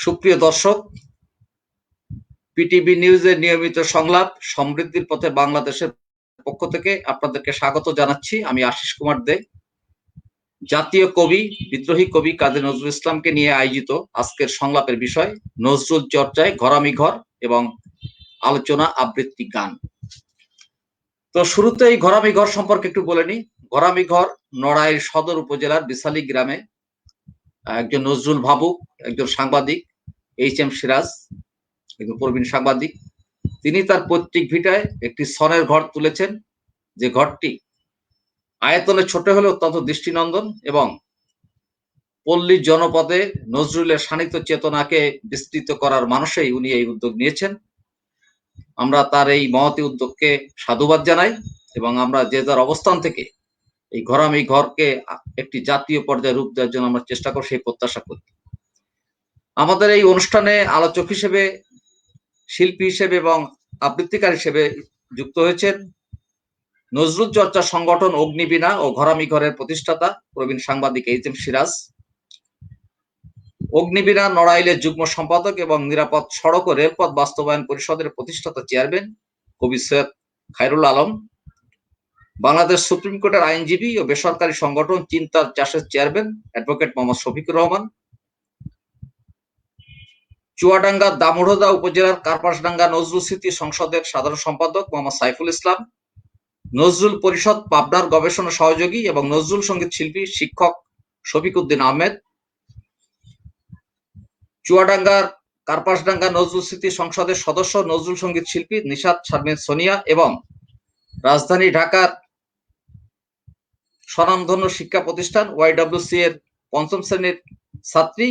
সুপ্রিয় দর্শক, পিটিভি নিউজের নিয়মিত সংলাপ সমৃদ্ধির পথে বাংলাদেশের পক্ষ থেকে আপনাদেরকে স্বাগত জানাচ্ছি। আমি আশিস কুমার দে। জাতীয় কবি, বিদ্রোহী কবি কাজী নজরুল ইসলামকে নিয়ে আয়োজিত আজকের সংলাপের বিষয় নজরুল চর্চায় ঘরামি ঘর এবং আলোচনা আবৃত্তি গান। তো শুরুতে এই ঘরামি ঘর সম্পর্কে একটু বলে নিই। ঘরামি ঘর নড়াইল সদর উপজেলার বিশালী গ্রামে একজন নজরুল ভাবুক, একজন সাংবাদিক এইচ.এম. সিরাজ, একজন প্রবীণ সাংবাদিক, তিনি তার পৈতৃক ভিটায় একটি সনের ঘর তুলেছেন, যে ঘরটি আয়তনে ছোট হলেও অত্যন্ত দৃষ্টিনন্দন এবং পল্লী জনপদে নজরুলের সান্নিধ্য চেতনাকে বিস্তৃত করার মানুষেই উনি এই উদ্যোগ নিয়েছেন। আমরা তার এই মহতি উদ্যোগকে সাধুবাদ জানাই এবং আমরা যে যার অবস্থান থেকে এই ঘরামি ঘরকে একটি জাতীয় পর্যায়ে রূপ দেওয়ার জন্য আমরা চেষ্টা করি, সেই প্রত্যাশা করি। আমাদের এই অনুষ্ঠানে আলোচক হিসেবে, শিল্পী হিসেবে এবং আবৃত্তিকার হিসেবে যুক্ত হয়েছেন নজরুল চর্চা সংগঠন অগ্নিবীণা ও ঘরামি ঘরের প্রতিষ্ঠাতা প্রবীণ সাংবাদিক এইচ.এম. সিরাজ, অগ্নিবীণা নড়াইলের যুগ্ম সম্পাদক এবং নিরাপদ সড়ক ও রেলপথ বাস্তবায়ন পরিষদের প্রতিষ্ঠাতা চেয়ারম্যান কবি সৈয়দ খায়রুল আলম, বাংলাদেশ সুপ্রিম কোর্টের আইনজীবী ও বেসরকারি সংগঠন চিন্তার চাষের চেয়ারম্যান অ্যাডভোকেট মোহাম্মদ শফিকুর রহমান, চুয়াডাঙ্গা দামোহদা উপজেলার কার্পাসডাঙ্গা নজরুল স্মৃতি সংসদের সাধারণ সম্পাদক মোহাম্মদ সাইফুল ইসলাম, নজরুল পরিষদ পাবনার গবেষণা সহযোগী এবং নজরুল সঙ্গীত শিল্পী শিক্ষক শফিক উদ্দিন আহমেদ, চুয়াডাঙ্গার কার্পাসডাঙ্গা নজরুল স্মৃতি সংসদের সদস্য নজরুল সঙ্গীত শিল্পী নিশাত শারমিন সোনিয়া এবং রাজধানী ঢাকার স্বনামধন্য শিক্ষা প্রতিষ্ঠান ওয়াইডব্লিউসি এর পঞ্চম শ্রেণীর ছাত্রী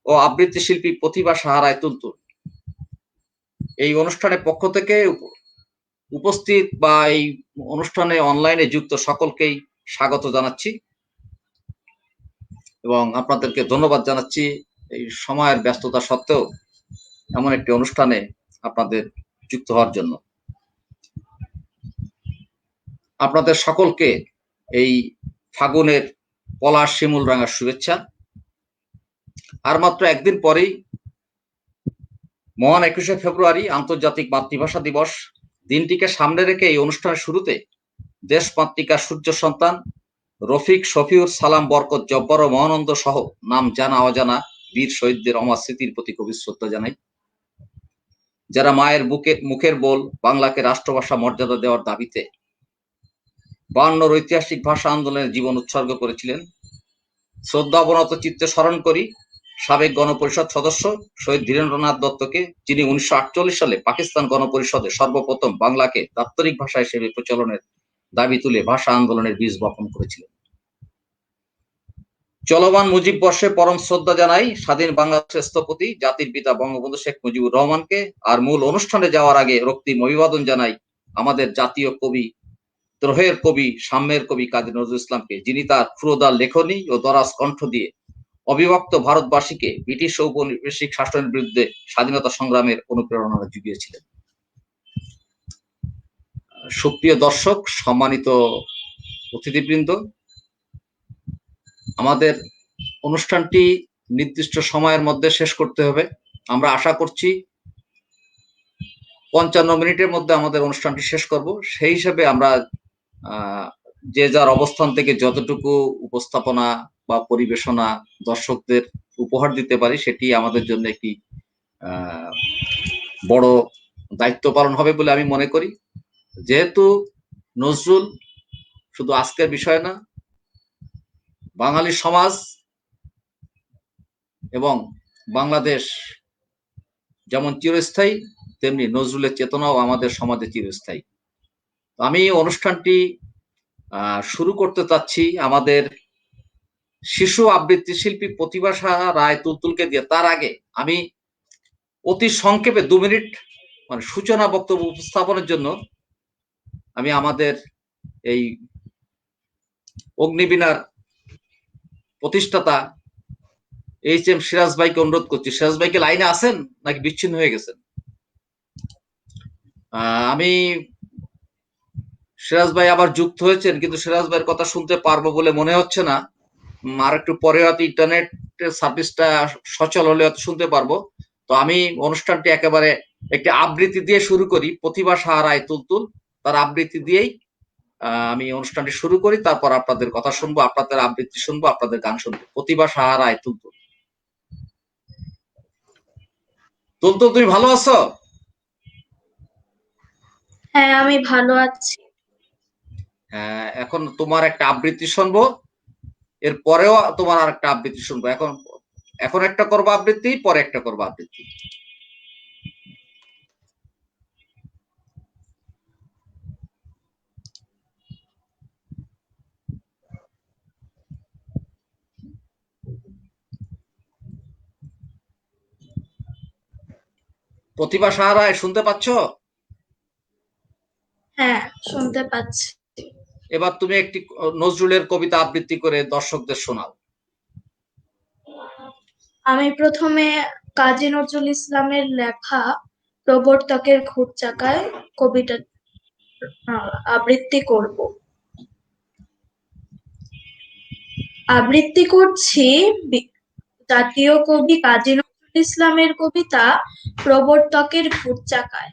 ও আবৃত্তি শিল্পী প্রতিভা সাহারায় তুলতুল। এই অনুষ্ঠানের পক্ষ থেকে উপস্থিত বা এই অনুষ্ঠানে অনলাইনে যুক্ত সকলকেই স্বাগত জানাচ্ছি এবং আপনাদেরকে ধন্যবাদ জানাচ্ছি এই সময়ের ব্যস্ততা সত্ত্বেও এমন একটি অনুষ্ঠানে আপনাদের যুক্ত হওয়ার জন্য। আপনাদের সকলকে এই ফাগুনের পলাশ শিমুল রাঙার শুভেচ্ছা। আর মাত্র একদিন পরেই মহান 21শে ফেব্রুয়ারি আন্তর্জাতিক মাতৃভাষা দিবস। দিনটিকে সামনে রেখে এই অনুষ্ঠানের শুরুতে দেশ মাতৃকা সূর্য সন্তান রফিক, শফিউর, সালাম, বরকত, জব্বার ও মহানন্দ সহ নাম জানা অজানা বীর শহীদদের অমর স্মৃতির প্রতি গভীর শ্রদ্ধা জানাই, যারা মায়ের মুখের বল বাংলাকে রাষ্ট্রভাষা মর্যাদা দেওয়ার দাবিতে 52 ঐতিহাসিক ভাষা আন্দোলনের জীবন উৎসর্গ করেছিলেন। শ্রদ্ধা অবনত চিত্তে স্মরণ করি সাবেক গণপরিষদ সদস্য শহীদ ধীরেন্দ্রনাথ দত্তকে, যিনি 1948 সালে পাকিস্তান গণপরিষদে সর্বপ্রথম বাংলাকে দাপ্তরিক ভাষা হিসেবে প্রচলনের দাবি তুলে ভাষা আন্দোলনের বীজ বপন করেছিলেন। চলমান মুজিব বর্ষে পরম শ্রদ্ধা জানাই স্বাধীন বাংলাদেশের স্থপতি জাতির পিতা বঙ্গবন্ধু শেখ মুজিবুর রহমানকে। আর মূল অনুষ্ঠানে যাওয়ার আগে রক্তিম অভিবাদন জানাই আমাদের জাতীয় কবি, দ্রোহের কবি, সাম্যের কবি কাজী নজরুল ইসলামকে, যিনি তার ক্ষুরোদার লেখনী ও দরাজ কণ্ঠ দিয়ে অবিভক্ত ভারতবাসীকে ব্রিটিশ ঔপনিবেশিক শাসনের বিরুদ্ধে স্বাধীনতা সংগ্রামের অনুপ্রেরণা জুগিয়েছিলেন। সুপ্রিয় দর্শক, সম্মানিত অতিথিবৃন্দ, আমাদের অনুষ্ঠানটি নির্দিষ্ট সময়ের মধ্যে শেষ করতে হবে। আমরা আশা করছি 55 মিনিটের মধ্যে আমাদের অনুষ্ঠানটি শেষ করব। সেই হিসেবে আমরা যে যার অবস্থান থেকে যতটুকু উপস্থাপনা বা পরিবেশনা দর্শকদের উপহার দিতে পারি, সেটি আমাদের জন্য একটি বড় দায়িত্ব পালন হবে বলে আমি মনে করি। যেহেতু নজরুল শুধু আজকের বিষয় না, বাঙালি সমাজ এবং বাংলাদেশ যেমন চিরস্থায়ী, তেমনি নজরুলের চেতনাও আমাদের সমাজে চিরস্থায়ী। আমি অনুষ্ঠানটি শুরু করতে চাচ্ছি আমাদের শিশু আবৃত্তি শিল্পী প্রতিভা সাহা রায় তুলতুলকে দিয়ে। তার আগে আমি অতি সংক্ষেপে 2 মিনিট মানে সূচনা বক্তব্য উপস্থাপনের জন্য আমি আমাদের এই অগ্নিবীণার প্রতিষ্ঠাতা এইচ.এম. সিরাজ ভাইকে অনুরোধ করছি। সিরাজ ভাইকে লাইনে আছেন নাকি বিচ্ছিন্ন হয়ে গেছেন? আমি সিরাজ ভাই আবার যুক্ত হয়েছেন, কিন্তু সিরাজ ভাইয়ের কথা শুনতে পারবো বলে মনে হচ্ছে না। আর একটু পরে হয়তো ইন্টারনেট সার্ভিসটা সচল হলে শুনতে পারবো। তো আমি অনুষ্ঠানটি একেবারে একটি আবৃত্তি দিয়ে শুরু করি। প্রতিভা সাহারায় তুলতুল, তার আবৃত্তি দিয়েই আমি অনুষ্ঠানটি শুরু করি। তারপর আপনাদের কথা শুনবো, আপনাদের আবৃত্তি শুনবো, আপনাদের গান শুনবো। প্রতিভা সাহারায় তুলতুল। তুলতুল, তুমি ভালো আছো? হ্যাঁ, আমি ভালো আছি। হ্যাঁ, এখন তোমার একটা আবৃত্তি শুনবো, এর পরেও তোমার আর একটা আবৃত্তি শুনবো। এখন একটা করবো আবৃত্তি, পরে একটা করবো আবৃত্তি। প্রতিভা সাহারায় শুনতে পাচ্ছ? হ্যাঁ, শুনতে পাচ্ছি। এবার তুমি একটি নজরুলের কবিতা আবৃত্তি করে দর্শকদের শোনাও। আমি প্রথমে কাজী নজরুল ইসলামের লেখা প্রবর্তকের ঘুরচাকায় কবিতা আবৃত্তি করব। আবৃত্তি করছি জাতীয় কবি কাজী নজরুল ইসলামের কবিতা প্রবর্তকের ঘুরচাকায়।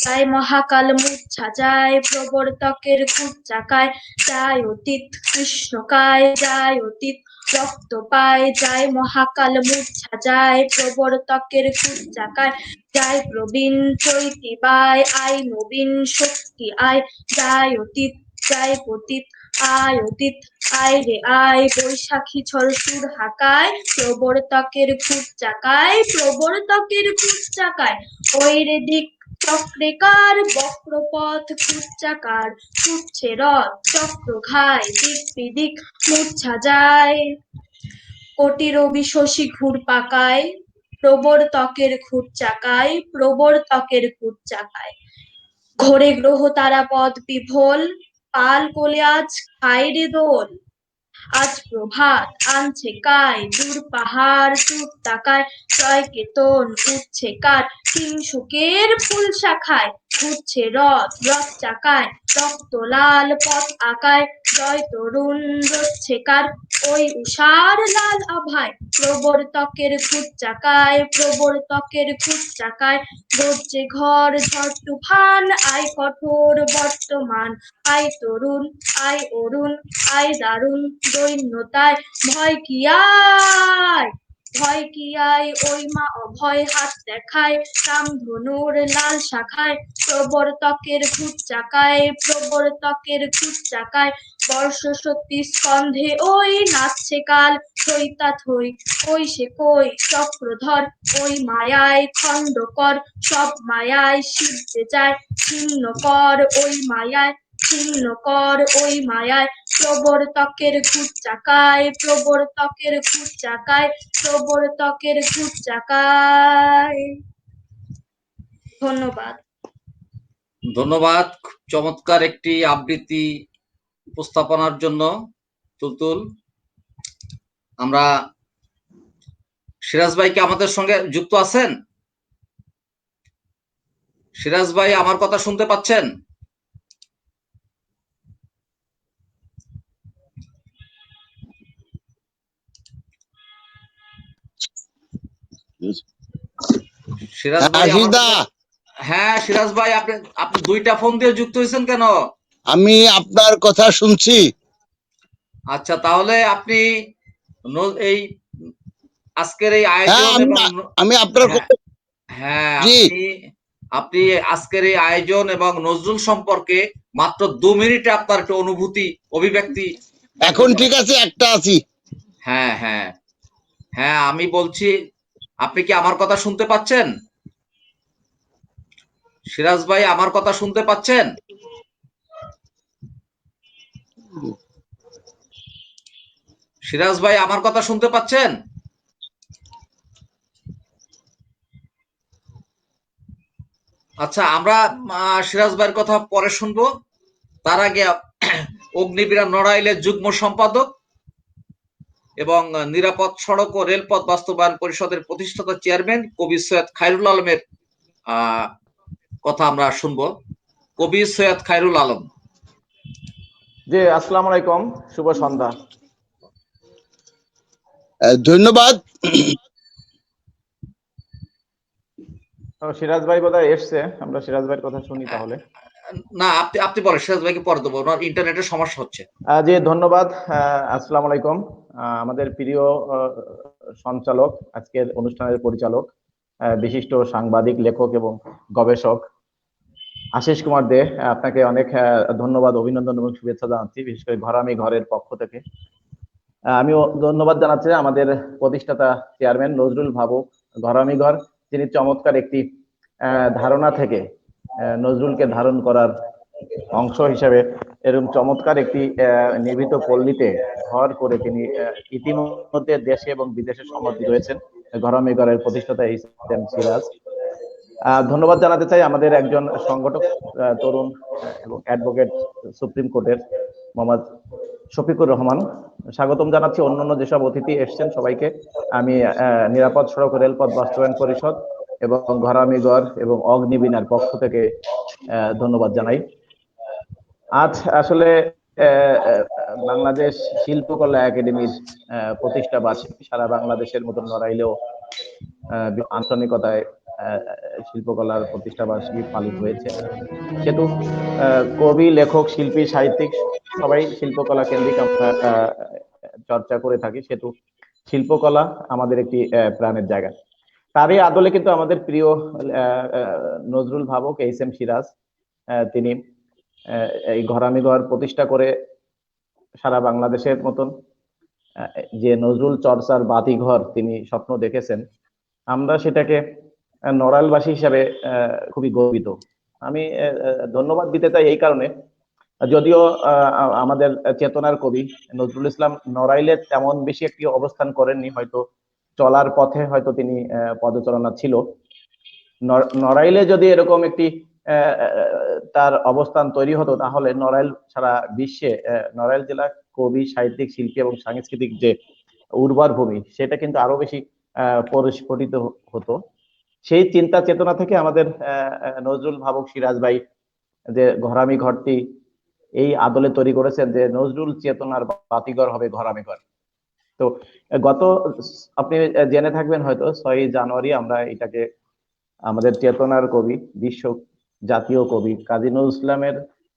যায় মহাকাল মূর্ছা যায় প্রবর্তকের ঘুরচাকায়, যায় অতীত কৃষ্ণকায়, যায় অতীত রক্ত পায়, যায় মহাকাল মূর্ছা যায় প্রবর্তকের ঘুরচাকায়, যায় প্রবীণ চৈতি বায় আয় নবীন শক্তি আয়, যায় অতীত যায় পতীত আয় অতীত আয় রে আয়, বৈশাখী ঝড় সুর হাকায় প্রবর্তকের ঘুরচাকায়, প্রবর্তকের ঘুরচাকায়। ওই রে দিক চক্রেকার বক্রপথ ঘুরচাকার, ছুটছে রথ চক্র ঘায়, দিক বিদিক মূর্ছা যায়। কোটি রবি শশী ঘুর পাকায় প্রবর্তকের ঘুরচাকায়, প্রবর্তকের ঘুরচাকায়। ঘোরে গ্রহ তারাপদ বিভোল, পাল কোলে আজ খায় রে দোল। আজ প্রভাত আনছে কায়, দূর পাহাড় দূর তাকায়, জয় কেতন উঠছে কার কিংসুকের ফুল শাখায়। ঘুরছে রথ রথ চাকায়, রক্ত লাল পথ আকায়, জয় তরুণ রচ্ছে কার ওই উষার লাল আভায়। প্রবর্তকের ঘুরচাকায়, প্রবর্তকের ঘুরচাকায়, গর্জে ঘর ঝড় তুফান, আয় কঠোর বর্তমান, আয় তরুণ আয় অরুণ আয় দারুণ দৈন্যতায়। ভয় কি আয়, ভয় কি আয়, ওই মা অভয় হাত দেখায় রামধনুর লাল শাখায়। প্রবর্তকের ঘুরচাকায়, প্রবর্তকের ঘুরচাকায়, বর্ষ সত্যি স্কন্ধে ওই নাচছে কাল থইতা থই, ওই সে কই চক্রধর, ওই মায়ায় খণ্ড কর সব মায়ায় শিবতে চায়, ছিন্ন কর ওই মায়ায় ছিন্ন কর ওই মায়ায়। প্রবর্তকের ঘুরচাকায়, প্রবর্তকের ঘুরচাকায়, প্রবর্তকের ঘুরচাকায়। ধন্যবাদ। ধন্যবাদ চমৎকার একটি আবৃত্তি উপস্থাপনার জন্য তুলতুল। আমরা সিরাজ ভাই কি আমাদের সঙ্গে যুক্ত আছেন? সিরাজ ভাই আমার কথা শুনতে পাচ্ছেন? সিরাজ ভাই হ্যাঁ সিরাজ ভাই, আপনি দুইটা ফোন দিয়ে যুক্ত হয়েছেন কেন? আমি আপনার কথা শুনছি। আচ্ছা, তাহলে আপনি এই আজকের এই আয়োজন আমি আপনার হ্যাঁ আপনি আজকের এই আয়োজন এবং নজরুল সম্পর্কে মাত্র 2 মিনিটে আপনার একটা অনুভূতি অভিব্যক্তি। এখন ঠিক আছে, একটা আছি। হ্যাঁ হ্যাঁ হ্যাঁ, আমি বলছি, আপনি কি আমার কথা শুনতে পাচ্ছেন? সিরাজ ভাই আমার কথা শুনতে পাচ্ছেন? সিরাজ ভাই আমার কথা শুনতে পাচ্ছেন? আচ্ছা, আমরা সিরাজ ভাইয়ের কথা পরে শুনবো। তার আগে অগ্নিবীরা নড়াইলের যুগ্ম সম্পাদক এবং নিরাপদ সড়ক ও রেলপথ বাস্তবায়ন পরিষদের প্রতিষ্ঠাতা চেয়ারম্যান কবি সৈয়দ খায়রুল আলমের কথা আমরা শুনবো। কবি সৈয়দ খায়রুল আলম। জি, আসসালামু আলাইকুম, শুভ সন্ধ্যা। ধন্যবাদ। সিরাজ ভাই বোধহয় এসছে, আমরা সিরাজ ভাইয়ের কথা শুনি তাহলে। না, আপনি আপনি বলেন, সিরাজ ভাইকে পরে দেবো, ওনার ইন্টারনেটের সমস্যা হচ্ছে। জি ধন্যবাদ। আসসালামু আলাইকুম। আমাদের প্রিয় সঞ্চালক, আজকের অনুষ্ঠানের পরিচালক, বিশিষ্ট সাংবাদিক, লেখক এবং গবেষক আশিস কুমার দে, আপনাকে অনেক ধন্যবাদ, অভিনন্দন এবং শুভেচ্ছা জানাচ্ছি, বিশেষ করে ঘরামি ঘরের পক্ষ থেকে। আমিও ধন্যবাদ জানাচ্ছি আমাদের প্রতিষ্ঠাতা চেয়ারম্যান নজরুল ভাবুক ঘরামি ঘর, যিনি চমৎকার একটি ধারণা থেকে নজরুলকে ধারণ করার অংশ হিসেবে এরকম চমৎকার একটি নির্মিত পল্লীতে ঘর করে তিনি ইতিমধ্যে দেশে এবং বিদেশে সম্মানিত হয়েছেন। ঘরামি ঘরের প্রতিষ্ঠাতা এইচ.এম. সিরাজ। ধন্যবাদ জানাতে চাই আমাদের একজন সংগঠক, তরুণ এবং অ্যাডভোকেট, সুপ্রিম কোর্টের মোহাম্মদ শফিকুর রহমান। স্বাগতম জানাচ্ছি অন্যান্য যেসব অতিথি এসছেন সবাইকে। আমি নিরাপদ সড়ক রেলপথ বাস্তবায়ন পরিষদ এবং ঘরামিঘর এবং অগ্নিবীণার পক্ষ থেকে ধন্যবাদ জানাই। আজ আসলে বাংলাদেশ শিল্পকলা একাডেমির প্রতিষ্ঠা বার্ষিকী, সারা বাংলাদেশের মতন নড়াইলেও আন্তরিকতায় শিল্পকলার প্রতিষ্ঠা বার্ষিকী পালিত হয়েছে। সেহেতু কবি, লেখক, শিল্পী, সাহিত্যিক সবাই শিল্পকলা কেন্দ্রিক আমরা চর্চা করে থাকি, সেহেতু শিল্পকলা আমাদের একটি প্রাণের জায়গা। তারই আদলে কিন্তু আমাদের প্রিয় নজরুল ভাবুক এইচ.এম. সিরাজ, তিনি এই ঘরামি ঘর প্রতিষ্ঠা করে সারা বাংলাদেশের মতন যে নজরুল চর্চার বাতিঘর তিনি স্বপ্ন দেখেছেন, আমরা সেটাকে নড়াইলবাসী হিসাবে খুবই গর্বিত। আমি ধন্যবাদ দিতে চাই এই কারণে, যদিও আমাদের চেতনার কবি নজরুল ইসলাম নড়াইলে তেমন বেশি একটি অবস্থান করেননি, হয়তো চলার পথে হয়তো তিনি পদচারণা ছিল। নড়াইলে যদি এরকম একটি তার অবস্থান তৈরি হতো, তাহলে নড়াইল সারা বিশ্বে, নড়াইল জেলা কবি, সাহিত্যিক, শিল্পী এবং সাংস্কৃতিক যে উর্বর ভূমি, সেটা কিন্তু আরো বেশি পরিস্ফুটিত হতো। সেই চিন্তা চেতনা থেকে আমাদের নজরুল ভাবুক সিরাজ ভাই যে ঘরামি ঘরটি এই আদলে তৈরি করেছেন যে নজরুল চেতনার বাতিঘর হবে ঘরামি ঘর। তো গত আপনি জেনে থাকবেন হয়তো 6ই জানুয়ারি আমরা এটাকে আমাদের চেতনার কবি, বিশ্ব জাতীয় কবি কাজী নজরুল ইসলামের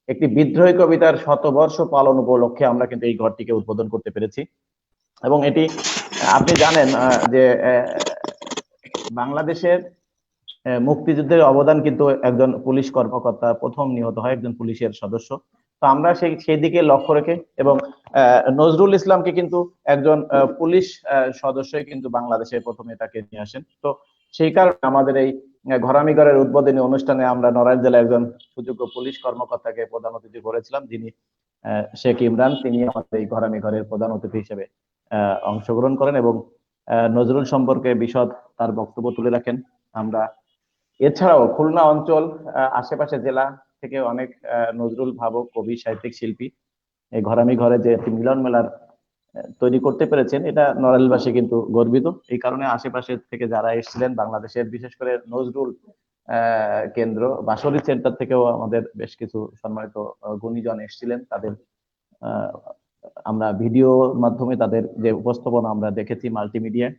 একটি বিদ্রোহী কবিতার শতবর্ষ পালন উপলক্ষে আমরা কিন্তু এই ঘরটিকে উদ্বোধন করতে পেরেছি। এবং এটি আপনি জানেন যে বাংলাদেশের মুক্তিযুদ্ধের অবদান কিন্তু একজন পুলিশ কর্মকর্তা প্রথম নিহত হয়, একজন পুলিশের সদস্য। তো আমরা সেই দিকে লক্ষ্য রেখে এবং নজরুল ইসলামকে কিন্তু একজন পুলিশ সদস্যই কিন্তু বাংলাদেশে প্রথমে তাকে নিয়ে আসেন। তো সেই কারণে আমাদের এই ঘরামিঘরের উদ্বোধনী অনুষ্ঠানে আমরা নড়াইল জেলার একজন সুযোগ্য পুলিশ কর্মকর্তাকে প্রধান অতিথি করেছিলাম, যিনি শেখ ইমরান। তিনি আমাদের এই ঘরামিঘরের প্রধান অতিথি হিসেবে অংশগ্রহণ করেন এবং নজরুল সম্পর্কে বিশদ তার বক্তব্য তুলে রাখেন। আমরা এছাড়াও খুলনা অঞ্চল, আশেপাশে জেলা থেকে অনেক নজরুল ভাবুক কবি, সাহিত্যিক, শিল্পী এই ঘরামি ঘরে যে একটি মিলন মেলার তৈরি করতে পেরেছেন, এটা নড়াইলবাসী কিন্তু গর্বিত। এই কারণে আশেপাশে থেকে যারা এসেছিলেন, বাংলাদেশের বিশেষ করে নজরুল কেন্দ্র বাঁশরী সেন্টার থেকেও আমাদের বেশ কিছু সম্মানিত গুণীজন এসেছিলেন, তাদের আমরা ভিডিওর মাধ্যমে তাদের যে উপস্থাপনা আমরা দেখেছি মাল্টিমিডিয়ায়।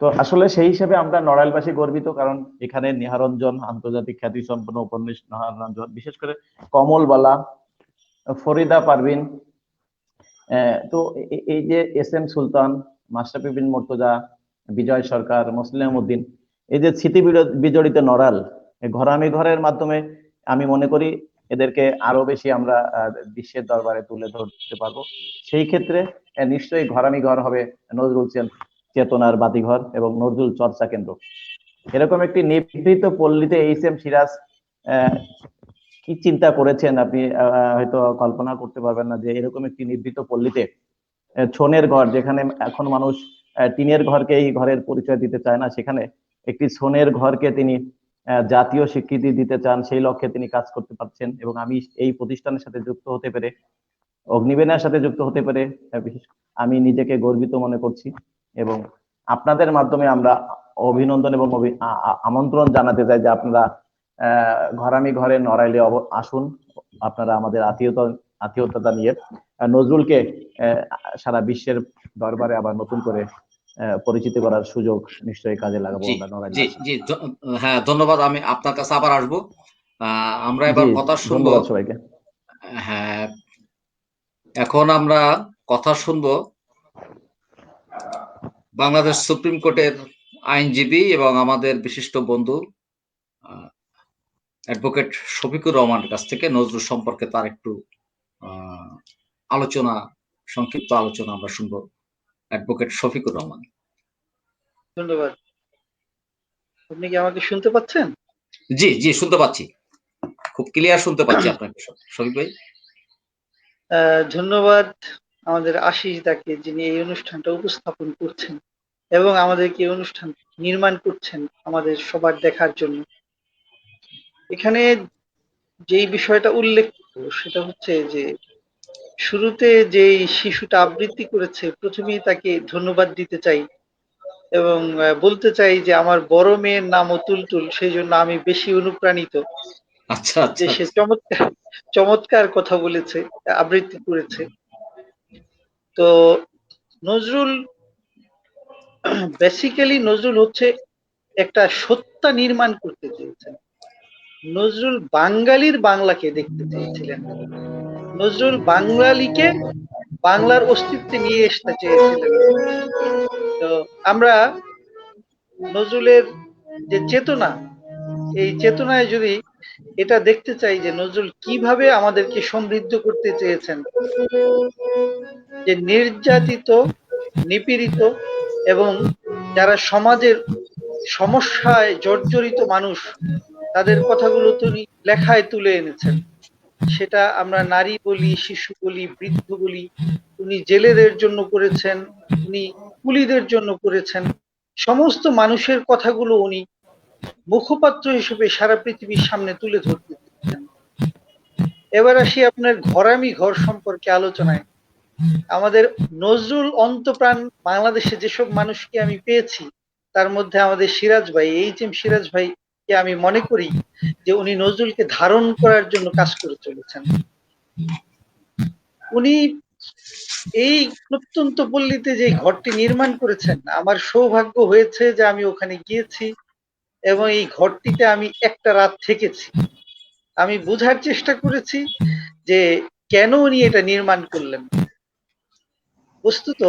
তো আসলে সেই হিসেবে আমরা নড়াইলবাসী গর্বিত, কারণ এখানে নিহারঞ্জন আন্তর্জাতিক খ্যাতি সম্পন্ন উপন্যাস নিহারঞ্জন, বিশেষ করে কমলবালা, ফরিদা পারভিন, তো এই যে এস.এম. সুলতান, মাশরাফি বিন মুর্তজা, বিজয় সরকার, মুসলিম উদ্দিন, এই যে স্মৃতি বিজড়িত নড়াইল ঘরামি ঘরের মাধ্যমে আমি মনে করি এদেরকে আরো বেশি আমরা বিশ্বের দরবারে তুলে ধরতে পারবো। সেই ক্ষেত্রে নিশ্চয়ই ঘরামি ঘর হবে নজরুল চেতনার বাতিঘর এবং নজরুল চর্চা কেন্দ্র। এরকম একটি নিভৃত পল্লীতে এইচ.এম. সিরাজ কি চিন্তা করেছেন আপনি হয়তো কল্পনা করতে পারবেন না, যে এরকম একটি নিভৃত পল্লীতে ছনের ঘর, যেখানে এখন মানুষ টিনের ঘরকেই ঘরের পরিচয় দিতে চায় না, সেখানে একটি ছনের ঘরকে তিনি জাতীয় স্বীকৃতি দিতে চান, সেই লক্ষ্যে তিনি কাজ করতে পারছেন। এবং আমি এই প্রতিষ্ঠানের সাথে যুক্ত হতে পেরে, অগ্নিবীণার সাথে যুক্ত হতে পেরে আমি নিজেকে গর্বিত মনে করছি। এবং আপনাদের মাধ্যমে আমরা অভিনন্দন এবং আমন্ত্রণ জানাতে চাই যে আপনারা ঘরামি ঘরে নড়াইলে আসুন, আপনারা আমাদের আত্মীয়তা নিয়ে নজরুলকে সারা বিশ্বের দরবারে আবার নতুন করে পরিচিতি করার সুযোগ নিশ্চয়ই কাজে লাগাবো জি আমরা নড়াইল জি আসা। জি হ্যাঁ, ধন্যবাদ। আমি আপনার কাছে আবার আসবো। আমরা জি, এবার কথা শুনবো। ধন্যবাদ সবাইকে। হ্যাঁ, এখন আমরা কথা শুনবো বাংলাদেশ সুপ্রিম কোর্টের আইনজীবী এবং আমাদের বিশিষ্ট বন্ধু অ্যাডভোকেট শফিকুর রহমানের কাছ থেকে নজরুল সম্পর্কে তার একটু আহ, আলোচনা, সংক্ষিপ্ত আলোচনা আমরা শুনবো অ্যাডভোকেট শফিকুর রহমান। ধন্যবাদ। আপনি কি আমাকে শুনতে পাচ্ছেন? জি জি, শুনতে পাচ্ছি, খুব ক্লিয়ার শুনতে পাচ্ছি আপনাকে শফিক ভাই। ধন্যবাদ আমাদের আশিস দাকে, যিনি এই অনুষ্ঠানটা উপস্থাপন করছেন এবং আমাদেরকে এই অনুষ্ঠান নির্মাণ করছেন আমাদের সবার দেখার জন্য। এখানে যেই বিষয়টা উল্লেখ সেটা হচ্ছে যে শুরুতে যেই শিশুটা আবৃত্তি করেছে, প্রথমেই তাকে ধন্যবাদ দিতে চাই এবং বলতে চাই যে আমার বড় মেয়ের নামও তুলতুল, সেই জন্য আমি বেশি অনুপ্রাণিত আচ্ছা যে আচ্ছা সে চমৎকার চমৎকার কথা বলেছে, আবৃত্তি করেছে। তো নজরুল বেসিক্যালি নজরুল হচ্ছে একটা সত্তা নির্মাণ করতে চেয়েছেন। নজরুল বাঙালির বাংলাকে দেখতে চেয়েছিলেন। নজরুল বাঙালিকে বাংলার অস্তিত্বে নিয়ে আসতে চেয়েছিলেন। তো আমরা নজরুলের যে চেতনা, এই চেতনায় যদি এটা দেখতে চাই যে নজরুল কিভাবে আমাদেরকে সমৃদ্ধ করতে চেয়েছেন, যে নির্যাতিত, নিপীড়িত এবং যারা সমাজের সমস্যায় জর্জরিত মানুষ, তাদের কথাগুলো তিনি লেখায় তুলে এনেছেন। সেটা আমরা নারী বলি, শিশু বলি, বৃদ্ধ বলি, উনি জেলেদের জন্য করেছেন, উনি কুলিদের জন্য করেছেন। সমস্ত মানুষের কথাগুলো উনি মুখপাত্র হিসেবে সারা পৃথিবীর সামনে তুলে ধরতে চেয়েছেন। এবার আসি আপনার ঘরামি ঘর সম্পর্কে আলোচনায়। আমাদের নজরুল অন্তপ্রাণ বাংলাদেশে যেসব মানুষকে আমি পেয়েছি, তার মধ্যে আমাদের সিরাজ ভাই, এইচ.এম. সিরাজ ভাইকে আমি মনে করি যে উনি নজরুলকে ধারণ করার জন্য কাজ করে চলেছেন। উনি এই প্রত্যন্ত পল্লীতে যে ঘরটি নির্মাণ করেছেন, আমার সৌভাগ্য হয়েছে যে আমি ওখানে গিয়েছি এবং এই ঘরটিতে আমি একটা রাত থেকেছি। আমি বোঝার চেষ্টা করেছি যে কেন উনি এটা নির্মাণ করলেন। বস্তুত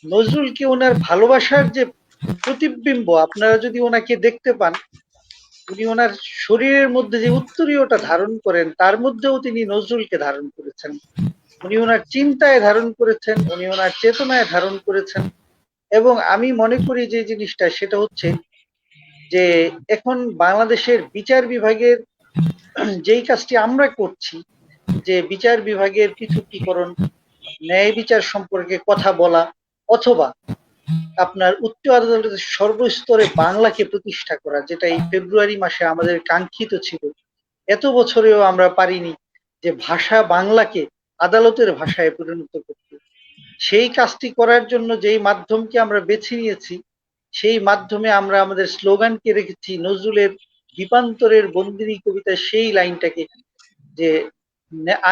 নজরুলকে ওনার ভালোবাসার যে প্রতিবিম্ব, আপনারা যদি ওনাকে দেখতে পান, উনি ওনার শরীরের মধ্যে যে উত্তরীয়টা ধারণ করেন, তার মধ্যেও তিনি নজরুলকে ধারণ করেছেন। উনি ওনার চিন্তায় ধারণ করেছেন, উনি ওনার চেতনায় ধারণ করেছেন। এবং আমি মনে করি যে জিনিসটা সেটা হচ্ছে যে এখন বাংলাদেশের বিচার বিভাগের যেই কাজটি আমরা করছি, যে বিচার বিভাগের পৃথকীকরণ, ন্যায় বিচার সম্পর্কে কথা বলা, অথবা আপনার উচ্চ আদালতের সর্বস্তরে বাংলাকে প্রতিষ্ঠা করা, যেটা এই ফেব্রুয়ারি মাসে আমাদের কাঙ্ক্ষিত ছিল। এত বছরেও আমরা পারিনি যে ভাষা বাংলাকে আদালতের ভাষায় পরিণত করতে। সেই কাজটি করার জন্য যেই মাধ্যমকে আমরা বেছে নিয়েছি, সেই মাধ্যমে আমরা আমাদের স্লোগানকে রেখেছি নজরুলের দীপান্তরের বন্দিনী কবিতার সেই লাইনটাকে, যে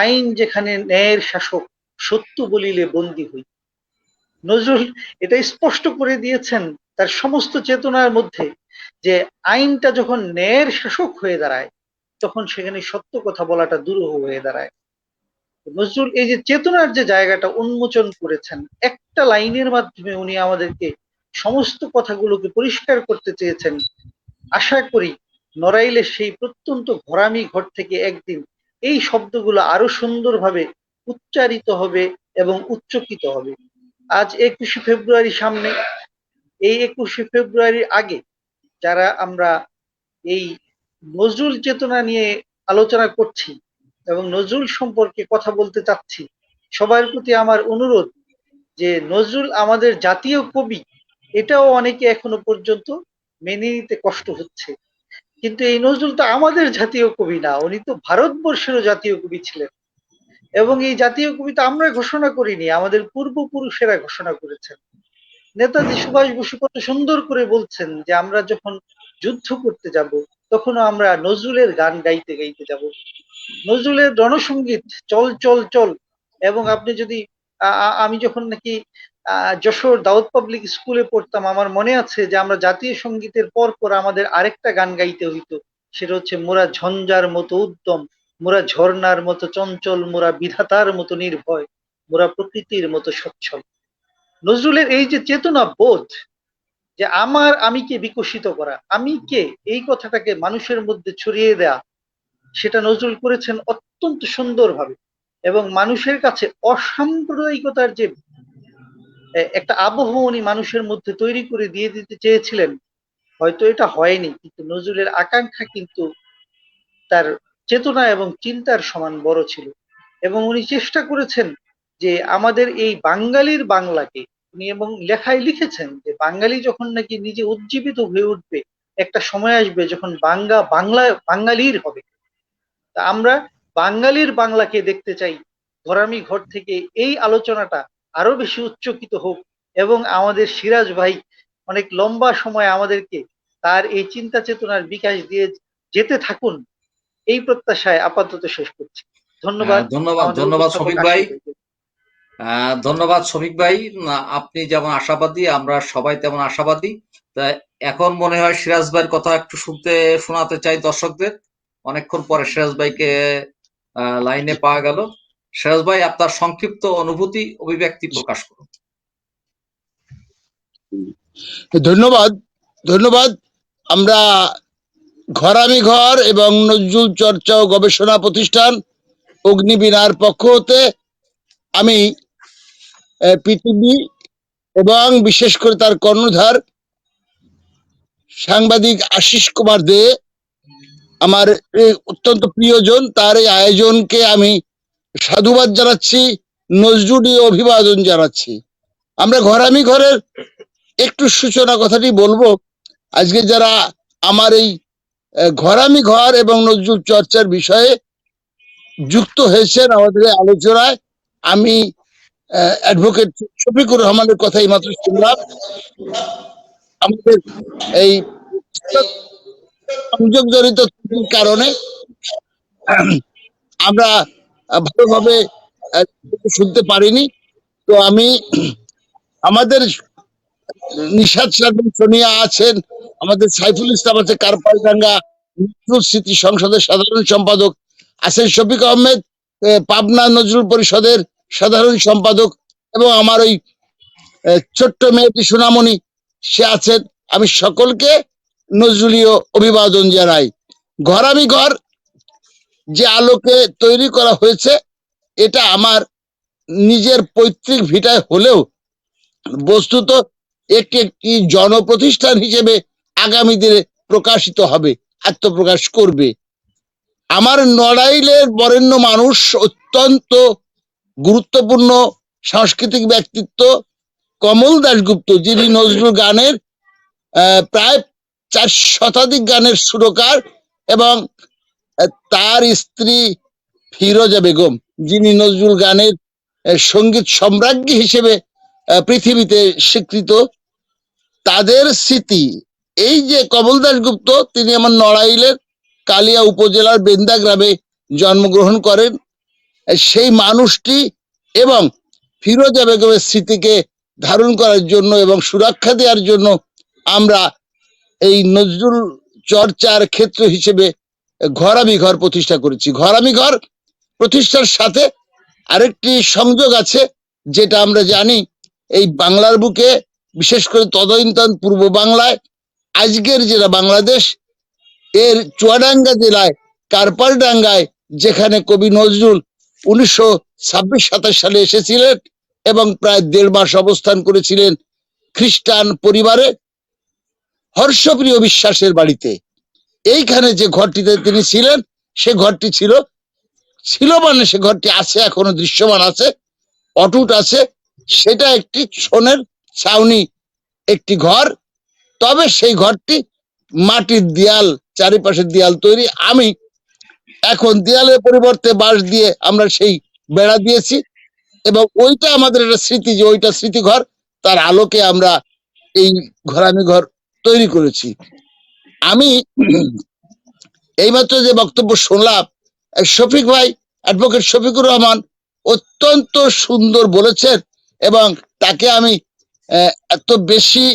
আইন যেখানে ন্যায়ের শাসক, সত্য বলিলে বন্দী হই। নজরুল এটা স্পষ্ট করে দিয়েছেন তার সমস্ত চেতনার মধ্যে যে আইনটা যখন ন্যায়ের শাসক হয়ে দাঁড়ায়, তখন সেখানে সত্য কথা বলাটা দুরূহ হয়ে দাঁড়ায়। নজরুল এই যে চেতনার যে জায়গাটা উন্মোচন করেছেন, একটা লাইনের মাধ্যমে উনি আমাদেরকে সমস্ত কথাগুলোকে পরিষ্কার করতে চেয়েছেন। আশা করি নড়াইলের সেই প্রত্যন্ত ঘরামি ঘর থেকে একদিন এই শব্দগুলো আরো সুন্দরভাবে উচ্চারিত হবে এবং উচ্চকিত হবে। আজ 21শে ফেব্রুয়ারি সামনে, এই 21শে ফেব্রুয়ারির আগে যারা আমরা এই নজরুল চেতনা নিয়ে আলোচনা করছি এবং নজরুল সম্পর্কে কথা বলতে চাচ্ছি, সবার প্রতি আমার অনুরোধ যে নজরুল আমাদের জাতীয় কবি, এটাও অনেকে এখনো পর্যন্ত মেনে নিতে কষ্ট হচ্ছে। কিন্তু এই নজরুল তো আমাদের জাতীয় কবি না, উনি তো ভারতবর্ষেরও জাতীয় কবি ছিলেন। এবং এই জাতীয় কবিতা আমরা ঘোষণা করিনি, আমাদের পূর্বপুরুষেরা ঘোষণা করেছেন। নেতাজি সুভাষ বসু কত সুন্দর করে বলছেন যে আমরা যখন যুদ্ধ করতে যাব, তখনও আমরা নজরুলের গান গাইতে গাইতে যাব। নজরুলের রণসঙ্গীত চল চল চল। এবং আপনি যদি আমি যখন নাকি যশোর দাউদ পাবলিক স্কুলে পড়তাম, আমার মনে আছে যে আমরা জাতীয় সঙ্গীতের পর পর আমাদের আরেকটা গান গাইতে হইতো, সেটা হচ্ছে মোরা ঝঞ্ঝার মতো উদ্যম, মোরা ঝর্ণার মতো চঞ্চল, মোরা বিধাতার মতো নির্ভয়, মোরা প্রকৃতির মতো সচ্ছল। নজরুলের এই যে চেতনা বোধ, যে আমিকে বিকশিত করা, আমি কে, এই কথাটাকে মানুষের মধ্যে ছড়িয়ে দেয়া, সেটা নজরুল করেছেন অত্যন্ত সুন্দরভাবে। এবং মানুষের কাছে অসাম্প্রদায়িকতার যে একটা আবহ উনি মানুষের মধ্যে তৈরি করে দিয়ে দিতে চেয়েছিলেন, হয়তো এটা হয়নি, কিন্তু নজরুলের আকাঙ্ক্ষা কিন্তু তার চেতনা এবং চিন্তার সমান বড় ছিল। এবং উনি চেষ্টা করেছেন যে আমাদের এই বাঙালির বাংলাকে, উনি এবং লেখায় লিখেছেন যে বাঙালি যখন নাকি নিজে উজ্জীবিত হয়ে উঠবে, একটা সময় আসবে যখন বাঙালির হবে। তা আমরা বাঙালির বাংলাকে দেখতে চাই। ঘরামি ঘর থেকে এই আলোচনাটা আরো বেশি উচ্চকিত হোক এবং আমাদের সিরাজ ভাই অনেক লম্বা সময় আমাদেরকে তার এই চিন্তা চেতনার বিকাশ দিয়ে যেতে থাকুন, এই প্রত্যাশায় আপাতত শেষ করছি। ধন্যবাদ। ধন্যবাদ আমাদের ধন্যবাদ উপস্থাপক শফিক ভাই। আশিক ভাইকে। ধন্যবাদ শফিক ভাই। আপনি যেমন আশাবাদী, আমরা সবাই তেমন আশাবাদী। তা এখন মনে হয় সিরাজ ভাইয়ের কথা একটু শোনাতে চাই দর্শকদের। অনেকক্ষণ পরে সিরাজ ভাইকে লাইনে পাওয়া গেল। সিরাজ ভাই, আপনার সংক্ষিপ্ত অনুভূতি অভিব্যক্তি প্রকাশ করুন। ধন্যবাদ ধন্যবাদ। আমরা ঘরামি ঘর এবং নজরুল চর্চা ও গবেষণা প্রতিষ্ঠান অগ্নিবীণার পক্ষ হতে আমি পৃথিবী এবং বিশেষ করে তার কর্ণধার সাংবাদিক আশিস কুমার দে, আমার অত্যন্ত প্রিয়জন, তার এই আয়োজনকে আমি সাধুবাদ জানাচ্ছি, নজরুলীয় অভিবাদন জানাচ্ছি। আমরা ঘরামি ঘরের একটু সূচনা কথাটি বলবো। আজকে যারা আমার এই ঘরামি ঘর এবং নজরুল চর্চার বিষয়ে যুক্ত হয়েছেন আমাদের আলোচনায়, আমি অ্যাডভোকেট শফিকুর রহমানের কথাই মাত্র শুনলাম। আমাদের এই সংযোগ জনিত কারণে আমরা ভালোভাবে শুনতে পারিনি। তো আমি আমাদের নিশাদ সাহেব সোনিয়া আছেন, আমাদের সাইফুল ইসলাম আছে কারপালডাঙ্গা নজরুল স্মৃতি সংসদের সাধারণ সম্পাদক, আছেন শফিক আহমেদ পাবনা নজরুল পরিষদের সাধারণ সম্পাদক, এবং আমার ওই ছোট্ট মেয়েটি সোনামণি সে আছেন। আমি সকলকে নজরুলীয় অভিবাদন জানাই। ঘরামি ঘর যে আলোকে তৈরি করা হয়েছে, এটা আমার নিজের পৈতৃক ভিটায় হলেও বস্তুত একটি একটি জনপ্রতিষ্ঠান হিসেবে আগামী দিনে প্রকাশিত হবে, আত্মপ্রকাশ করবে। আমার নড়াইলের বরেণ্য মানুষ, অত্যন্ত গুরুত্বপূর্ণ সাংস্কৃতিক ব্যক্তিত্ব কমল দাশগুপ্ত, যিনি নজরুল গানের প্রায় 4 শতাধিক গানের সুরকার, এবং তার স্ত্রী ফিরোজা বেগম, যিনি নজরুল গানের সঙ্গীত সম্রাজ্ঞী হিসেবে পৃথিবীতে স্বীকৃত। তাদের স্মৃতি, এই যে কমল দাশগুপ্ত, তিনি আমার নড়াইলের কালিয়া উপজেলার বেন্দা গ্রামে জন্মগ্রহণ করেন। সেই মানুষটি এবং ফিরোজা বেগমের স্মৃতিকে ধারণ করার জন্য এবং সুরক্ষা দেওয়ার জন্য আমরা এই নজরুল চর্চার ক্ষেত্র হিসেবে ঘরামি ঘর প্রতিষ্ঠা করেছি। ঘরামি ঘর প্রতিষ্ঠার সাথে আরেকটি সংযোগ আছে, যেটা আমরা জানি এই বাংলার বুকে, বিশেষ করে তদানীন্তন পূর্ব বাংলায়, আজকের জেলা বাংলাদেশ, এর চুয়াডাঙ্গা জেলায় কারপালডাঙ্গায়, যেখানে কবি নজরুল 1926-27 সালে এসেছিলেন এবং প্রায় 1.5 মাস অবস্থান করেছিলেন খ্রিস্টান পরিবারে হর্ষপ্রিয় বিশ্বাসের বাড়িতে। এইখানে যে ঘরটিতে তিনি ছিলেন, সে ঘরটি ছিল মানে সে ঘরটি আছে, এখনো দৃশ্যমান আছে, অটুট আছে। সেটা একটি সোনের ছাউনি একটি ঘর, তবে সেই ঘরটি মাটির দেয়াল, চারিপাশের দেয়াল তৈরি। আমি এখন দেয়ালের পরিবর্তে বাঁশ দিয়ে আমরা সেই বেড়া দিয়েছি, এবং ওইটা আমাদের একটা স্মৃতি, যে ওইটা স্মৃতিঘর, তার আলোকে আমরা এই ঘরামি ঘর তৈরি করেছি। আমি এইমাত্র যে বক্তব্য শুনলাম, শফিক ভাই, অ্যাডভোকেট শফিকুর রহমান অত্যন্ত সুন্দর বলেছেন, এবং তাকে আমি এত বেশি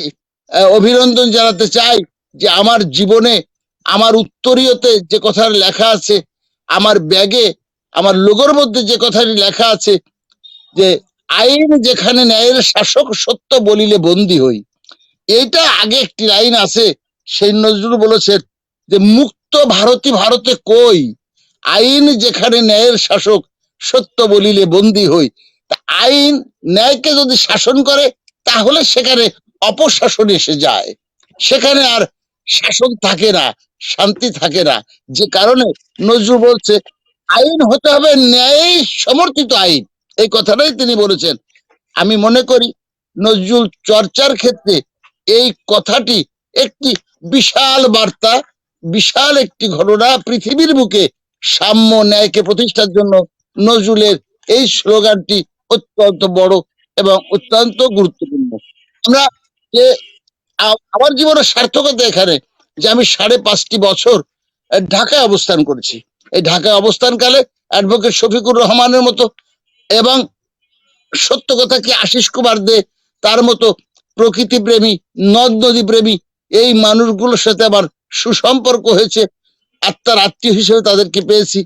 অভিনন্দন জানাতে চাই যে আমার জীবনে আমার উত্তরীয়তে যে কথাটা লেখা আছে, আমার ব্যাগে আমার লোগোর মধ্যে যে কথাটি লেখা আছে যে আইন যেখানে ন্যায়ের শাসক সত্য বলিলে বন্দী হই, এইটা আগে একটি লাইন আছে, সেই নজরুল বলেছেন যে মুক্ত ভারতী ভারতে কই, আইন যেখানে ন্যায়ের শাসক সত্য বলিলে বন্দী হই। তা আইন ন্যায়কে যদি শাসন করে তাহলে সেখানে অপশাসন এসে যায়, সেখানে আর শাসন থাকে না, শান্তি থাকে না। যে কারণে নজরুল বলছে আইন হতে হবে ন্যায় সমর্থিত আইন, এই কথাটাই তিনি বলেছেন। আমি মনে করি নজরুল চর্চার ক্ষেত্রে এই কথাটি একটি বিশাল বার্তা, বিশাল একটি ঘটনা। পৃথিবীর বুকে সাম্য ন্যায়কে প্রতিষ্ঠার জন্য নজরুলের এই স্লোগানটি অত্যন্ত বড় এবং অত্যন্ত গুরুত্বপূর্ণ। আমরা যে আমার জীবনের সার্থকতা এখানে যে আমি 5.5 বছর ঢাকায় অবস্থান করেছি। এই ঢাকায় অবস্থানকালে অ্যাডভোকেট শফিকুর রহমানের মতো এবং সত্য কথা কি আশিস কুমার দে তার মতো প্রকৃতি প্রেমী, নদ নদী প্রেমী এই মানুষগুলোর সাথে আমার সুসম্পর্ক হয়েছে, আত্মার আত্মীয় হিসেবে তাদেরকে পেয়েছি।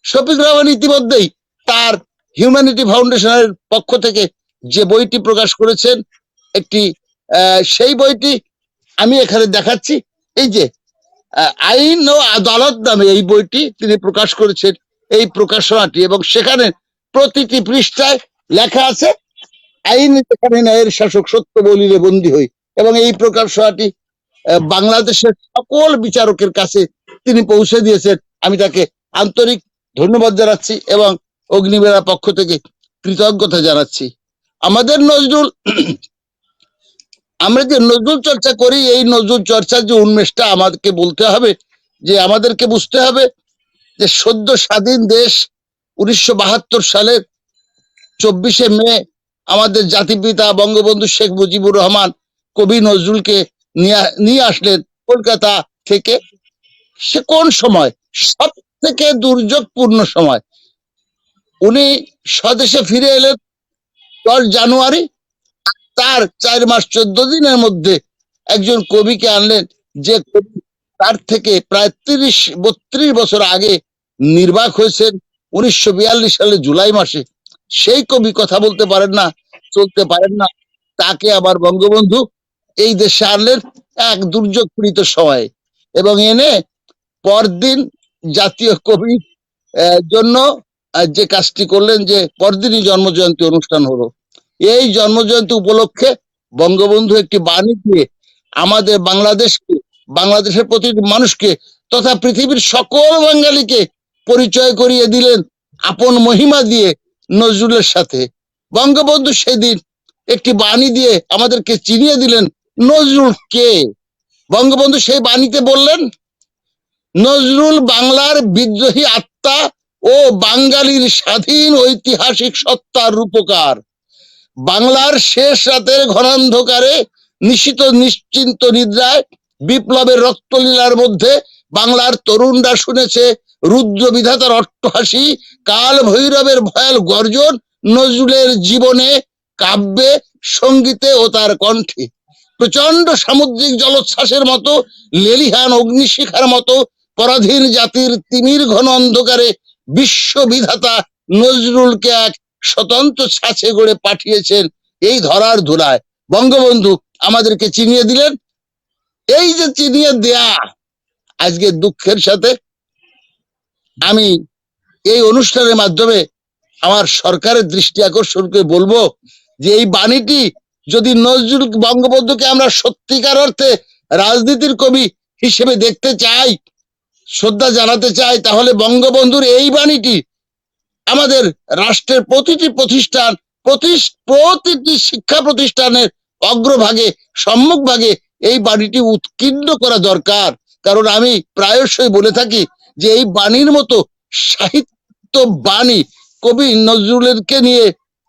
শফিক রহমান ইতিমধ্যেই তার হিউম্যানিটি ফাউন্ডেশনের পক্ষ থেকে যে বইটি প্রকাশ করেছেন, একটি সেই বইটি আমি এখানে দেখাচ্ছি। এই যে আইন ও আদালত নামে এই বইটি তিনি প্রকাশ করেছেন, এই প্রকাশনাটি, এবং সেখানে প্রতিটি পৃষ্ঠায় লেখা আছে আইন যেখানে ন্যায়ের শাসক সত্য বলিলে বন্দী হই। এবং এই প্রকাশনাটি বাংলাদেশের সকল বিচারকের কাছে তিনি পৌঁছে দিয়েছেন। আমি তাকে আন্তরিক ধন্যবাদ জানাচ্ছি এবং অগ্নিবেড়া পক্ষ থেকে কৃতজ্ঞতা জানাচ্ছি। আমাদের নজরুল, আমরা যে নজরুল চর্চা করি, এই নজরুল চর্চার যে উন্মেষটা আমাদেরকে বলতে হবে, যে আমাদেরকে বুঝতে হবে যে সদ্য স্বাধীন দেশ 1972 সালের 24শে মে আমাদের জাতিপিতা বঙ্গবন্ধু শেখ মুজিবুর রহমান কবি নজরুলকে নিয়ে আসলেন কলকাতা থেকে। সে কোন সময়? সব থেকে দুর্যোগপূর্ণ সময়। উনি স্বদেশে ফিরে এলেন 10 জানুয়ারি। তার 4 মাস 14 দিনের মধ্যে একজন কবিকে আনলেন, যে কবি তার থেকে প্রায় 30-32 বছর আগে নির্বাক হয়েছেন 1942 সালে জুলাই মাসে। সেই কবি কথা বলতে পারেন না, চলতে পারেন না, তাকে আবার বঙ্গবন্ধু এই দেশে আনলেন এক দুর্যোগ পীড়িত সময়ে, এবং এনে পরদিন জাতীয় কবির জন্য যে কাজটি করলেন, যে পরদিনই জন্মজয়ন্তী অনুষ্ঠান হলো। এই জন্মজয়ন্তী উপলক্ষে বঙ্গবন্ধু একটি বাণী দিয়ে আমাদের বাংলাদেশকে, বাংলাদেশের প্রতিটি মানুষকে তথা পৃথিবীর সকল বাঙালিকে পরিচয় করিয়ে দিলেন আপন মহিমা দিয়ে নজরুলের সাথে। বঙ্গবন্ধু সেদিন একটি বাণী দিয়ে আমাদেরকে চিনিয়ে দিলেন নজরুল কে। বঙ্গবন্ধু সেই বাণীতে বললেন, নজরুল বাংলার বিদ্রোহী আত্মা ও বাঙালির স্বাধীন ঐতিহাসিক সত্তার রূপকার। বাংলার শেষ রাতের ঘনান্ধকারে নিশিত নিশ্চিন্ত নিদ্রায় বিপ্লবের রক্তলীলার মধ্যে বাংলার তরুণরা শুনেছে রুদ্র বিধাতার অট্টহাসি, কাল ভৈরবের ভয়াল গর্জন নজরুলের জীবনে, কাব্যে, সঙ্গীতে ও তার কণ্ঠে। প্রচন্ড সামুদ্রিক জলোচ্ছ্বাসের মতো, লেলিহান অগ্নিশিখার মতো পরাধীন জাতির তিমির ঘন অন্ধকারে বিশ্ববিধাতা নজরুলকে এক স্বতন্ত্র ছাঁচে গড়ে পাঠিয়েছেন এই ধরার ধুলায়। বঙ্গবন্ধু আমাদেরকে চিনিয়ে দিলেন। এই যে চিনিয়ে দেয়া, আজকে দুঃখের সাথে আমি এই অনুষ্ঠানের মাধ্যমে আমার সরকারের দৃষ্টি আকর্ষণ করে বলবো যে এই বাণীটি যদি নজরুল বঙ্গবন্ধুকে আমরা সত্যিকার অর্থে রাজনীতির কবি হিসেবে দেখতে চাই, শ্রদ্ধা জানাতে চাই, তাহলে বঙ্গবন্ধুর এই বাণীটি আমাদের রাষ্ট্রের প্রতিটি প্রতিষ্ঠান, প্রতিটি শিক্ষা প্রতিষ্ঠানের অগ্রভাগে, সম্মুখভাগে এই বাণীটি উৎকীর্ণ করা দরকার। কারণ আমি প্রায়শই বলে থাকি যে এই বাণীর মতো সাহিত্য বাণী কবি নজরুলেরকে নিয়ে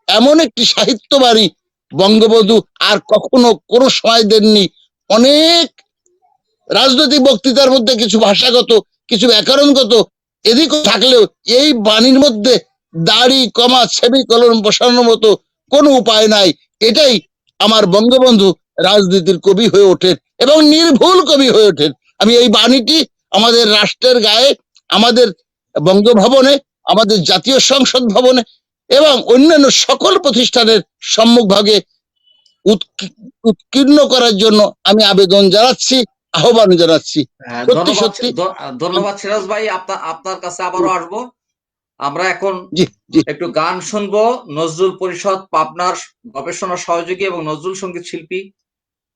এমন একটি সাহিত্য বাণী বঙ্গবন্ধু আর কখনো কোনো সময় দেননি। অনেক রাজনৈতিক বক্তৃতার মধ্যে কিছু ভাষাগত, কিছু ব্যাকরণগত এদিক থাকলেও এই বাণীর মধ্যে দাড়ি, কমা, সেমিকোলন বসানোর মতো কোনো উপায় নাই। এটাই আমার বঙ্গবন্ধু রাজনীতির কবি হয়ে ওঠেন এবং নির্ভুল কবি হয়ে ওঠেন। আমি এই বাণীটি আমাদের রাষ্ট্রের গায়ে, আমাদের বঙ্গভবনে, আমাদের জাতীয় সংসদ ভবনে এবং অন্যান্য সকল প্রতিষ্ঠানের সম্মুখভাগে উৎকীর্ণ করার জন্য আমি আবেদন জানাচ্ছি, আহ্বান জানাচ্ছি। সত্যি সত্যি ধন্যবাদ সিরাজ ভাই, আপনার কাছে আবারও আসবো। আমরা এখন জি জি একটু গান শুনবো। নজরুল পরিষদ পাবনার গবেষণা সহযোগী এবং নজরুল সঙ্গীত শিল্পী,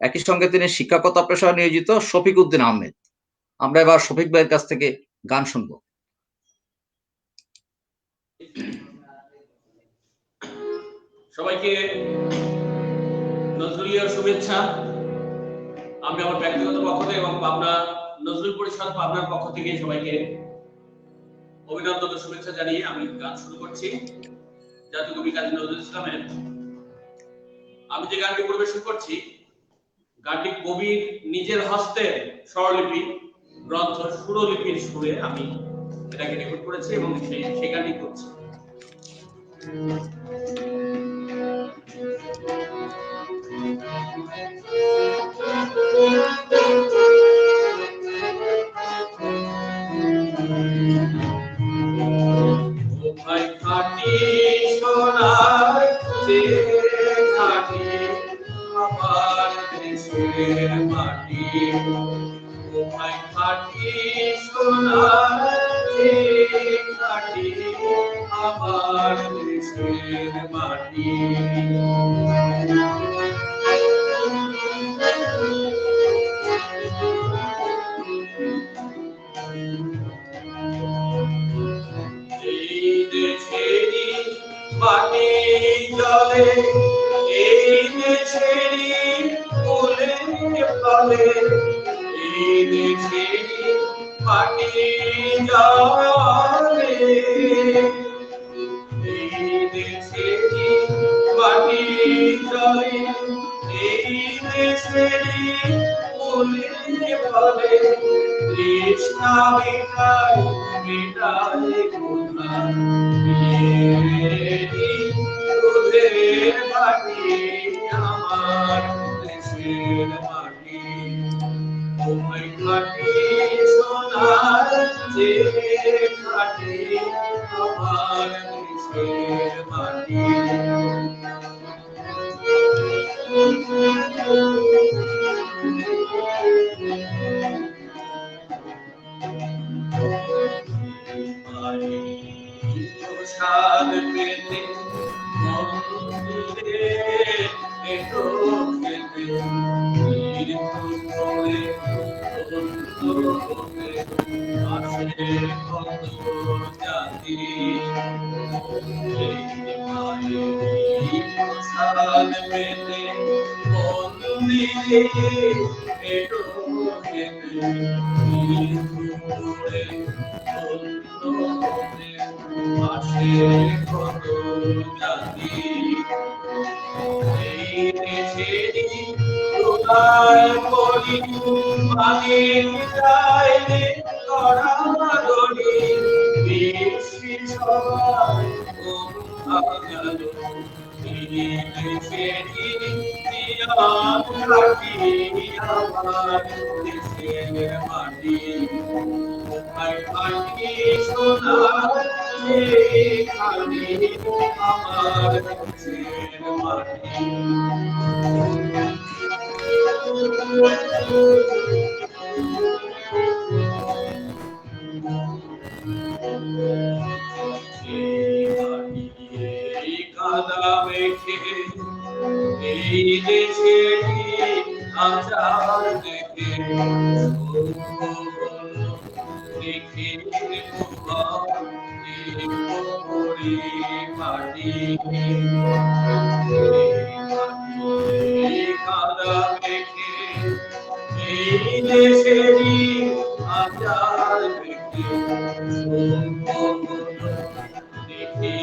একই সঙ্গে তিনি শিক্ষকতা পেশায় নিয়োজিত শফিক উদ্দিন আহমেদ। আমরা এবার শফিক ভাইয়ের কাছ থেকে গান শুনবো। সবাইকে নজরুলীয় শুভেচ্ছা। আমি আমার ব্যক্তিগত পক্ষ থেকে এবং পাবনা নজরুল পরিষদ পাবনার পক্ষ থেকে সবাইকে অভিনন্দন ও শুভেচ্ছা জানিয়ে আমি গান শুরু করছি। জাতীয় কবি কাজী নজরুল ইসলামের আমি যে গানটি পরিবেশন করছি, গানটি কবির নিজের হস্তের স্বরলিপি গ্রন্থ সুরলিপির সুরে আমি এটাকে রেকর্ড করেছি এবং সেই গানটি করছি। ভাই খাটি সোনার চেয়ে খাটি আমার দেশের মাটি, ভাই খাটি সোনার চেয়ে খাটি আমার দেশের মাটি। এই দেশেরই মাটি জলে, এই দেশেরই ফুলে ফলে, এই দেশেরই মাটি জলে, এই দেশেরই মাটি জলে, এই দেশেরই ফুলে ফলে, তৃষ্ণা মিটায় মিটায় ক্ষুধা, দুধের মাটি আমার দেশের মাটি, ওই খাটি সোনার চেয়ে খাটি আমার দেশের মাটি। প্রসাদ পেতে মন্দিরে এটো খেতে, তীর্থ করে হতে আসে কত জাতি, প্রসাদ পেতে মন্দিরে এটো খেতে, তীর্থ করে আসে কত জাতি, এই দেশেরই কোথায় পড়ি মালিক যায় রে কড়াগড়ি, বিশ্বে সবাই গেল এই দেশেরই নিয়ম রাখি আমার দেশের মাটি, খাটি সোনার চেয়ে খাটি আমার দেশের মাটি। এই কাদা মেখে এই দেশেরই আচার দেখে দেখে মাটি, কাদা মেখে এই দেশেরই আচার দেখে দেখে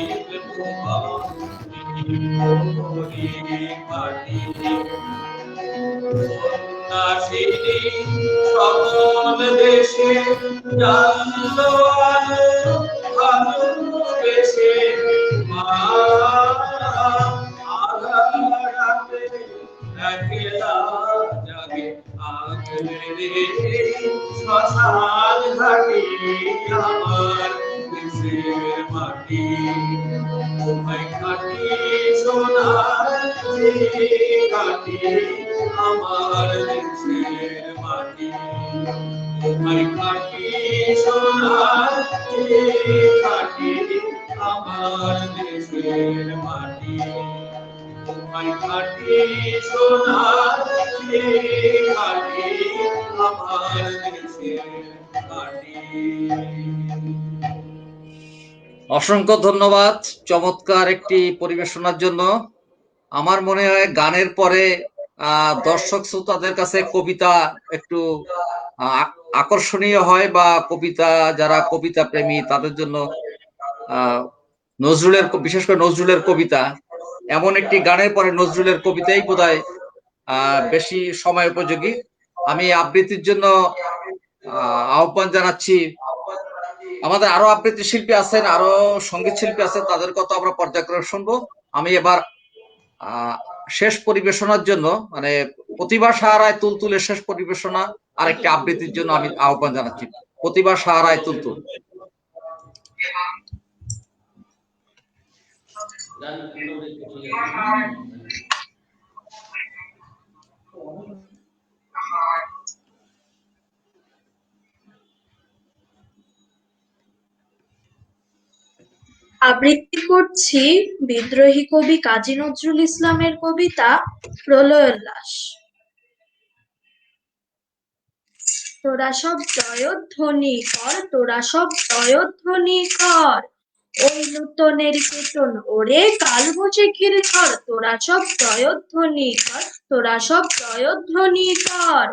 মাটি, সন্ন্যাসিনী সকল দেশে জানলো আলো ভালোবেসে, মা আধার শ্মশান ঘাটি আমার দেশের মাটি, কোথায় খাটি সোনার ঘাটি আমার দেশের মাটি, কোথায় খাটি সোনার ঘাটি আমার দেশের মাটি, কোথায় খাটি সোনার ঘাটি আমার দেশের মাটি। অসংখ্য ধন্যবাদ চমৎকার একটি পরিবেশনার জন্য। আমার মনে হয় গানের পরে দর্শক শ্রোতাদের কাছে কবিতা একটু আকর্ষণীয় হয়, বা কবিতা যারা কবিতা প্রেমী তাদের জন্য নজরুলের, বিশেষ করে নজরুলের কবিতা, এমন একটি গানের পরে নজরুলের কবিতাই বোধহয় বেশি সময় উপযোগী। আমি আবৃত্তির জন্য আহ্বান জানাচ্ছি। আমাদের আরো আবৃত্তি শিল্পী আছেন, আরো সঙ্গীত শিল্পী আছেন, তাদের কথা আমরা পর্যায়ক্রমে শুনবো। আমি এবার শেষ পরিবেশনার জন্য, মানে প্রতিভা সাহারায় তুলতুলের শেষ পরিবেশনা আরেকটি আবৃত্তির জন্য আমি আহ্বান জানাচ্ছি। প্রতিভা সাহারায় তুলতুল। আবৃত্তি করছি বিদ্রোহী কবি কাজী নজরুল ইসলামের কবিতা প্রলয়োল্লাস। তোরা সব জয়ধ্বনি কর, তোরা সব জয়ধ্বনি কর, ওই নূতনের কেতন ওরে কাল বৈশাখীর ঝড়, তোরা সব জয়ধ্বনি কর, তোরা সব জয়ধ্বনি কর।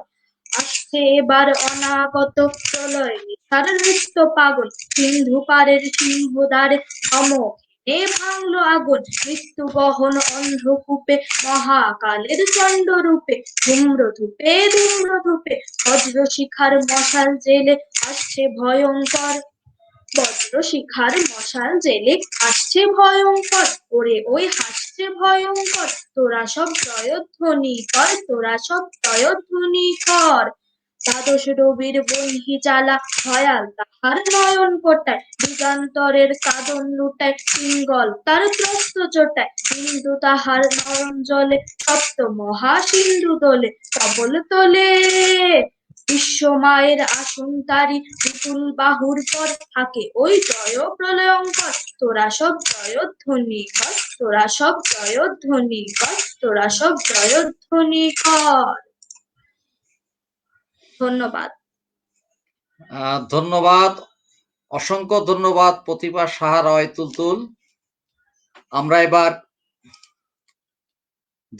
আসছে এবার অনাগত প্রলয় নিশার নৃত্য পাগল, সিন্ধু পারের সিংহদ্বারে সমক্ষে ভাঙলো আগুন, মৃত্যু বহন অন্ধ্রকূপে মহাকালের চণ্ড রূপে, ধূম্র ধূপে ধূম্র ধূপে বজ্র শিখার মশাল জেলে আসছে ভয়ঙ্কর, বজ্র শিখার মশাল জেলে আসছে ভয়ঙ্কর, ওরে ওই হাসছে ভয়ঙ্কর। তোরা সব জয়ধ্বনি কর, তোরা সব জয়ধ্বনি কর। দ্বাদশ রবির বহ্নি জ্বালা ভয়াল তাহার নয়ন কোটায়, যুগান্তরের কাদন লুটায় পিঙ্গল তার ত্রস্ত চোটায়, সিন্ধু তাহার নয়ন জলে সপ্ত মহা সিন্ধু দোলে, কবল তোলে বিশ্ব মায়ের আসন তারি, বিপুল বাহুর পর থাকে ওই জয় প্রলয়ঙ্কর। তোরা সব জয়ধ্বনি কর, তোরা সব জয়ধ্বনি কর, তোরা সব জয়ধ্বনি কর। ধন্যবাদ। ধন্যবাদ, অসংখ্য ধন্যবাদ প্রতিভা সাহারায় তুলতুল। আমরা এবার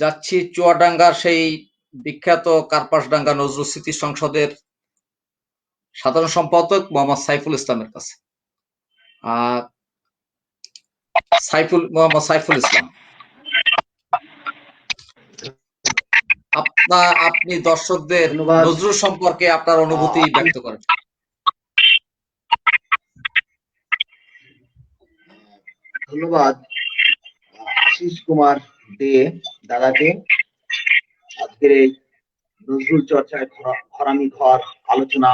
যাচ্ছি চুয়াডাঙ্গার সেই বিখ্যাত কার্পাসডাঙ্গা নজরুল স্মৃতি সংসদের সাধারণ সম্পাদক মোহাম্মদ সাইফুল ইসলামের কাছে। মোহাম্মদ সাইফুল ইসলাম, আপনি দর্শকদের নজরুল সম্পর্কে আপনার অনুভূতি ব্যক্ত করেন। ধন্যবাদ আশিস কুমার দে দাদাকে আজকের এই নজরুল চর্চায় ঘরামি ঘর আলোচনা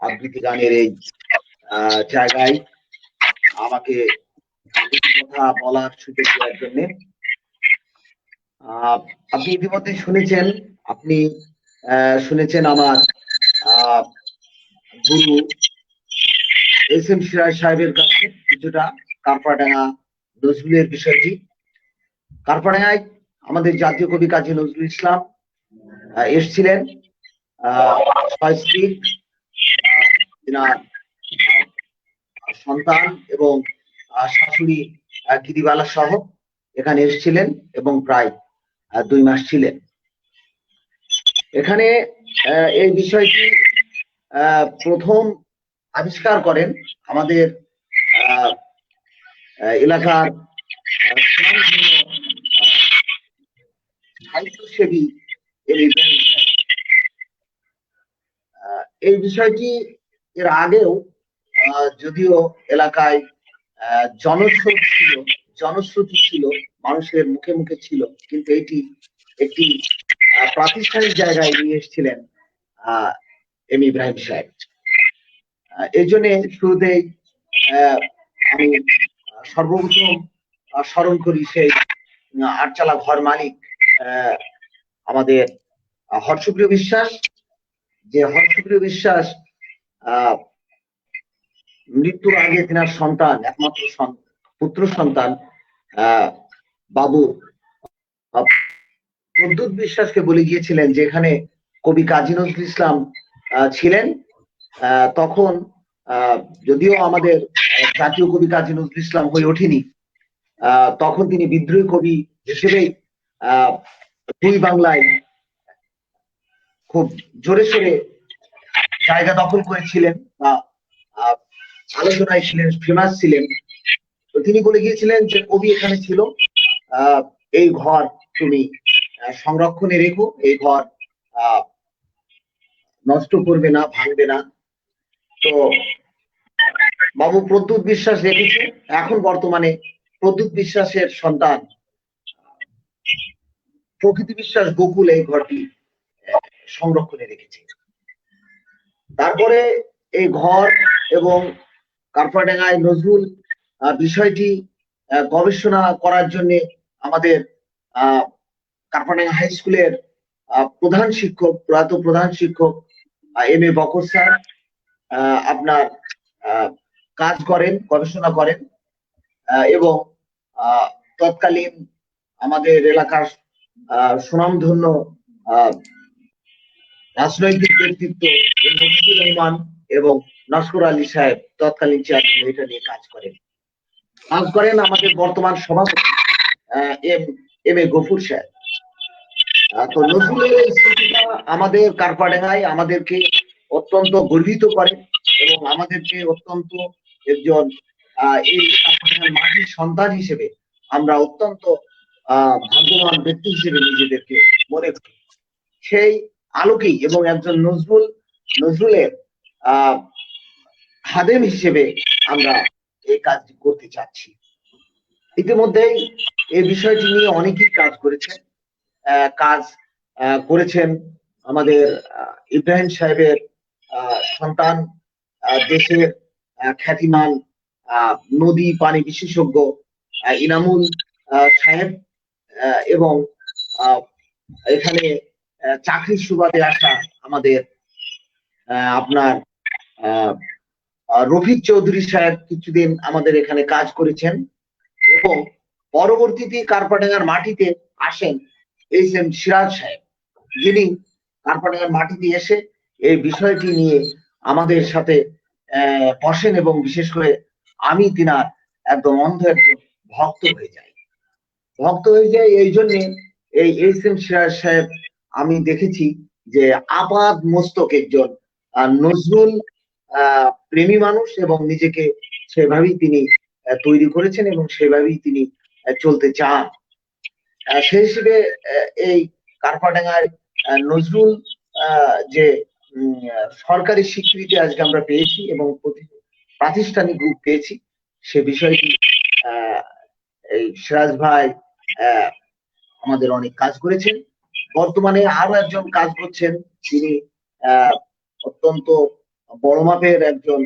আবৃত্তি গানের এই জায়গায় আমাকে কথা বলার সুযোগ দেওয়ার জন্য। আপনি ইতিমধ্যে শুনেছেন আমার গুরু এস.এম. সিরাজ সাহেবের কাছে কিছুটা কার্পাডাঙ্গা নজরুলের বিষয়টি। কার্পাডাঙ্গায় আমাদের জাতীয় কবি কাজী নজরুল ইসলাম এসেছিলেন স্ত্রী, সন্তান এবং শাশুড়ি গিরিবালা সহ এখানে এসেছিলেন এবং প্রায় 2 মাস ছিলেন এখানে। এই বিষয়টি প্রথম আবিষ্কার করেন আমাদের এলাকার সাহিত্যসেবী। এই বিষয়টি এর আগেও যদিও এলাকায় জনশ্রুতি ছিল, মানুষের মুখে মুখে ছিল, কিন্তু এটি একটি প্রাতিষ্ঠানিক জায়গায় নিয়ে এসেছিলেন এম ইব্রাহিম সাহেব। এই জন্য শুরুতেই আমি সর্বপ্রথম স্মরণ করি সেই আটচালা ঘর মালিক আমাদের হর্ষপ্রিয় বিশ্বাস, যে হর্ষপ্রিয় বিশ্বাস মৃত্যুর আগে তেনার সন্তান, একমাত্র পুত্র সন্তান বাবু প্রদ্যুৎ বিশ্বাসকে বলে গিয়েছিলেন যে এখানে কবি কাজী নজরুল ইসলাম ছিলেন। তখন যদিও আমাদের জাতীয় কবি কাজী নজরুল ইসলাম হয়ে ওঠেনি, তখন তিনি বিদ্রোহী কবি হিসেবেই দুই বাংলায় খুব জোরে সোরে জায়গা দখল করেছিলেন বা আলোচনায় ছিলেন, ফেমাস ছিলেন। তো তিনি বলে গিয়েছিলেন যে কবি এখানে ছিল, এই ঘর তুমি সংরক্ষণে রেখো, এই ঘর নষ্ট করবে না, ভাঙবে না। তো বাবু প্রদ্যুৎ বিশ্বাস রেখেছে। এখন বর্তমানে প্রদ্যুৎ বিশ্বাসের সন্তান প্রকৃতি বিশ্বাস গোকুল এই ঘরটি সংরক্ষণে রেখেছে। তারপরে এই ঘর এবং কারপাডাঙ্গায় নজরুল বিষয়টি গবেষণা করার জন্য আমাদের কারপাডাঙ্গা হাই স্কুলের প্রধান শিক্ষক, প্রয়াত প্রধান শিক্ষক এম এ বকর স্যার আপনার কাজ করেন, গবেষণা করেন এবং তৎকালীন আমাদের এলাকার সুনামধন্য রাজনৈতিক ব্যক্তিত্ব মফিজুর রহমান এবং নস্কর আলী সাহেব তৎকালীন চেয়ারম্যান এটা নিয়ে কাজ করেন। আমাদের বর্তমান সভাপতি এম এ গফুর সাহেব। তো নজরুলের এই স্মৃতিটা আমাদের কারপাডাঙ্গায় আমাদেরকে অত্যন্ত গর্বিত করে এবং আমাদেরকে অত্যন্ত একজন এই কারপাডাঙ্গার মাটির সন্তান হিসেবে আমরা অত্যন্ত ভাগ্যবান ব্যক্তি হিসেবে নিজেদেরকে মনে করি। সেই আলোকেই এবং একজন নজরুলের খাদেম হিসেবে আমরা এই কাজটি করতে চাচ্ছি। ইতিমধ্যেই এই বিষয়টি নিয়ে অনেকেই কাজ করেছেন আমাদের ইব্রাহিম সাহেবের সন্তান, দেশের খ্যাতিমান নদী পানি বিশেষজ্ঞ ইনামুল সাহেব এবং এখানে চাকরির সুবাদে আসা আমাদের আপনার রফিক চৌধুরী সাহেব কিছুদিন আমাদের এখানে কাজ করেছেন এবং পরবর্তীতে কারপাডাঙ্গার মাটিতে আসেন এইচ এম সিরাজ সাহেব, যিনি কারপাডাঙ্গার মাটিতে এসে এই বিষয়টি নিয়ে আমাদের সাথে বসেন এবং বিশেষ করে আমি তিনার একদম অন্ধ একজন ভক্ত হয়ে যাই। এই জন্যে এই এইচ এম সিরাজ সাহেব আমি দেখেছি যে আপাদ মস্তক একজন নজরুল প্রেমী মানুষ এবং নিজেকে সেভাবেই তিনি তৈরি করেছেন এবং সেভাবেই তিনি চলতে চান। সেই হিসেবে এই কারপাডাঙ্গায় নজরুল যে সরকারি স্বীকৃতি আজকে আমরা পেয়েছি এবং প্রাতিষ্ঠানিক রূপ পেয়েছি, সে বিষয়টি এই সিরাজ ভাই আমাদের অনেক কাজ করেছেন। বর্তমানে আরো একজন কাজ করছেন, তিনি অত্যন্ত বড় মাপের একজন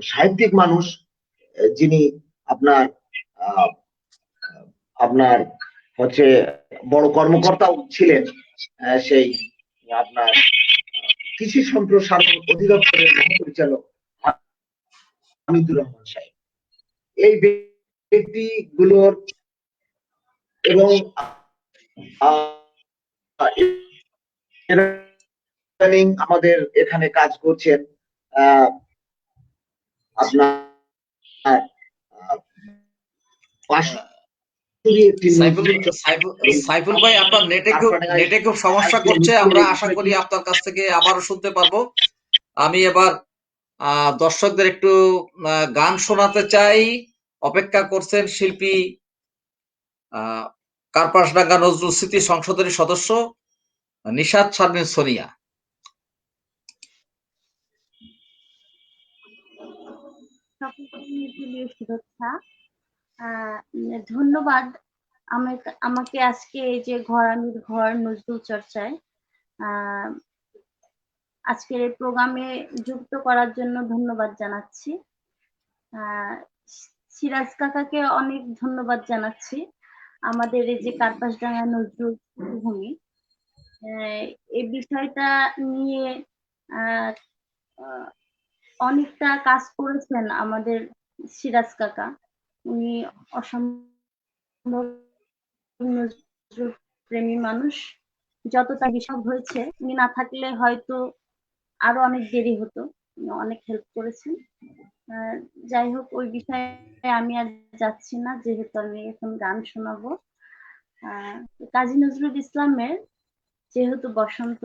সাহিত্যিক মানুষ, যিনি আপনার হচ্ছে বড় কর্মকর্তাও ছিলেন সেই আপনার কৃষি সম্প্রসারণ অধিদপ্তরের মহাপরিচালক হামিদুর রহমান সাহেব। এই ব্যক্তিগুলোর এবং আমাদের এখানে কাজ করছেন আপনার সাইফুল ভাই, আপনার নেটে খুব সমস্যা করছে। আমরা আশা করি আপনার কাছ থেকে আবারও শুনতে পারবো। আমি এবার দর্শকদের একটু গান শোনাতে চাই। অপেক্ষা করছেন শিল্পী কার্পাসডাঙ্গা নজরুল স্মৃতি সংসদের সদস্য নিশাত শারমিন সোনিয়া। শুভেচ্ছা, ধন্যবাদ আমাকে আজকে এই যে ঘর নজরুল চর্চায় আহ, আজকের এই প্রোগ্রামে যুক্ত করার জন্য ধন্যবাদ জানাচ্ছি। আহ, সিরাজ কাকাকে অনেক ধন্যবাদ জানাচ্ছি। আমাদের এই যে কার্পাসডাঙ্গা নজরুল ভূমি, এই বিষয়টা নিয়ে আহ, আহ, অনেকটা কাজ করেছেন আমাদের সিরাজ কাকা। উনি অসম্ভব নজরুল প্রেমী মানুষ। যতটা বিষয় হয়েছে, উনি না থাকলে হয়তো আরো অনেক দেরি হতো। উনি অনেক হেল্প করেছেন। যাই হোক, ওই বিষয়ে আমি আর যাচ্ছি না, যেহেতু আমি এখন গান শোনাবো। কাজী নজরুল ইসলামের যেহেতু বসন্ত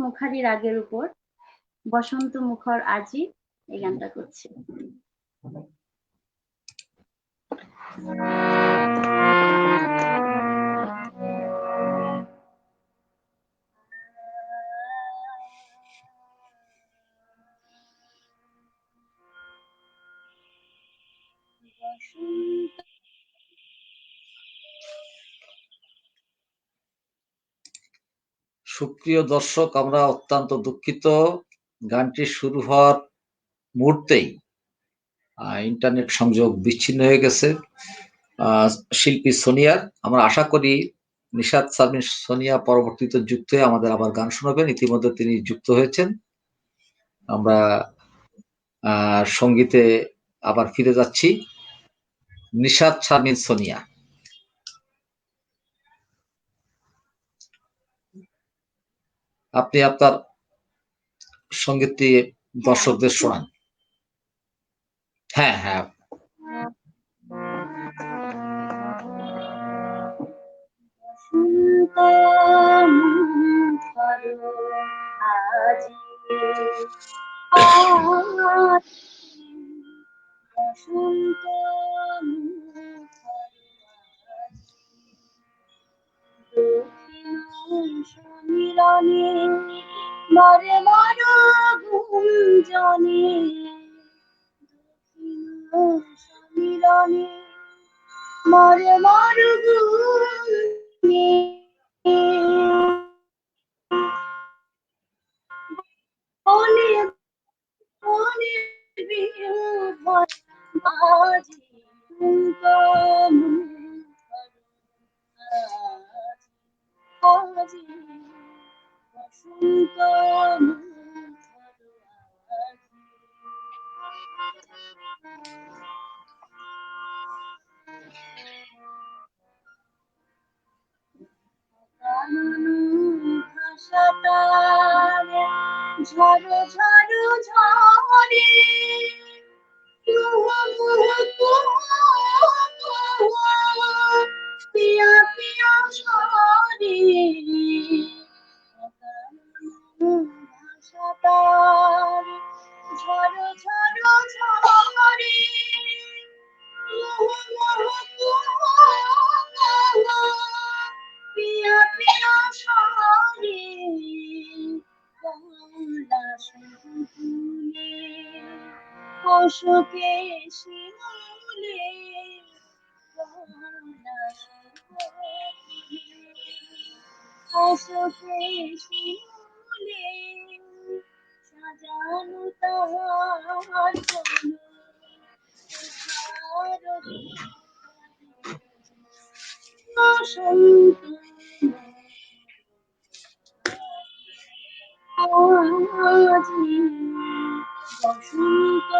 মুখারি রাগের উপর বসন্ত মুখর আজি, এই গানটা করছি। সুপ্রিয় দর্শক, আমরা অত্যন্ত দুঃখিত, গানটি শুরু হওয়ার মুহূর্তেই ইন্টারনেট সংযোগ বিচ্ছিন্ন হয়ে গেছে শিল্পী সোনিয়ার। আমরা আশা করি নিশাত সাবিন সোনিয়া পরবর্তীতে যুক্ত হয়ে আমাদের আবার গান শোনাবেন। ইতিমধ্যে তিনি যুক্ত হয়েছেন। আমরা সঙ্গীতে আবার ফিরে যাচ্ছি। নিশাত সাবিন সোনিয়া, আপনি আপনার সঙ্গীতটি দর্শকদের শোনান। হ্যাঁ হ্যাঁ, মিলনে মরে মর গুঞ্জনে, মিলনে মরে মর গুঞ্জনে, বনে বনে বিহ্বল বাজে আজি বসন্ত ভাষাটার ঝড়ো ঝড়ো ঝরে, পিয়া পিয়া সরে, ভাষাটার ঝড়ো ঝড়ো ঝরে, পিয়া পিয়া সরে, কমলা শুভুলে অশোকে শিমুলে, কমলা শুভুলে অশোকে শিমুলে, সাজানো তাহার জন্য বসন্ত আজি বসন্ত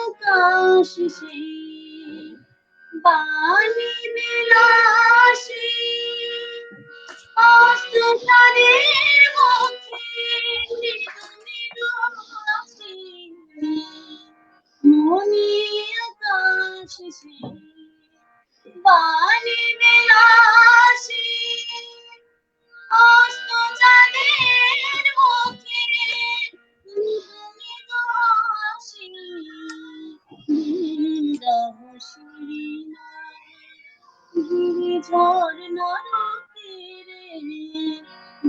আকাশ সেই বাণী বিলাসী, অস্ত্রধারীর মুখে নরকেরে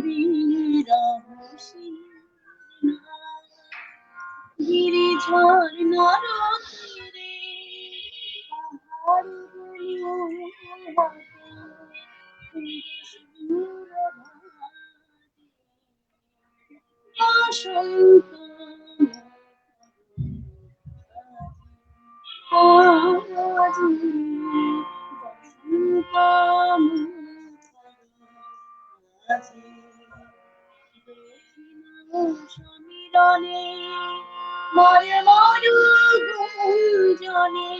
বিরহ সীমা। গিরিঝড় নরকেরে পাহাড় বসন্ত সমীরণে মরে মরু গুঞ্জনে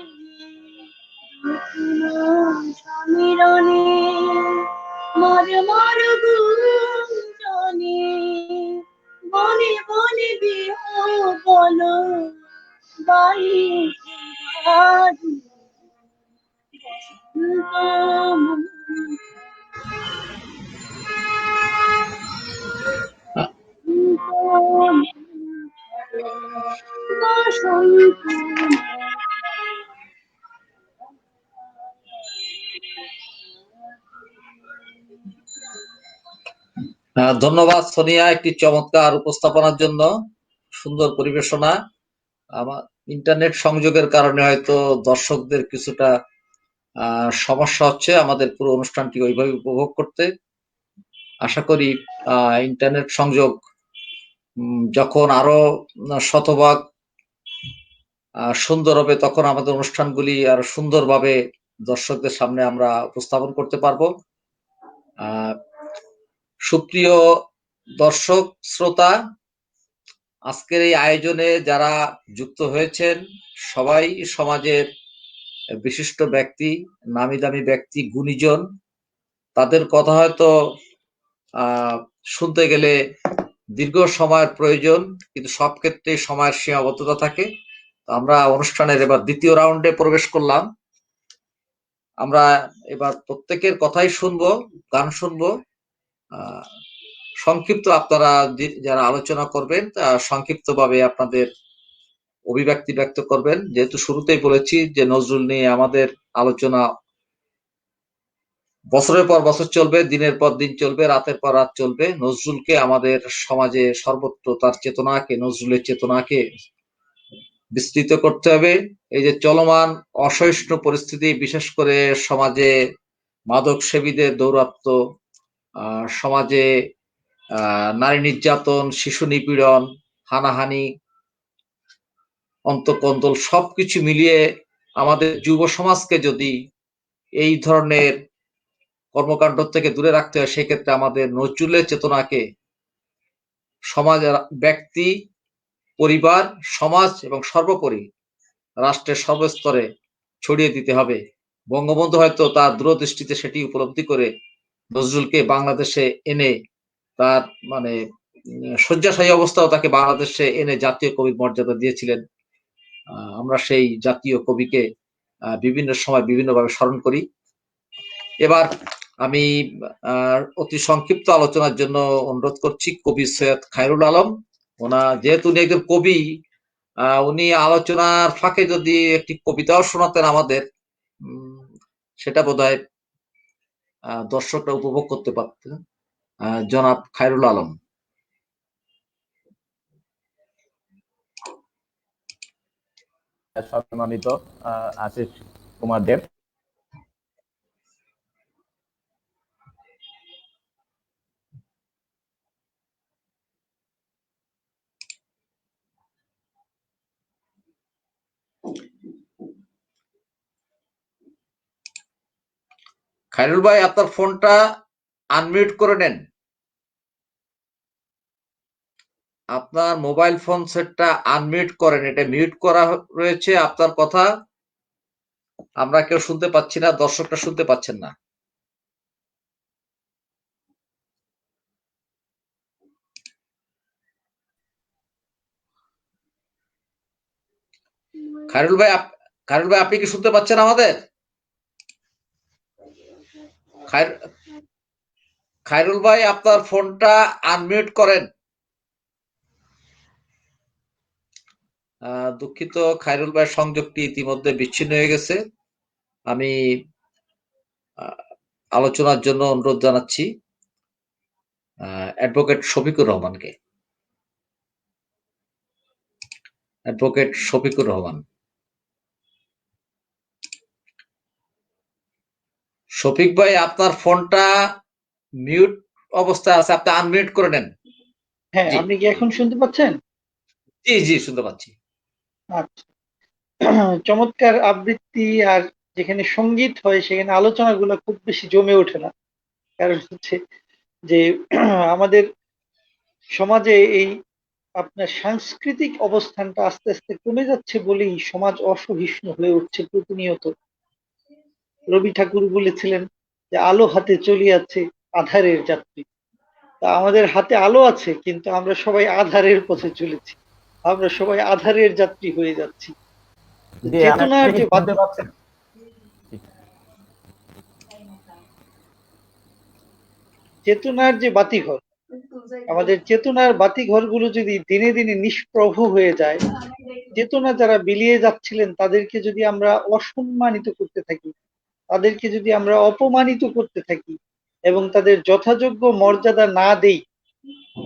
সমীরণে মরে মরু গুঞ্জনে বনে বনে বিহবল বায়ু বাজু ধন্যবাদ সোনিয়া, একটি চমৎকার উপস্থাপনার জন্য, সুন্দর পরিবেশনা। আমার ইন্টারনেট সংযোগের কারণে হয়তো দর্শকদের কিছুটা সমস্যা হচ্ছে আমাদের পুরো অনুষ্ঠানটি ওইভাবে উপভোগ করতে। আশা করি ইন্টারনেট সংযোগ যখন আরো শতভাগ সুন্দর হবে, তখন আমাদের অনুষ্ঠানগুলি আরো সুন্দরভাবে দর্শকদের সামনে আমরা উপস্থাপন করতে পারবো। সুপ্রিয় দর্শক শ্রোতা, আজকের এই আয়োজনে যারা যুক্ত হয়েছেন সবাই সমাজের বিশিষ্ট ব্যক্তি, নামি দামি ব্যক্তি, গুণীজন। তাদের কথা হয়তো শুনতে গেলে দীর্ঘ সময়ের প্রয়োজন, কিন্তু সব ক্ষেত্রে সময়ের সীমাবদ্ধতা থাকে। আমরা অনুষ্ঠানের এবার দ্বিতীয় রাউন্ডে প্রবেশ করলাম। আমরা এবার প্রত্যেকের কথাই শুনবো, গান শুনবো। সংক্ষিপ্ত আপনারা যারা আলোচনা করবেন সংক্ষিপ্তভাবে আপনাদের অভিব্যক্তি ব্যক্ত করবেন। যেহেতু শুরুতেই বলেছি যে নজরুল নিয়ে আমাদের আলোচনা বছরের পর বছর চলবে, দিনের পর দিন চলবে, রাতের পর রাত চলবে। নজরুলকে আমাদের সমাজে সর্বত্র তার চেতনাকে, নজরুলের চেতনাকে বিস্তৃত করতে হবে। এই যে চলমান অসহিষ্ণু পরিস্থিতি, বিশেষ করে সমাজে মাদক সেবীদের দৌরাত্ম্য, সমাজে নারী নির্যাতন, শিশু নিপীড়ন, হানাহানি, অন্তকন্দল সবকিছু মিলিয়ে আমাদের যুব সমাজকে যদি এই ধরনের কর্মকাণ্ড থেকে দূরে রাখতে হয়, সেক্ষেত্রে আমাদের নজরুলের চেতনাকে সমাজ, ব্যক্তি, পরিবার, সমাজ এবং সর্বোপরি রাষ্ট্রের সর্বস্তরে ছড়িয়ে দিতে হবে। বঙ্গবন্ধু হয়তো তার দূরদৃষ্টিতে সেটি উপলব্ধি করে নজরুলকে বাংলাদেশে এনে তার মানে শয্যাশায়ী অবস্থাও তাকে বাংলাদেশে এনে জাতীয় কবির মর্যাদা দিয়েছিলেন। আমরা সেই জাতীয় কবিকে বিভিন্ন সময় বিভিন্নভাবে স্মরণ করি। এবার আমি অতি সংক্ষিপ্ত আলোচনার জন্য অনুরোধ করছি কবি সৈয়দ খায়রুল আলম। যেহেতু উনি একজন কবি, উনি আলোচনার ফাঁকে যদি একটি কবিতাও শোনাতেন আমাদের, সেটা বোধহয় দর্শকরা উপভোগ করতে পারতেন। জনাব খায়রুল আলম। সম্মানিত আশিস কুমার দেব, খায়রুল ভাই, আপনার ফোনটা আনমিউট করে নেন। আপনার মোবাইল ফোন সেটটা আনমিউট করেন, এটা মিউট করা রয়েছে। আপনার কথা আমরা কেউ শুনতে পাচ্ছি না, দর্শকরা শুনতে পাচ্ছেন না। খায়রুল ভাই, আপনি কি শুনতে পাচ্ছেন আমাদের? খায়রুল ভাই, আপনার ফোনটা আনমিউট করেন। দুঃখিত, খায়রুল ভাই সংযোগটি ইতিমধ্যে বিচ্ছিন্ন হয়ে গেছে। আমি আলোচনার জন্য অনুরোধ জানাচ্ছি অ্যাডভোকেট শফিকুর রহমানকে। অ্যাডভোকেট শফিকুর রহমান। শফিক ভাই, আপনার ফোনটা মিউট অবস্থায় আছে, আপনি আনমিউট করে নেন। হ্যাঁ, জি। আপনি কি এখন শুনতে পাচ্ছেন? জি জি, শুনতে পাচ্ছি। আচ্ছা। চমৎকার আবৃত্তি আর যেখানে সঙ্গীত হয় সেখানে আলোচনাগুলো খুব বেশি জমে ওঠে না। কারণ হচ্ছে যে আমাদের সমাজে এই আপনার সাংস্কৃতিক অবস্থানটা আস্তে আস্তে কমে যাচ্ছে বলেই সমাজ অসহিষ্ণু হয়ে উঠছে প্রতিনিয়ত। রবি ঠাকুর বলেছিলেন যে আলো হাতে চলিয়াছে আঁধারের যাত্রী। তা আমাদের হাতে আলো আছে, কিন্তু আমরা সবাই আঁধারের পথে চলেছি। আমরা সবাই আঁধারের যাত্রী হয়ে যাচ্ছি। জি, চেতনার যে শুনতে পাচ্ছেন? চেতনার যে বাতিঘর, আমাদের চেতনার বাতিঘরগুলো যদি দিনে দিনে নিষ্প্রভ হয়ে যায়, চেতনা যারা বিলিয়ে যাচ্ছিলেন তাদেরকে যদি আমরা অসম্মানিত করতে থাকি, তাদেরকে যদি আমরা অপমানিত করতে থাকি এবং তাদের যথাযোগ্য মর্যাদা না দেই,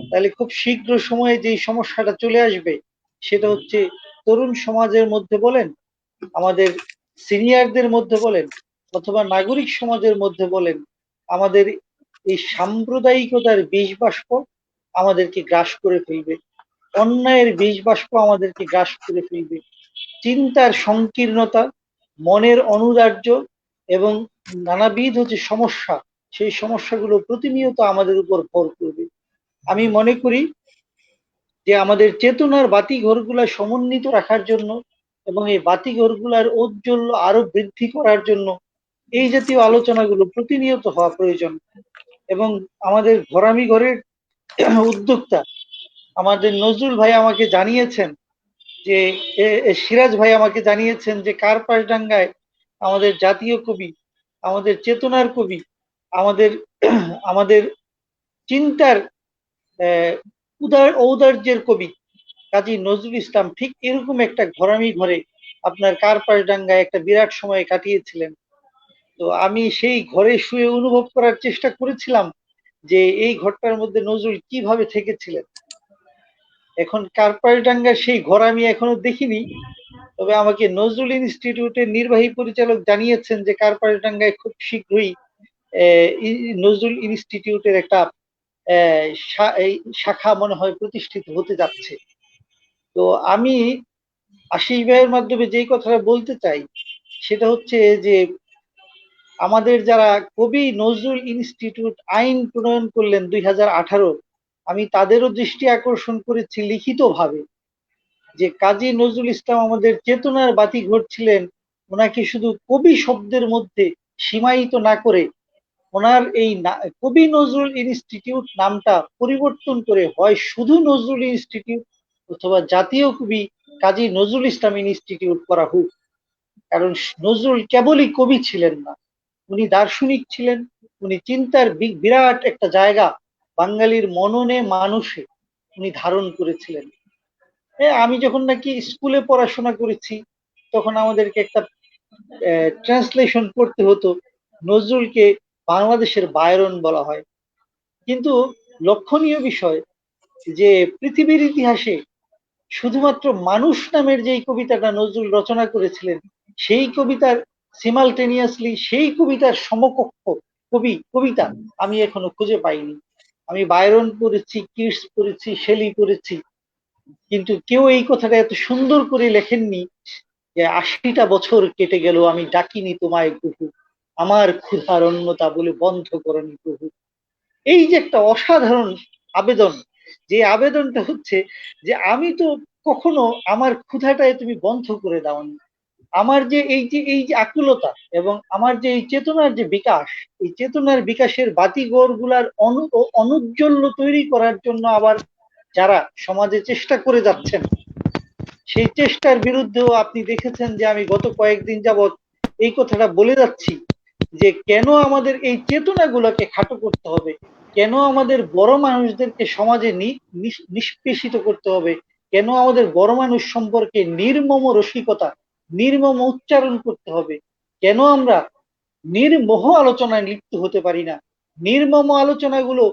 তাহলে খুব শীঘ্র সময়ে যেই সমস্যাটা চলে আসবে সেটা হচ্ছে তরুণ সমাজের মধ্যে বলেন, আমাদের সিনিয়রদের মধ্যে বলেন, অথবা নাগরিক সমাজের মধ্যে বলেন, আমাদের এই সাম্প্রদায়িকতার বিষবাষ্প আমাদেরকে গ্রাস করে ফেলবে। অন্যায়ের বিষবাষ্প আমাদেরকে গ্রাস করে ফেলবে। চিন্তার সংকীর্ণতা, মনের অনুদার্য এবং নানাবিধ যে সমস্যা, সেই সমস্যাগুলো প্রতিনিয়ত আমাদের উপর ভর করবে। আমি মনে করি যে আমাদের চেতনার বাতিঘরগুলা সমন্বিত রাখার জন্য এবং এই বাতিঘরগুলার ঔজ্জ্বল্য আরো বৃদ্ধি করার জন্য এই জাতীয় আলোচনাগুলো প্রতিনিয়ত হওয়া প্রয়োজন। এবং আমাদের ঘরামি ঘরের উদ্যোক্তা আমাদের নজরুল ভাই আমাকে জানিয়েছেন যে সিরাজ ভাই আমাকে জানিয়েছেন যে কার্পাসডাঙ্গায় আমাদের জাতীয় কবি, আমাদের চেতনার কবি, আমাদের আমাদের চিন্তার ঔদার্যের কবি কাজী নজরুল ইসলাম ঠিক এরকম একটা ঘরামি ঘরে আপনার কার্পাসডাঙ্গায় একটা বিরাট সময় কাটিয়েছিলেন। তো আমি সেই ঘরে শুয়ে অনুভব করার চেষ্টা করেছিলাম যে এই ঘরটার মধ্যে নজরুল কিভাবে থেকেছিলেন। এখন কার্পাসডাঙ্গার সেই ঘর আমি এখনো দেখিনি, তবে আমাকে নজরুল ইনস্টিটিউটের নির্বাহী পরিচালক জানিয়েছেন যে কার্পাসডাঙ্গায় খুব শীঘ্রই নজরুল ইনস্টিটিউটের একটা শাখা মনে হয় প্রতিষ্ঠিত হতে যাচ্ছে। তো আমি আশিস ভাইয়ের মাধ্যমে যেই কথাটা বলতে চাই সেটা হচ্ছে যে আমাদের যারা কবি নজরুল ইনস্টিটিউট আইন প্রণয়ন করলেন 2018, আমি তাদেরও দৃষ্টি আকর্ষণ করেছি লিখিতভাবে যে কাজী নজরুল ইসলাম আমাদের চেতনার বাতিঘর ছিলেন। ওনাকে শুধু কবি শব্দের মধ্যে সীমায়িত না করে ওনার এই কবি নজরুল ইনস্টিটিউট নামটা পরিবর্তন করে হয় শুধু নজরুল ইনস্টিটিউট অথবা জাতীয় কবি কাজী নজরুল ইসলাম ইনস্টিটিউট করা হোক। কারণ নজরুল কেবলই কবি ছিলেন না, উনি দার্শনিক ছিলেন। উনি চিন্তার বিরাট একটা জায়গা বাঙালির মননে মানুষে উনি ধারণ করেছিলেন। আমি যখন নাকি স্কুলে পড়াশোনা করেছি তখন আমাদেরকে একটা ট্রান্সলেশন করতে হতো, নজরুলকে বাংলাদেশের বায়রন বলা হয়। কিন্তু লক্ষণীয় বিষয় যে পৃথিবীর ইতিহাসে শুধুমাত্র মানুষ নামের যেই কবিতাটা নজরুল রচনা করেছিলেন সেই কবিতার সিমালটেনিয়াসলি সেই কবিতার সমকক্ষ কবিতা আমি এখনো খুঁজে পাইনি। আমি বায়রন পড়েছি, কিটস পড়েছি, শেলি পড়েছি, কিন্তু কেউ এই কথাটা এত সুন্দর করে লেখেননি যে 80টা বছর কেটে গেল আমি ডাকিনি তোমায় কুহু, আমার ক্ষুধার অন্যতা বলে বন্ধ করনি প্রভু। এই যে একটা অসাধারণ আবেদন, যে আবেদনটা হচ্ছে যে আমি তো কখনো আমার ক্ষুধাটায় তুমি বন্ধ করে দাওনি, আমার যে এই যে আকুলতা এবং আমার যে এই চেতনার যে বিকাশ, এই চেতনার বিকাশের বাতিঘর গুলার অনুজ্জ্বল্য তৈরি করার জন্য আবার যারা সমাজে চেষ্টা করে যাচ্ছেন সেই চেষ্টার বিরুদ্ধেও আপনি দেখেছেন যে আমি গত কয়েকদিন যাবৎ এই কথাটা বলে যাচ্ছি যে কেন আমাদের এই চেতনাগুলোকে খাটো করতে হবে, কেন আমাদের বড় মানুষদেরকে সমাজে নিষ্পেষিত করতে হবে, কেন আমাদের বড় মানুষ সম্পর্কে নির্মম রসিকতা, নির্মম উচ্চারণ করতে হবে, কেন আমরা নির্মোহ আলোচনায় লিপ্ত হতে পারি না। নির্মম আলোচনাগুলো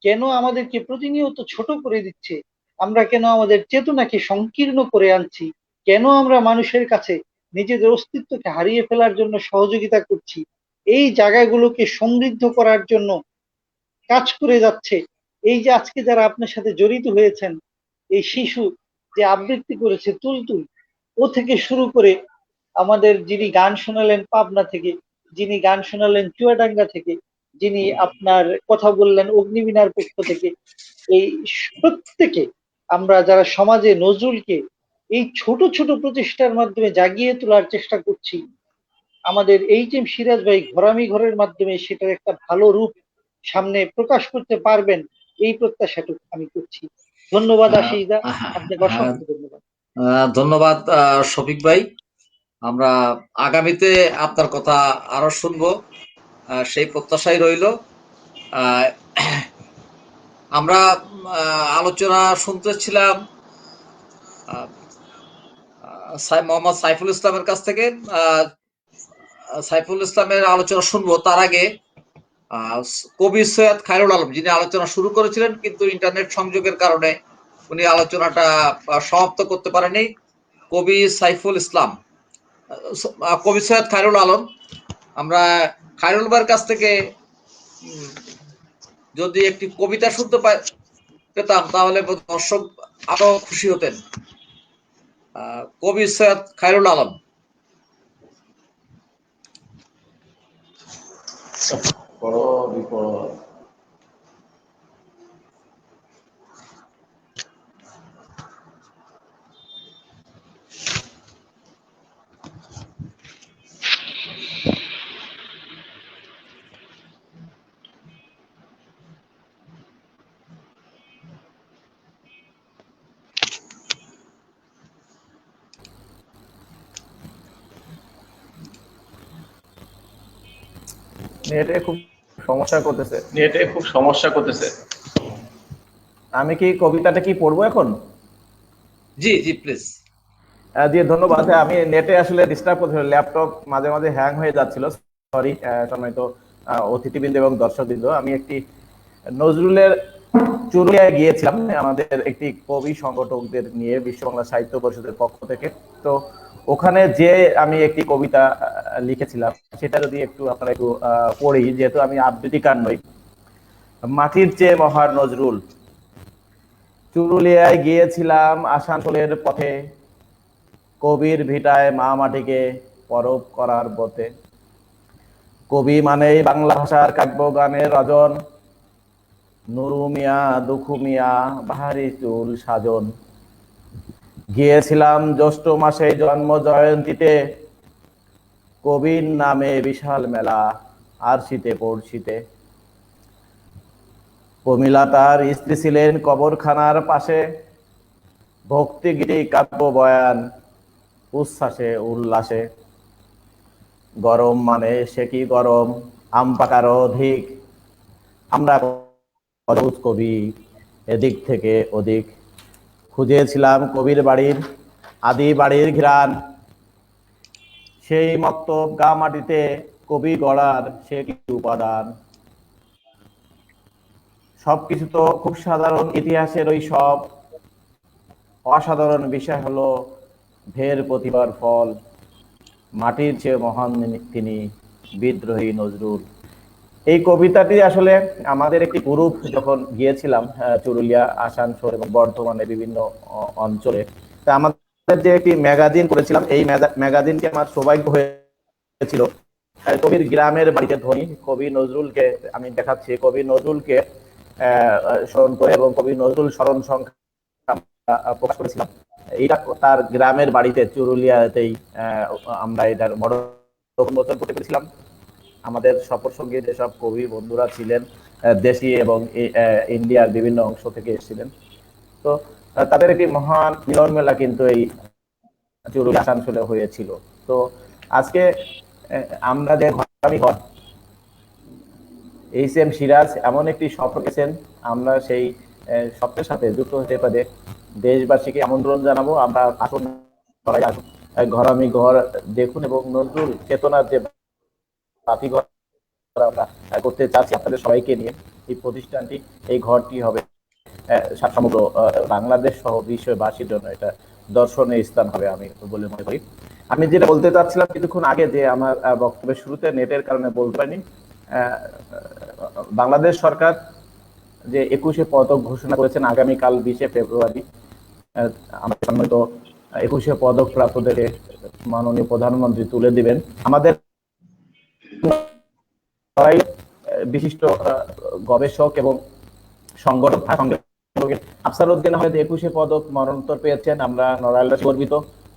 কেন আমাদেরকে প্রতিনিয়ত ছোট করে দিচ্ছে? আমরা কেন আমাদের চেতনাকে সংকীর্ণ করে আনছি? কেন আমরা মানুষের কাছে নিজেদের অস্তিত্বকে হারিয়ে ফেলার জন্য সহযোগিতা করছি? এই জায়গাগুলোকে সমৃদ্ধ করার জন্য কাজ করে যাচ্ছে এই যে আজকে যারা আপনার সাথে জড়িত হয়েছেন, এই শিশু যে আবৃত্তি করেছে তুলতুল, ও থেকে শুরু করে আমাদের যিনি গান শোনালেন পাবনা থেকে, যিনি গান শোনালেন চুয়াডাঙ্গা থেকে, যিনি আপনার কথা বললেন অগ্নিবীণার পক্ষ থেকে, এই প্রত্যেকে আমরা যারা সমাজে নজরুলকে এই ছোট ছোট প্রচেষ্টার মাধ্যমে জাগিয়ে তোলার চেষ্টা করছি, আমাদের এইচ এম সিরাজ ভাই ঘরামি ঘরের মাধ্যমে সেটার একটা ভালো রূপ সামনে প্রকাশ করতে পারবেন, এই প্রত্যাশাটুকু আমি করছি। ধন্যবাদ আশিস দা, আপনাকে অসংখ্য ধন্যবাদ। ধন্যবাদ শফিক ভাই। আমরা আগামীতে আপনার কথা আরো শুনবো, সেই প্রত্যাশাই রইল। আমরা আলোচনা শুনতেছিলাম মোহাম্মদ সাইফুল ইসলামের কাছ থেকে। সাইফুল ইসলামের আলোচনা শুনবো, তার আগে কবি সৈয়দ খায়রুল আলম যিনি আলোচনা শুরু করেছিলেন, কিন্তু ইন্টারনেট সংযোগের কারণে উনি আলোচনাটা সমাপ্ত করতে পারেনি। কবি সাইফুল ইসলাম, কবি সৈয়দ খায়রুল আলম, আমরা খায়রুল ভাইয়ের কাছ থেকে যদি একটি কবিতা শুনতে পেতাম তাহলে দর্শক আরো খুশি হতেন। কবি সৈয়দ খায়রুল আলম। বড় বিপদ। নেটে খুব সমস্যা করতেছে। আমি কি কবিতাটা কি পড়বো এখন? জি জি প্লিজ। জি ধন্যবাদ। আমি নেটে আসলে ডিস্টার্ব করছিল, ল্যাপটপ মাঝে মাঝে হ্যাং হয়ে যাচ্ছিল, সরি সম্মানিত অতিথিবৃন্দ এবং দর্শকবৃন্দ। আমি একটি নজরুলের চুরুলিয়ায় গিয়েছিলাম আমাদের একটি কবি সংগঠকদের নিয়ে বিশ্ব বাংলা সাহিত্য পরিষদের পক্ষ থেকে। তো ওখানে যে আমি একটি কবিতা লিখেছিলাম সেটা যদি একটু আপনারা একটু পড়ি, যেহেতু আমি আবৃত্তিকার নই। মাটির চেয়ে মহান নজরুল, চুরুলিয়ায় গিয়েছিলাম আসানসোলের পথে, কবির ভিটায় মা মাটিকে পরব করার পথে। কবি মানেই বাংলা ভাষার কাব্য গানের রজন, নুরু মিয়া দুখু মিয়া বাহারি চুল সাজন। গিয়েছিলাম জ্যৈষ্ঠ মাসে জন্ম জয়ন্তীতে, কবির নামে বিশাল মেলা আর শীতে পড়শিতে। কমিলা তার স্ত্রী ছিলেন কবরখানার পাশে, ভক্তিগীতি কাব্য বয়ান উচ্ছ্বাসে উল্লাসে। গরম মানে সে কি গরম, আম পাকার অধিক, আমরা কবি এদিক থেকে ওদিক। খুঁজেছিলাম কবির বাড়ির আদি বাড়ির ঘ্রাণ, সেই মক্তব গা মাটিতে কবি গড়ার সে কিছু উপাদান। সবকিছু তো খুব সাধারণ, ইতিহাসের ওই সব অসাধারণ বিষয় হলো ঢের প্রতিভার ফল। মাটির চেয়ে মহান তিনি বিদ্রোহী নজরুল। এই কবিতাটি আসলে আমাদের একটি গ্রুপ যখন গিয়েছিলাম চুরুলিয়া, আসানসোল এবং বর্ধমানে বিভিন্ন অঞ্চলে, তা আমাদের যে একটি ম্যাগাজিন করেছিলাম, এই ম্যাগাজিনটি আমার সৌভাগ্য হয়েছিল কবির গ্রামের বাড়িতে ধ্বনি কবি নজরুলকে আমি দেখাচ্ছি। কবি নজরুলকে স্মরণ করে এবং কবি নজরুল স্মরণ সংখ্যা প্রকাশ করেছিলাম। এইটা তার গ্রামের বাড়িতে চুরুলিয়াতেই আমরা এটার বড় উন্মোচন করতে পেরেছিলাম। আমাদের সফর সঙ্গে যেসব কবি বন্ধুরা ছিলেন দেশি এবং ইন্ডিয়ার বিভিন্ন অংশ থেকে এসেছিলেন, তো তাদের একটি মহান মিলন মেলা কিন্তু এই চুরুলিয়া আসানসোলে হয়েছিল। তো আজকে আমরা যে ঘর এইচ এম সিরাজ এমন একটি স্বপ্ন গেছেন, আমরা সেই স্বপ্নের সাথে যুক্ত হতে পারে দেশবাসীকে আমন্ত্রণ জানাবো। আমরা আসুন ঘর আমি ঘর দেখুন এবং নজরুল চেতনার যে বাতিঘর আমরা করতে চাচ্ছি আপনাদের সবাইকে নিয়ে। এই প্রতিষ্ঠানটি, এই ঘরটি হবে সমগ্র বাংলাদেশ সহ বিশ্ববাসীর জন্য এটা দর্শনীয় স্থান হবে আমি বলে মনে করি। আমি যেটা বলতে চাচ্ছিলাম কিছুক্ষণ আগে, যে আমার বক্তব্যের শুরুতে নেটের কারণে বলতে পারিনি, বাংলাদেশ সরকার যে 21শে পদক ঘোষণা করেছেন আগামীকাল 20শে ফেব্রুয়ারি, আমাদের সম্মানিত 21শে পদক প্রাপ্তদের মাননীয় প্রধানমন্ত্রী তুলে দিবেন। আমাদের বিশিষ্ট গবেষক এবং সংগঠক আফসার উদ্দিন আহমেদ 21শে পদক মরণোত্তর পেয়েছেন। আমরা নড়াইলের গর্বিত।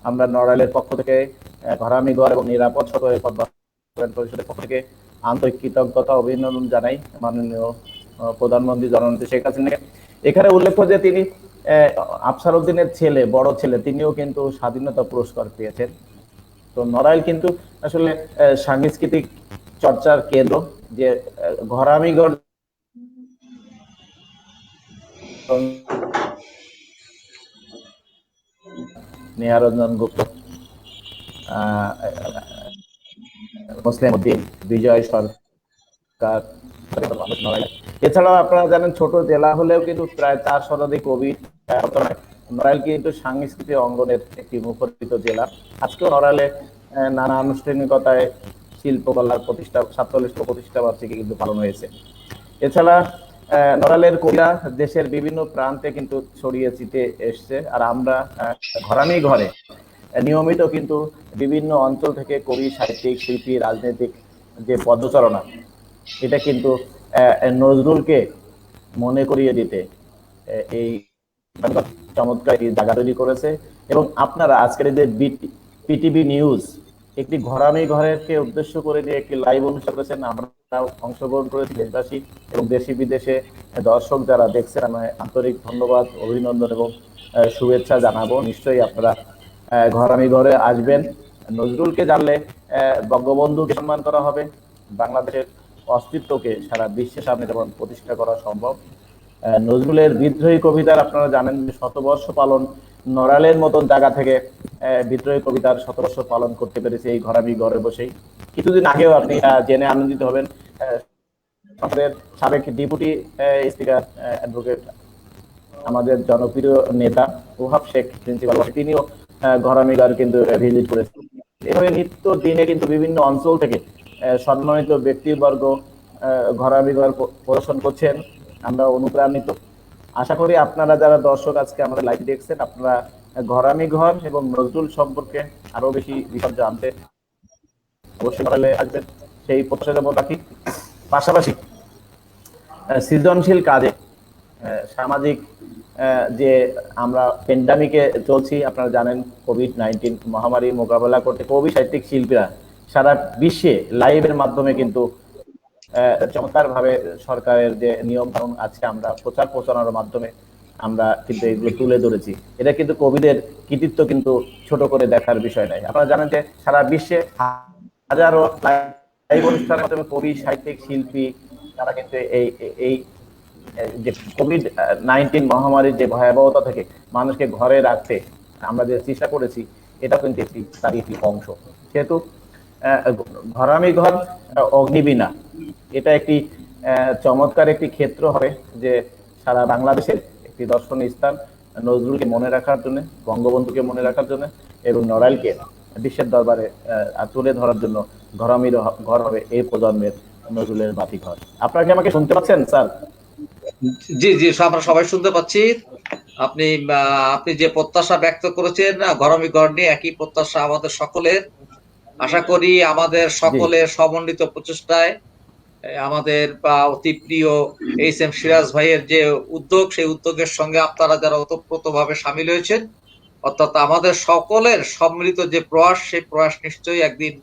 আমরা নড়াইলের পক্ষ থেকে ঘরামিঘর এবং নিরাপদ সদরের পরিষদের পক্ষ থেকে আন্তরিক কৃতজ্ঞতা অভিনন্দন জানাই মাননীয় প্রধানমন্ত্রী জননেত্রী শেখ হাসিনাকে। এখানে উল্লেখ্য যে তিনি আফসার উদ্দিনের ছেলে, বড় ছেলে, তিনিও কিন্তু স্বাধীনতা পুরস্কার পেয়েছেন। তো নড়াইল কিন্তু আসলে সাংস্কৃতিক চর্চার কেন্দ্র, যে ঘরামিঘর নেহারঞ্জন গুপ্ত, মুসলিম উদ্দিন, বিজয় সরকার, এছাড়াও আপনারা জানেন ছোট জেলা হলেও কিন্তু প্রায় 4 শতাধিক কবি। নড়াইল কিন্তু সাংস্কৃতিক অঙ্গনের একটি মুখরিত জেলা। আজকেও নড়াইলে নানা আনুষ্ঠানিকতায় শিল্পকলার 47 প্রতিষ্ঠা বার্ষিকী কিন্তু পালন হয়েছে। এছাড়া নড়াইলের কবিরা দেশের বিভিন্ন প্রান্তে কিন্তু ছড়িয়ে ছিটে এসছে। আর আমরা ঘরামিঘরে নিয়মিত কিন্তু বিভিন্ন অঞ্চল থেকে কবি, সাহিত্যিক, শিল্পী, রাজনৈতিক যে পদচারণা, এটা কিন্তু নজরুলকে মনে করিয়ে দিতে এই চমৎকার জায়গা তৈরি করেছে। এবং আপনারা আজকের যে পিটিভি নিউজ একটি ঘরামিঘরকে উদ্দেশ্য করে যে একটি লাইভ অনুষ্ঠান করেছেন, আমরা অংশগ্রহণ করেছি। দেশবাসী এবং দেশি বিদেশে দর্শক যারা দেখছেন, আমি আন্তরিক ধন্যবাদ, অভিনন্দন এবং শুভেচ্ছা জানাবো। নিশ্চয়ই আপনারা ঘরামিঘরে আসবেন। নজরুলকে জানলে বঙ্গবন্ধুকে সম্মান করা হবে, বাংলাদেশের অস্তিত্বকে সারা বিশ্বের সামনে যেমন প্রতিষ্ঠা করা সম্ভব। নজরুলের বিদ্রোহী কবিতার আপনারা জানেন শতবর্ষ পালন, নড়াইলের মতন জায়গা থেকে বিদ্রোহী কবিতার শতবর্ষ পালন করতে পেরেছে এই ঘরামিঘরে বসেই। কিছুদিন আগেও আপনি জেনে আনন্দিত হবেন, আমাদের সাবেক ডেপুটি স্পিকার অ্যাডভোকেট, আমাদের জনপ্রিয় নেতা ওহাব শেখ প্রিন্সিপাল, তিনিও ঘরামিঘর কিন্তু ভিজিট করেছেন। এভাবে নিত্য দিনে কিন্তু বিভিন্ন অঞ্চল থেকে সম্মানিত ব্যক্তিবর্গ ঘরামিঘর প্রদর্শন করছেন। আমরা অনুপ্রাণিত। আশা করি আপনারা যারা দর্শক আজকে আমাদের লাইভ দেখছেন, আপনারা ঘরামিঘর এবং নজরুল সম্পর্কে আরো বেশি বিষয় জানতে অবশ্যই আসবেন, সেই প্রত্যাশা যেমন রাখি। পাশাপাশি সৃজনশীল কাজে সামাজিক যে আমরা প্যান্ডামিকে চলছি, আপনারা জানেন কোভিড-19 মহামারী মোকাবেলা করতে কবি, সাহিত্যিক, শিল্পীরা সারা বিশ্বে লাইভের মাধ্যমে কিন্তু চমৎকার ভাবে সরকারের যে নিয়ম কানুন আজকে আমরা প্রচার প্রচারণার মাধ্যমে আমরা কিন্তু এগুলো তুলে ধরেছি। এটা কিন্তু কবিদের কৃতিত্ব কিন্তু ছোট করে দেখার বিষয় নাই। আপনারা জানেন যে সারা বিশ্বে হাজারো লাইভ অনুষ্ঠানের মাধ্যমে কবি, সাহিত্যিক, শিল্পী তারা কিন্তু এই যে কোভিড-19 মহামারীর যে ভয়াবহতা থেকে মানুষকে ঘরে রাখতে আমরা যে চেষ্টা করেছি, এটা কিন্তু তারই একটি অংশ। সেহেতু ঘরামিঘর অগ্নিবীণা এটা একটি চমৎকার একটি ক্ষেত্র হবে, যে সারা বাংলাদেশের একটি দর্শনীয় স্থান, নজরুলকে মনে রাখার জন্য, বঙ্গবন্ধুকে মনে রাখার জন্য এবং নড়াইলকে বিশ্বের দরবারে তুলে ধরার জন্য ঘর হবে এই প্রজন্মের নজরুলের বাতিঘর। আপনারা কি আমাকে শুনতে পাচ্ছেন স্যার? জি জি, আমরা সবাই শুনতে পাচ্ছি। আপনি যে প্রত্যাশা ব্যক্ত করেছেন ঘরামিঘর নিয়ে, একই প্রত্যাশা আমাদের সকলের। আশা করি আমাদের সকলের সমন্বিত প্রচেষ্টায় আমাদের অতি প্রিয় এইচ.এম. সিরাজ ভাইয়ের যে উদ্যোগ, সেই উদ্যোগের সঙ্গে আপনারা যারা ওতপ্রোতভাবে সামিল হয়েছেন, অর্থাৎ আমাদের সকলের সম্মিলিত যে প্রয়াস, সেই প্রয়াস নিশ্চয়ই একদিন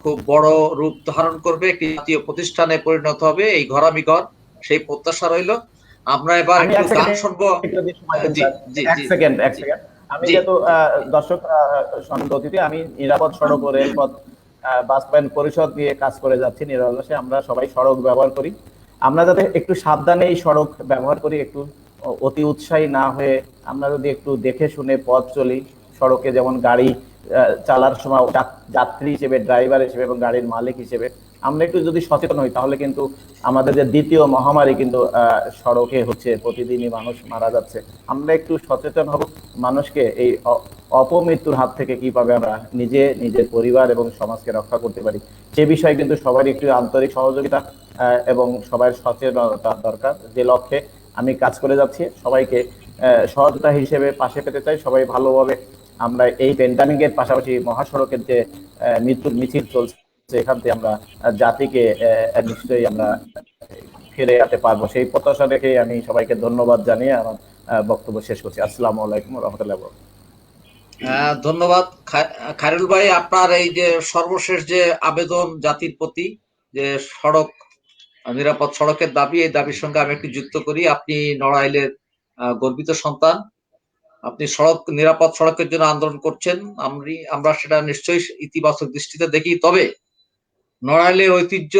খুব বড় রূপ ধারণ করবে, একটি জাতীয় প্রতিষ্ঠানে পরিণত হবে এই ঘরামিঘর, সেই প্রত্যাশা রইল। আমরা এবার গান শুনবো। আমি যেহেতু দর্শক অতিথি, আমি নিরাপদ সড়ক ও রেলপথ বাস্তবায়ন পরিষদ নিয়ে কাজ করে যাচ্ছি নিরলসে। আমরা সবাই সড়ক ব্যবহার করি, আমরা যাতে একটু সাবধানে এই সড়ক ব্যবহার করি, একটু অতি উৎসাহী না হয়ে আমরা যদি একটু দেখে শুনে পথ চলি, সড়কে যেমন গাড়ি চালার সময় যাত্রী হিসেবে, ড্রাইভার হিসেবে এবং গাড়ির মালিক হিসেবে আমরা একটু যদি সচেতন হই, তাহলে কিন্তু আমাদের যে দ্বিতীয় মহামারী কিন্তু সড়কে হচ্ছে, প্রতিদিনই মানুষ মারা যাচ্ছে, আমরা একটু সচেতন হব। মানুষকে এই অপমৃত্যুর হাত থেকে কিভাবে আমরা নিজের পরিবার এবং সমাজকে রক্ষা করতে পারি, সে বিষয়ে কিন্তু সবারই একটু আন্তরিক সহযোগিতা এবং সবার সচেতনতা দরকার। যে লক্ষ্যে আমি কাজ করে যাচ্ছি, সবাইকে সহযোগিতা হিসেবে পাশে পেতে চাই। সবাই ভালোভাবে আমরা এই প্যান্ডামিকের পাশাপাশি মহাসড়কের যে মৃত্যুর মিছিল চলছে, এখান থেকে আমরা জাতিকে নিশ্চয়ই আমরা ফিরে যেতে পারবো, সেই প্রত্যাশা রেখে আমি সবাইকে ধন্যবাদ জানিয়ে আমার বক্তব্য শেষ করছি। আসসালামু আলাইকুম ওয়া রাহমাতুল্লাহি ওয়া বারাকাতুহু। ধন্যবাদ খায়রুল ভাই। আপনার এই যে সর্বশেষ যে আবেদন জাতির প্রতি, যে সড়ক নিরাপদ সড়কের দাবি, এই দাবির সঙ্গে আমি একটু যুক্ত করি। আপনি নড়াইলের গর্বিত সন্তান, আপনি নিরাপদ সড়কের জন্য আন্দোলন করছেন, আমরা সেটা নিশ্চয়ই ইতিবাচক দৃষ্টিতে দেখি। তবে নড়াইলের ঐতিহ্য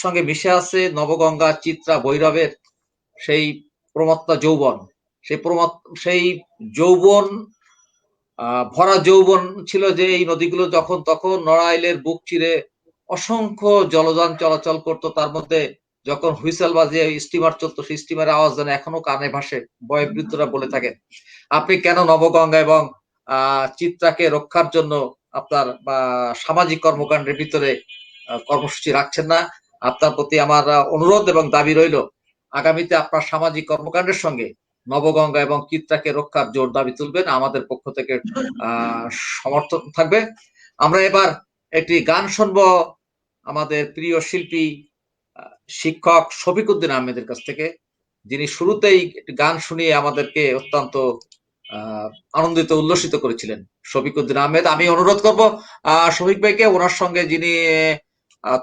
সঙ্গে মিশে আছে নবগঙ্গা, চিত্রা, ভৈরবের সেই প্রমত্তা যৌবন, সেই যৌবন ভরা যৌবন ছিল, যে এই নদীগুলো যখন তখন নড়াইলের বুক চিরে অসংখ্য জলযান চলাচল করতো। তার মধ্যে যখন হুইসেল বাজিয়ে স্টিমার চলতো, সেই স্টিমারের আওয়াজ যেন এখনো কানে ভাসে, বয়োবৃদ্ধরা বলে থাকেন। আপনি কেন নবগঙ্গা এবং চিত্রাকে রক্ষার জন্য আপনার সামাজিক কর্মকাণ্ডের ভিতরে কর্মসূচি রাখছেন না? আপনার প্রতি আমার অনুরোধ এবং দাবি রইল, আগামীতে আপনার সামাজিক কর্মকাণ্ডের সঙ্গে নবগঙ্গা এবং চিত্রাকে রক্ষার জোর দাবি তুলবেন, আমাদের পক্ষ থেকে সমর্থন থাকবে। আমরা এবার একটি গান শুনবো আমাদের প্রিয় শিল্পী শিক্ষক শফিকুদ্দিন আহমেদের কাছ থেকে, যিনি শুরুতেই একটি গান শুনিয়ে আমাদেরকে অত্যন্ত আনন্দিত উল্লসিত করেছিলেন। শফিকুদ্দিন আহমেদ, আমি অনুরোধ করব শফিক ভাইকে ওনার সঙ্গে যিনি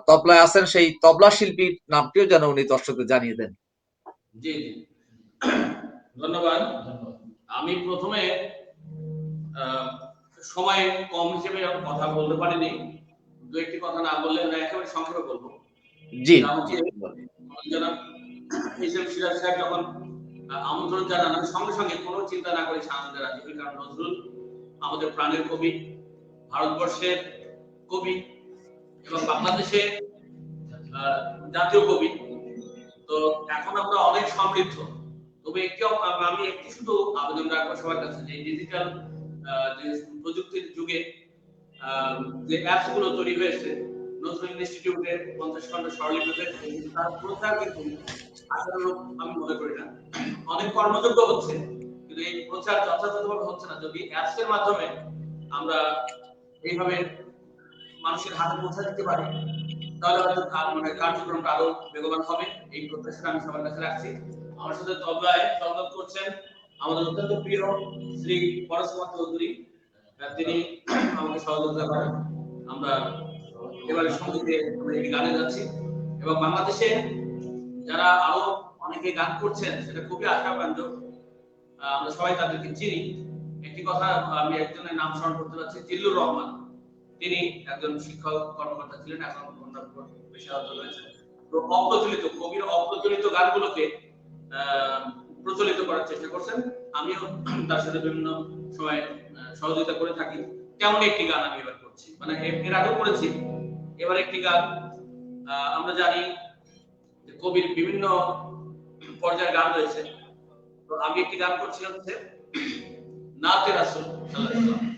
তবলায় আছেন, সেই তবলা শিল্পীর নামটিও যেন উনি দর্শকদের জানিয়ে দেন। জি জি, ধন্যবাদ। আমি প্রথমে সময় কম হিসেবে কথা বলতে পারিনি, দু একটি কথা না বললে একেবারে সংক্ষেপে বলবো। জি, সিরাজ সাহেব যখন আমন্ত্রণ জানান, আমি সঙ্গে সঙ্গে কোনো চিন্তা না করে সানন্দে রাজি হই, কারণ নজরুল আমাদের প্রাণের কবি, ভারতবর্ষের কবি এবং বাংলাদেশের জাতীয় কবি। তো এখন আমরা অনেক সমৃদ্ধ, তবে আমি একটি শুধু আবেদন রাখবো সবার কাছে, যে ডিজিটাল যে প্রযুক্তির যুগে যে অ্যাপস গুলো তৈরি হয়েছে, নজরুল ইনস্টিটিউটের 50 খন্ড স্বরলিপি, তার প্রচার কিন্তু আমি মনে করি না অনেক কর্মযোগ্য হচ্ছে, কিন্তু এই প্রচার যথাযথভাবে হচ্ছে না। যদি অ্যাপস এর মাধ্যমে আমরা এইভাবে মানুষের হাতে পৌঁছে দিতে পারি, তাহলে হয়তো কার্যক্রমটা আরো বেগবান হবে। এই প্রত্যাশা আমি সবার কাছে রাখছি। আমার সাথে তবলায় সংগত করছেন আমাদের অত্যন্ত প্রিয় শ্রী পরশকুমার চৌধুরী, তিনি আমাকে সহযোগিতা করেন। আমরা এবারে সঙ্গীতে এই গানে যাচ্ছি, এবং বাংলাদেশে যারা আরো অনেকে গান করছেন সেটা খুবই আশাব্যঞ্জক। আমরা সবাই তাদেরকে চিনি। একটি কথা আমি একজনের নাম স্মরণ করতে পারছি, জিল্লুর রহমান। তিনি একজন শিক্ষক কর্মকর্তা ছিলেন, এখন পেশাগত রয়েছেন। তো অপ্রচলিত কবির অপ্রচলিত গানগুলোকে প্রচলিত করার চেষ্টা করছেন। আমিও তার সাথে বিভিন্ন সময় সহযোগিতা করে থাকি। কেমন একটি গান আমি এবার করছি, মানে এর আগেও করেছি, এবার একটি গান। আমরা জানি যে কবির বিভিন্ন পর্যায়ের গান রয়েছে, তো আমি একটি গান করছি হচ্ছে নাতে রাসূল সাল্লাল্লাহু আলাইহি ওয়াসাল্লাম।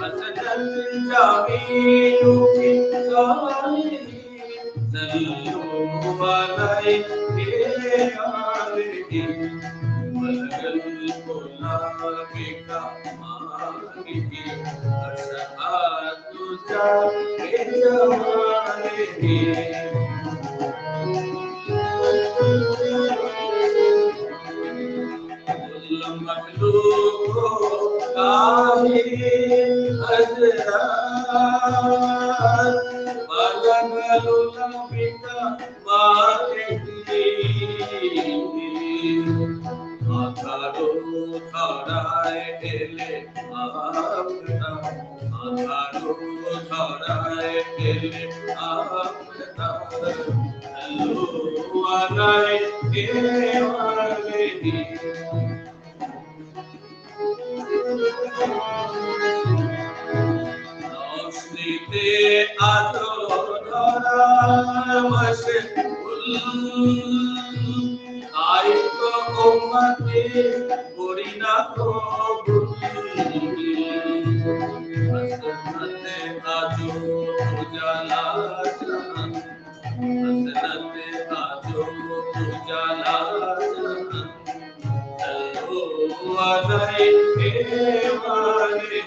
حسنت جميع الصالحين صلوا عليه يا آله بلغ العلا بكماله أشهد بجماله كل مخلوق كائن أزرار بلغ العلا بكماله আঠারো ধরায় এলে আমরা আঠারো ধরায় এলে আমরা আলাই কেওয়ালে রশ্মিতে আলো ধরা বসে তাই তো উম্মতে করি না কবুল হাসনাতে আজো উজালা জাহান হাসনাতে আজো উজালা জাহান চলো আলাই কেওয়ালে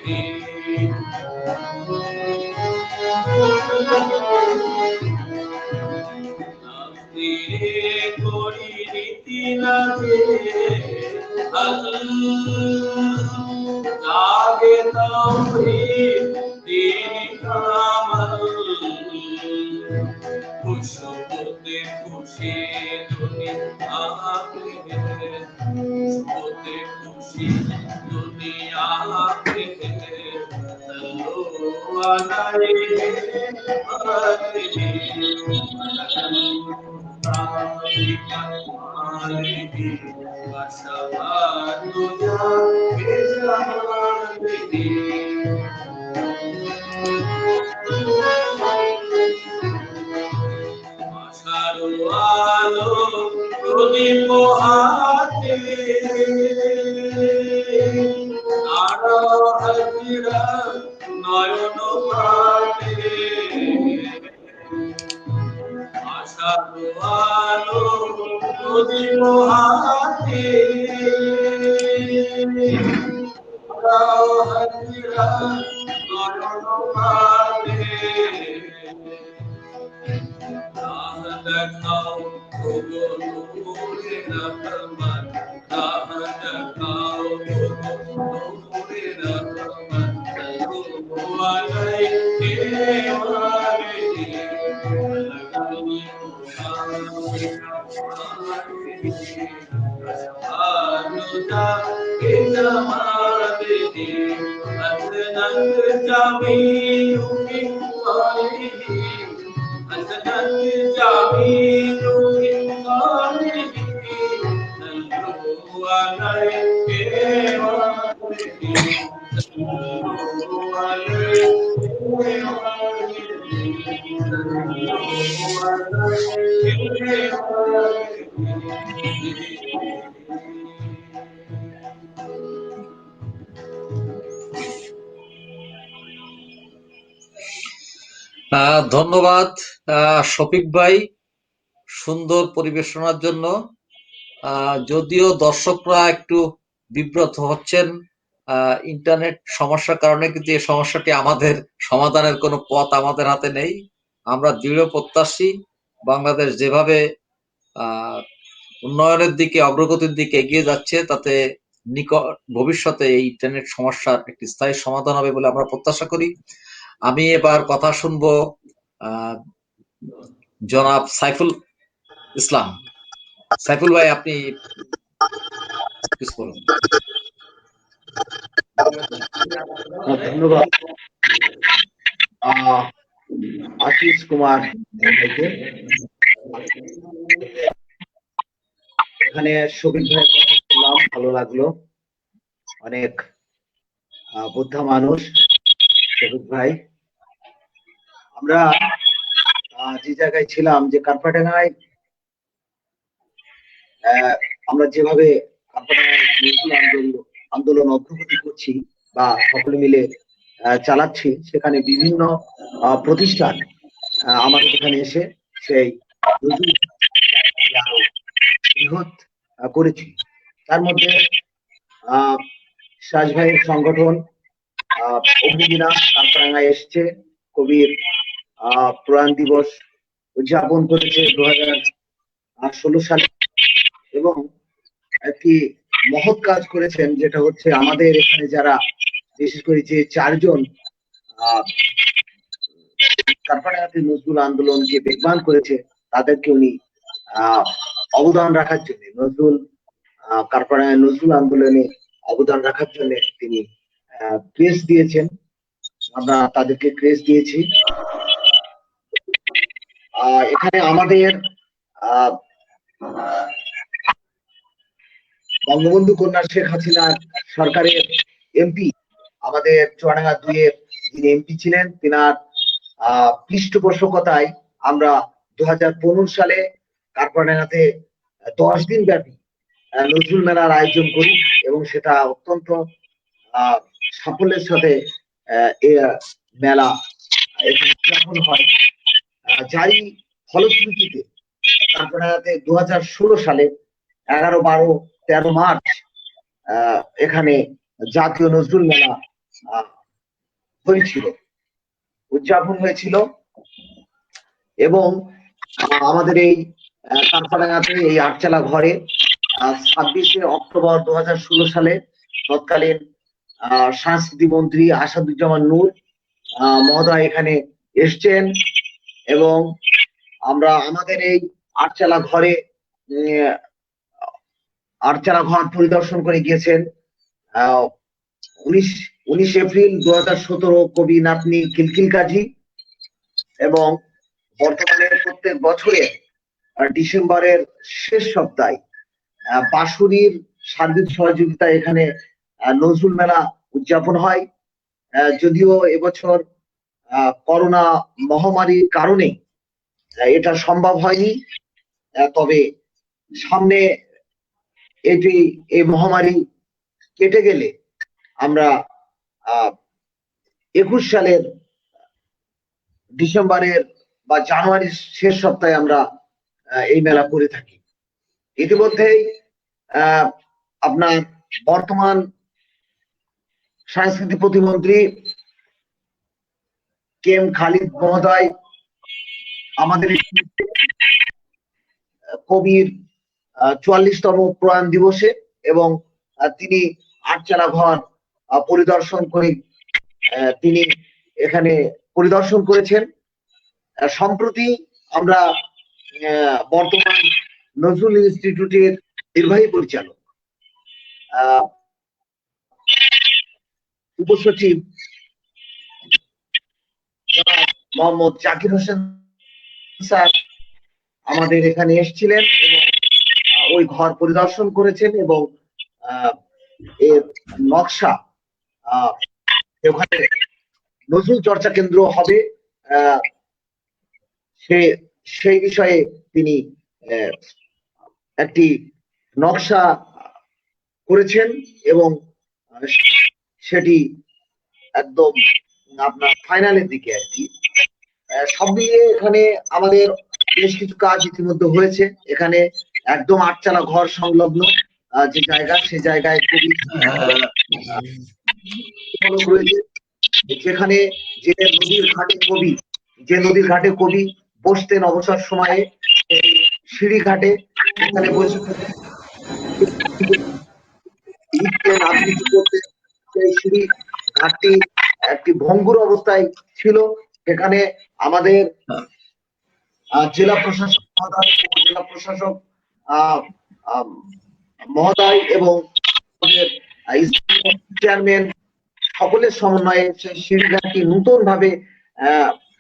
করি রীতি লাগে জাগে তাওহীদ দ্বীন কামাল খুশবুতে খুশি দুনিয়া খুশবুতে খুশি দুনিয়া আলো প্রদীপ হাতে নারা হাজিরা নয়ন পাতে আশার আলো প্রদীপ হাতে নারা হাজিরা নয়ন পাতে রাহ দেখাও ওগো নূরে রহমান রাহ দেখাও ওগো নূরে রহমান সাল্লু আলাইহি ওয়া আলিহি ধন্যবাদ শফিক ভাই সুন্দর পরিবেশনার জন্য। যদিও দর্শকরা একটু বিব্রত হচ্ছেন ইন্টারনেট সমস্যার কারণে, কিন্তু এই সমস্যাটি আমাদের সমাধানের কোনো পথ আমাদের হাতে নেই। আমরা দৃঢ় প্রত্যাশী বাংলাদেশ যেভাবে উন্নয়নের দিকে অগ্রগতির দিকে এগিয়ে যাচ্ছে তাতে নিকট ভবিষ্যতে এই ইন্টারনেট সমস্যার একটি স্থায়ী সমাধান হবে বলে আমরা প্রত্যাশা করি। আমি এবার কথা শুনবো জনাব সাইফুল ইসলাম। সাইফুল ভাই আপনি বলুন। ধন্যবাদ আশিস কুমার ভাইকে। এখানে শফিক ভাইয়ের কথা শুনলাম, ভালো লাগলো। অনেক বুদ্ধা মানুষ শফিক ভাই। আমরা যে জায়গায় ছিলাম, যে কারপাডাঙ্গায় আমরা যেভাবে কারপাডাঙ্গায় আন্দোলন অগ্রগতি করছি বা সকলে মিলে চালাচ্ছি, সেখানে বিভিন্ন প্রতিষ্ঠান আমাদের এখানে এসে সেই নজরুল আরো বৃহৎ করেছি। তার মধ্যে সিরাজ ভাইয়ের সংগঠন অগ্নিবীণা কামরাঙ্গায় এসছে, কবির প্রয়াণ দিবস উদযাপন করেছে 2016 সালে, এবং একটি মহৎ কাজ করেছেন, যেটা হচ্ছে আমাদের এখানে যারা বিশেষ করে যে 4 জন কারপাড়াগাতি নজরুল আন্দোলনকে বেগবান করেছে, তাদেরকে উনি অবদান রাখার জন্য কারপাড়ায় নজরুল আন্দোলনে অবদান রাখার জন্য তিনি ক্রেস্ট দিয়েছেন। আমরা তাদেরকে ক্রেস্ট দিয়েছি। এখানে আমাদের বঙ্গবন্ধু কন্যা শেখ হাসিনা সরকারের এমপি, আমাদের চুয়াডাঙ্গা 2 এর যিনি এমপি ছিলেন, তিনার পৃষ্ঠপোষকতায় আমরা 2015 সালে কারপাড়াতে 10 দিন ব্যাপী নজরুল মেলার আয়োজন করি, এবং সেটা অত্যন্ত সাফল্যের সাথে এই মেলা উদযাপন হয়। যারই ফলশ্রুতিতে কারপাড়াতে 2016 সালে 11, 12, 13 মার্চ এখানে জাতীয় নজরুল মেলা হয়েছিল, উদযাপন হয়েছিল। এবং আমাদের এই কারপাড়াতে এই আটচালা ঘরে 26শে অক্টোবর 2016 সালে তৎকালীন সংস্কৃতি মন্ত্রী আসাদুজ্জামান নূর মহোদয় এখানে এসছেন, এবং আমরা আমাদের এই আটচালা ঘর পরিদর্শন করে গিয়েছেন। 19 এপ্রিল 2017 কবি নাতনি কিলকিল কাজী, এবং বর্তমানে প্রত্যেক বছরে ডিসেম্বরের শেষ সপ্তাহে বাঁশুরীর সার্বিক সহযোগিতায় এখানে নজরুল মেলা উদযাপন হয়। যদিও এবছর করোনা মহামারীর কারণে এটা সম্ভব হয়নি, তবে সামনে এই মহামারী কেটে গেলে আমরা 21 সালের ডিসেম্বরের বা জানুয়ারির শেষ সপ্তাহে আমরা এই মেলা করে থাকি। ইতিমধ্যেই আপনার বর্তমান সংস্কৃতি প্রতিমন্ত্রী KM খালিদ মহোদয় আমাদের কবির 44তম প্রয়াণ দিবসে, এবং তিনি আটচালা ঘর পরিদর্শন করে তিনি এখানে পরিদর্শন করেছেন। সম্প্রতি আমরা বর্তমান নজরুল ইনস্টিটিউটের নির্বাহী পরিচালক উপসচিব মোহাম্মদ জাকির হোসেন স্যার আমাদের এখানে এসেছিলেন, এবং ওই ঘর পরিদর্শন করেছেন, এবং এর নকশা ওখানে নজরুল চর্চা কেন্দ্র হবে সেই বিষয়ে তিনি একটি নকশা করেছেন, এবং সেটি একদম আপনার ফাইনালের দিকে আর কি। সব মিলিয়ে এখানে আমাদের বেশ কিছু কাজ ইতিমধ্যে হয়েছে। এখানে একদম আটচালা ঘর সংলগ্ন যে জায়গা, সে জায়গায় খুবই রয়েছে, যেখানে যে নদীর ঘাটে কবি বসতেন অবসর সময়ে, সিঁড়ি ঘাটে এখানে বসে আবৃত্তি করতেন। সেই সিঁড়ি ঘাটটি একটি ভঙ্গুর অবস্থায় ছিল, সেখানে আমাদের জেলা প্রশাসক মহোদয়, উপজেলা প্রশাসক মহোদয় এবং চেয়ারম্যান সকলের সমন্বয়ে সেই সিঁড়িঘাটটি নতুন ভাবে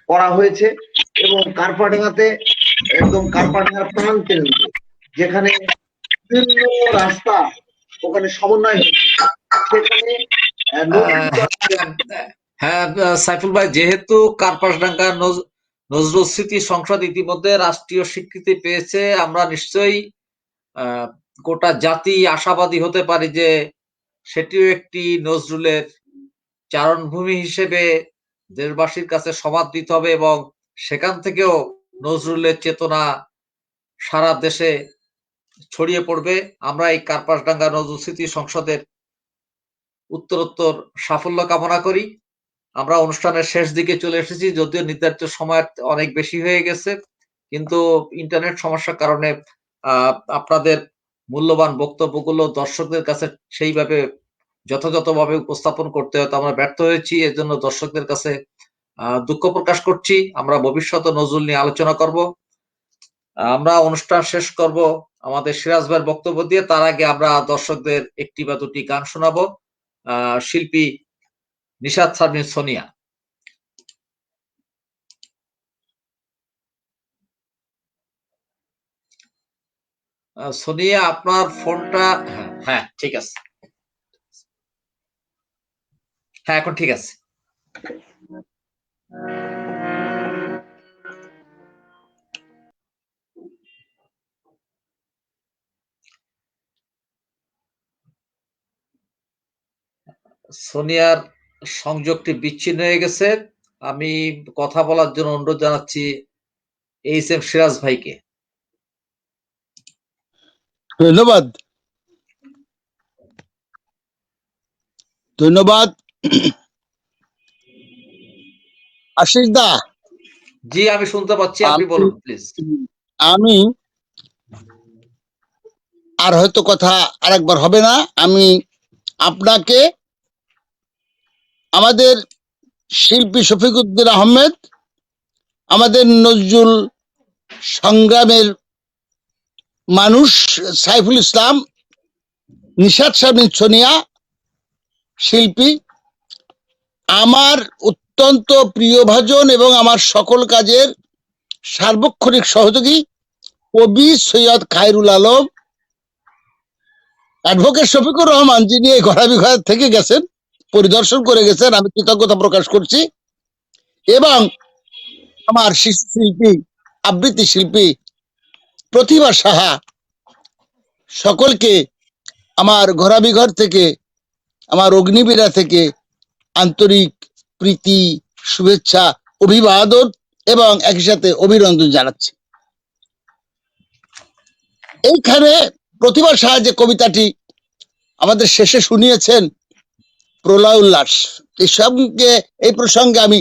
করা হয়েছে, এবং কারপাডাঙ্গাতে একদম কারপাডাঙ্গার প্রাণ কেন্দ্রে যেখানে বিভিন্ন রাস্তা ওখানে সমন্বয় হয়েছে, সেখানে হ্যাঁ সাইফুল ভাই, যেহেতু কারপাসডাঙ্গা নজরুল স্মৃতি সংসদ ইতিমধ্যে রাষ্ট্রীয় স্বীকৃতি পেয়েছে, আমরা নিশ্চয়ই গোটা জাতি আশাবাদী হতে পারি যে সেটিও একটি নজরুলের চারণভূমি হিসেবে দেশবাসীর কাছে সমাদৃত হবে এবং সেখান থেকেও নজরুলের চেতনা সারা দেশে ছড়িয়ে পড়বে। আমরা এই কার্পাসডাঙ্গা নজরুল স্মৃতি সংসদের উত্তরোত্তর সাফল্য কামনা করি। আমরা অনুষ্ঠানের শেষ দিকে চলে এসেছি, যদিও নির্ধারিত সময় অনেক বেশি হয়ে গেছে, কিন্তু ইন্টারনেট সমস্যার কারণে আপনাদের মূল্যবান বক্তব্যগুলো দর্শকদের কাছে সেইভাবে যথাযথভাবে উপস্থাপন করতে হয়তো আমরা ব্যর্থ হয়েছি। এর জন্য দর্শকদের কাছে দুঃখ প্রকাশ করছি। আমরা ভবিষ্যতে নজরুল নিয়ে আলোচনা করব। আমরা অনুষ্ঠান শেষ করব আমাদের সিরাজ ভাইয়ের বক্তব্য দিয়ে। তার আগে আমরা দর্শকদের একটি বা দুটি গান শোনাবো। শিল্পী নিশাত শারমিন সোনিয়া। সোনিয়া, আপনার ফোনটা, হ্যাঁ ঠিক আছে, হ্যাঁ এখন ঠিক আছে। সোনিয়ার সংযোগটি বিচ্ছিন্ন হয়ে গেছে। আমি কথা বলার জন্য অনুরোধ জানাচ্ছি এইচ.এম. সিরাজ ভাইকে। ধন্যবাদ। ধন্যবাদ আশিস দা। জি, আমি শুনতে পাচ্ছি, আপনি বলুন প্লিজ। আমি আর হয়তো কথা আরেকবার হবে না। আমি আপনাকে আমাদের শিল্পী শফিকুদ্দিন আহমেদ, আমাদের নজরুল সংগ্রামের মানুষ সাইফুল ইসলাম, নিশাত শারমিন সোনিয়া শিল্পী, আমার অত্যন্ত প্রিয়ভাজন এবং আমার সকল কাজের সার্বক্ষণিক সহযোগী কবি সৈয়দ খায়রুল আলম, অ্যাডভোকেট শফিকুর রহমান, যিনি এই ঘোরাবিঘর থেকে গেছেন, পরিদর্শন করে গেছেন, আমি কৃতজ্ঞতা প্রকাশ করছি। এবং আমার শিশু শিল্পী, আবৃত্তি শিল্পী প্রতিভা সাহা, সকলকে আমার ঘোরাবিঘর থেকে, আমার অগ্নিবীরা থেকে আন্তরিক প্রীতি, শুভেচ্ছা, অভিবাদন এবং একই সাথে অভিনন্দন জানাচ্ছি। এইখানে প্রতিভা সাহা যে কবিতাটি আমাদের শেষে শুনিয়েছেন, প্রলয় উল্লাস, এই প্রসঙ্গে আমি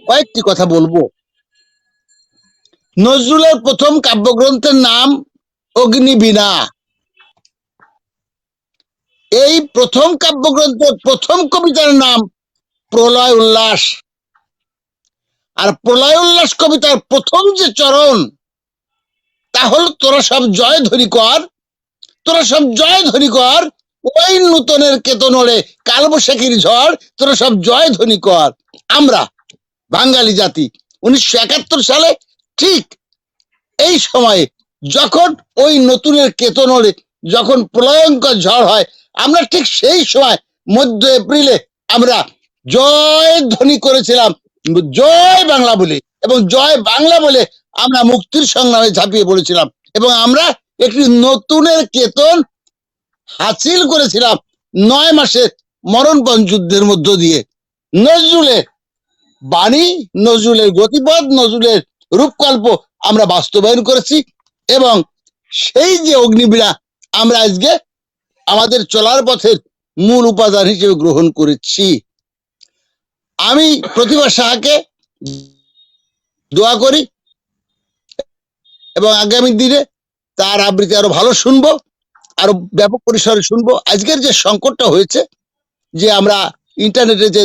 কয়েকটি কথা বলবো। নজরুলের প্রথম কাব্যগ্রন্থের নাম অগ্নিবীণা। এই প্রথম কাব্যগ্রন্থের প্রথম কবিতার নাম প্রলয় উল্লাস। আর প্রলয় উল্লাস কবিতার প্রথম যে চরণ, তা হল তোরা সব জয় ধ্বনি কর, তোরা সব জয় ধ্বনি কর, ওই নূতনের কেতনরে কালবৈশাখীর ঝড়, তোরা সব জয় ধ্বনি কর। আমরা বাঙালি জাতি 1971 সালে ঠিক এই সময়ে যখন ওই নতুনের কেতনরে যখন প্রলয়ঙ্কর ঝড় হয়, আমরা ঠিক সেই সময় মধ্য এপ্রিলে আমরা জয় ধ্বনি করেছিলাম, জয় বাংলা বলে, এবং জয় বাংলা বলে আমরা মুক্তির সংগ্রামে ঝাঁপিয়ে পড়েছিলাম এবং আমরা একটি নতুনের কেতন হাসিল করেছিলাম 9 মাসের মরণপণ যুদ্ধের মধ্য দিয়ে। নজরুলের বাণী, নজরুলের গতিপথ, নজরুলের রূপকল্প আমরা বাস্তবায়ন করেছি এবং সেই যে অগ্নিবীণা আমরা আজকে আমাদের চলার পথের মূল উপাদান হিসেবে গ্রহণ করেছি। আমি প্রতিভা সাহাকে দোয়া করি এবং আগামী দিনে তার আবৃত্তি আরো ভালো শুনবো, আরো ব্যাপক পরিসরে শুনবো। আজকের যে সংকটটা হয়েছে, যে আমরা ইন্টারনেটে যে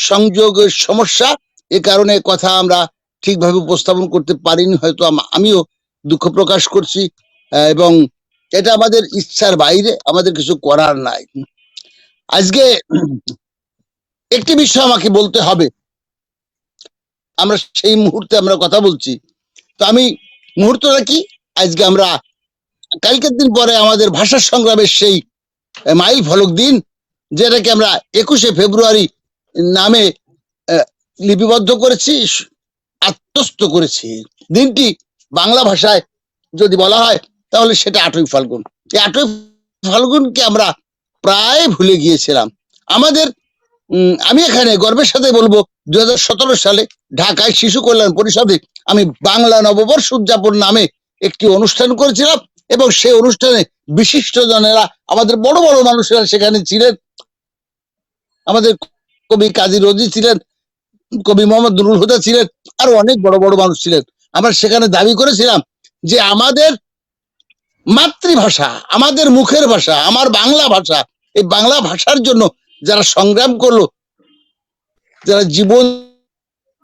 সংযোগের সমস্যা, এ কারণে কথা আমরা ঠিকভাবে উপস্থাপন করতে পারিনি, হয়তো আমিও দুঃখ প্রকাশ করছি এবং এটা আমাদের ইচ্ছার বাইরে, আমাদের কিছু করার নাই। আজকে একটি বিষয় আমাকে বলতে হবে, আমরা সেই মুহূর্তে আমরা কথা বলছি। তো আমি মুহূর্তটা কি, আজকে আমরা কালকের দিন পরে আমাদের ভাষা সংগ্রামের সেই মাইল ফলক দিন, যেটাকে আমরা 21শে ফেব্রুয়ারি নামে লিপিবদ্ধ করেছি, আত্মস্থ করেছি। দিনটি বাংলা ভাষায় যদি বলা হয় তাহলে সেটা 8ই ফাল্গুন। এই 8ই ফাল্গুনকে আমরা প্রায় ভুলে গিয়েছিলাম। আমাদের আমি এখানে গর্বের সাথে বলবো 2017 সালে ঢাকায় শিশু কল্যাণ পরিষদে আমি বাংলা নববর্ষ উদযাপন নামে একটি অনুষ্ঠান করেছিলাম এবং সেই অনুষ্ঠানে বিশিষ্ট জনেরা আমাদের বড় বড় মানুষেরা সেখানে ছিলেন। আমাদের কবি কাজী রোজি ছিলেন, কবি মোহাম্মদ নুরুল হুদা ছিলেন, আরো অনেক বড় বড় মানুষ ছিলেন। আমরা সেখানে দাবি করেছিলাম যে আমাদের মাতৃভাষা, আমাদের মুখের ভাষা, আমার বাংলা ভাষা, এই বাংলা ভাষার জন্য যারা সংগ্রাম করলো, যারা জীবন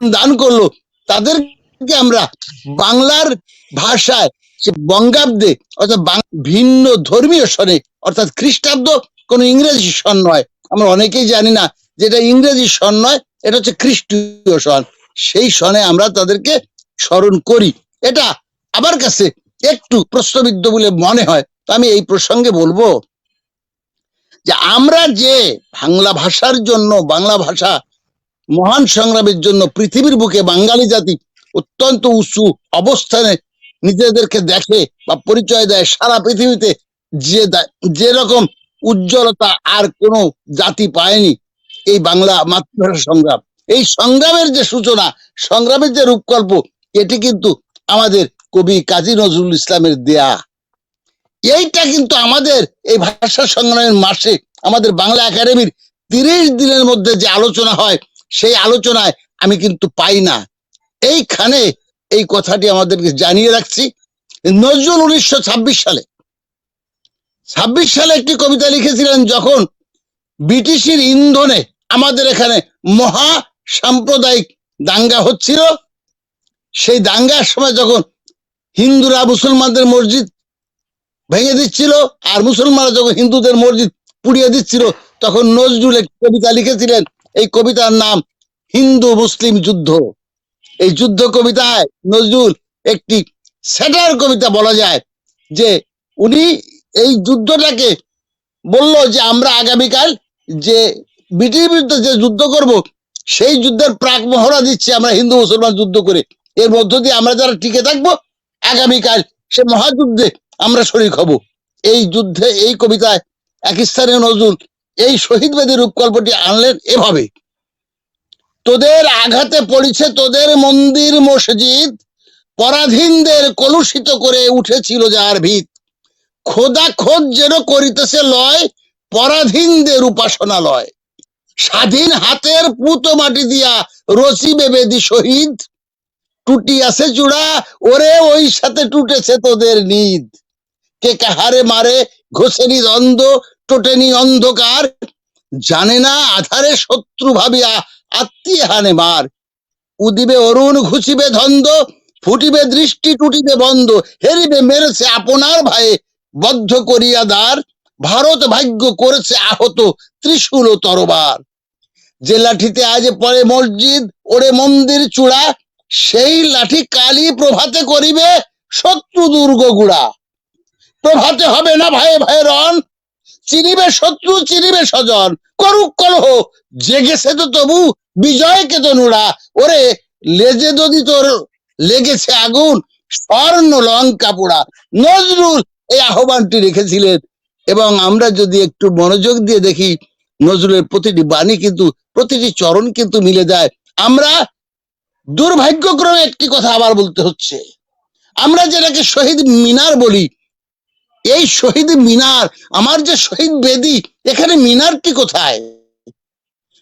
দান করলো, তাদেরকে আমরা বাংলার ভাষায় বঙ্গাব্দে অর্থাৎ ভিন্ন ধর্মীয় সনে অর্থাৎ খ্রিস্টাব্দ, কোন ইংরেজি সন নয়, আমরা অনেকেই জানি না যেটা ইংরেজি সন নয়, এটা হচ্ছে খ্রিস্টীয় সন। সেই সনে আমরা তাদেরকে স্মরণ করি। এটা আমার কাছে একটু প্রশ্নবিদ্ধ বলে মনে হয়। তো আমি এই প্রসঙ্গে বলবো যে আমরা যে বাংলা ভাষার জন্য, বাংলা ভাষা মহান সংগ্রামের জন্য পৃথিবীর বুকে বাঙালি জাতি অত্যন্ত উঁচু অবস্থানে নিজেদেরকে দেখে বা পরিচয় দেয়, সারা পৃথিবীতে যেরকম উজ্জ্বলতা আর কোনো জাতি পায়নি এই বাংলা মাতৃভাষা সংগ্রাম। এই সংগ্রামের যে সূচনা, সংগ্রামের যে রূপকল্প, এটি কিন্তু আমাদের কবি কাজী নজরুল ইসলামের দেয়া। এইটা কিন্তু আমাদের এই ভাষা সংগ্রামের মাসে আমাদের বাংলা একাডেমির 30 দিনের মধ্যে যে আলোচনা হয়, সেই আলোচনায় আমি কিন্তু পাই না। এইখানে এই কথাটি আমাদেরকে জানিয়ে রাখছি। নজরুল 1926 সালে একটি কবিতা লিখেছিলেন, যখন ব্রিটিশের ইন্ধনে আমাদের এখানে মহা সাম্প্রদায়িক দাঙ্গা হচ্ছিল। সেই দাঙ্গার সময় যখন হিন্দুরা মুসলমানদের মসজিদ ভেঙে দিচ্ছিল আর মুসলমানরা যখন হিন্দুদের মসজিদ পুড়িয়ে দিচ্ছিল, তখন নজরুল একটি কবিতা লিখেছিলেন। এই কবিতার নাম হিন্দু মুসলিম যুদ্ধ। এই যুদ্ধ কবিতায় নজরুল একটি স্যাটার কবিতা বলা যায়, যে উনি এই যুদ্ধটাকে বলল যে আমরা আগামীকাল যে ব্রিটিশের বিরুদ্ধে যে যুদ্ধ করব, সেই যুদ্ধের প্রাক মহড়া দিচ্ছি আমরা হিন্দু মুসলমান যুদ্ধ করে। এর মধ্য দিয়ে আমরা যারা টিকে থাকবো, আগামীকাল সে মহাযুদ্ধে আমরা শরীক হব। এই যুদ্ধে, এই কবিতায় এক স্থানে নজরুল এই শহীদ বেদী রূপকল্পটি আনলেন এভাবে: তোদের আঘাতে পড়েছে তোদের মন্দির মসজিদ, পরাধীনদের কলুষিত করে উঠেছিল যার ভিত, খোদা খোদ যেন করিতেছে লয়, পরাধীনদের উপাসনালয়, স্বাধীন হাতের পুতো মাটি দিয়া রচিবে বেদি শহীদ, টুটি আছে চূড়া ওরে ওই সাথে টুটেছে তোদের নিদ, কে কাহারে মারে ঘোষেনি দ্বন্দ্ব, টোটেনি অন্ধকার, জানে না আধারে শত্রু ভাবিয়া আত্মীয় হানে মার, উদিবে অরুণ ঘুষিবে ধন্দ, ফুটিবে দৃষ্টি টুটিবে বন্ধ, হেরিবে মেরেছে আপনার ভাইয়ে বদ্ধ করিয়া দ্বার, ভারত ভাগ্য করেছে আহত ত্রিশূল ও তরবার, যে লাঠিতে আজ পড়ে মসজিদ ওরে মন্দির চূড়া, সেই লাঠি কালি প্রভাতে করিবে শত্রু দুর্গ গুড়া, প্রভাতে হবে না ভাইয়ে ভাইয়ে রণ, চিনিবে শত্রু চিনিবে স্বজন, করুক কলহ জেগেছে তো তবু বিজয়কে তো নুড়া, ওরে লেজে যদি তোর লেগেছে আগুন স্বর্ণ লঙ্কা পোড়া। নজরুল এই আহ্বানটি রেখেছিলেন এবং আমরা যদি একটু মনোযোগ দিয়ে দেখি, নজরুলের প্রতিটি বাণী কিন্তু, প্রতিটি চরণ কিন্তু মিলে যায়। আমরা দুর্ভাগ্যক্রমে একটি কথা আবার বলতে হচ্ছে, আমরা যেটাকে শহীদ মিনার বলি, এই শহীদ মিনার, আমার যে শহীদ বেদি, এখানে মিনারটি কোথায়?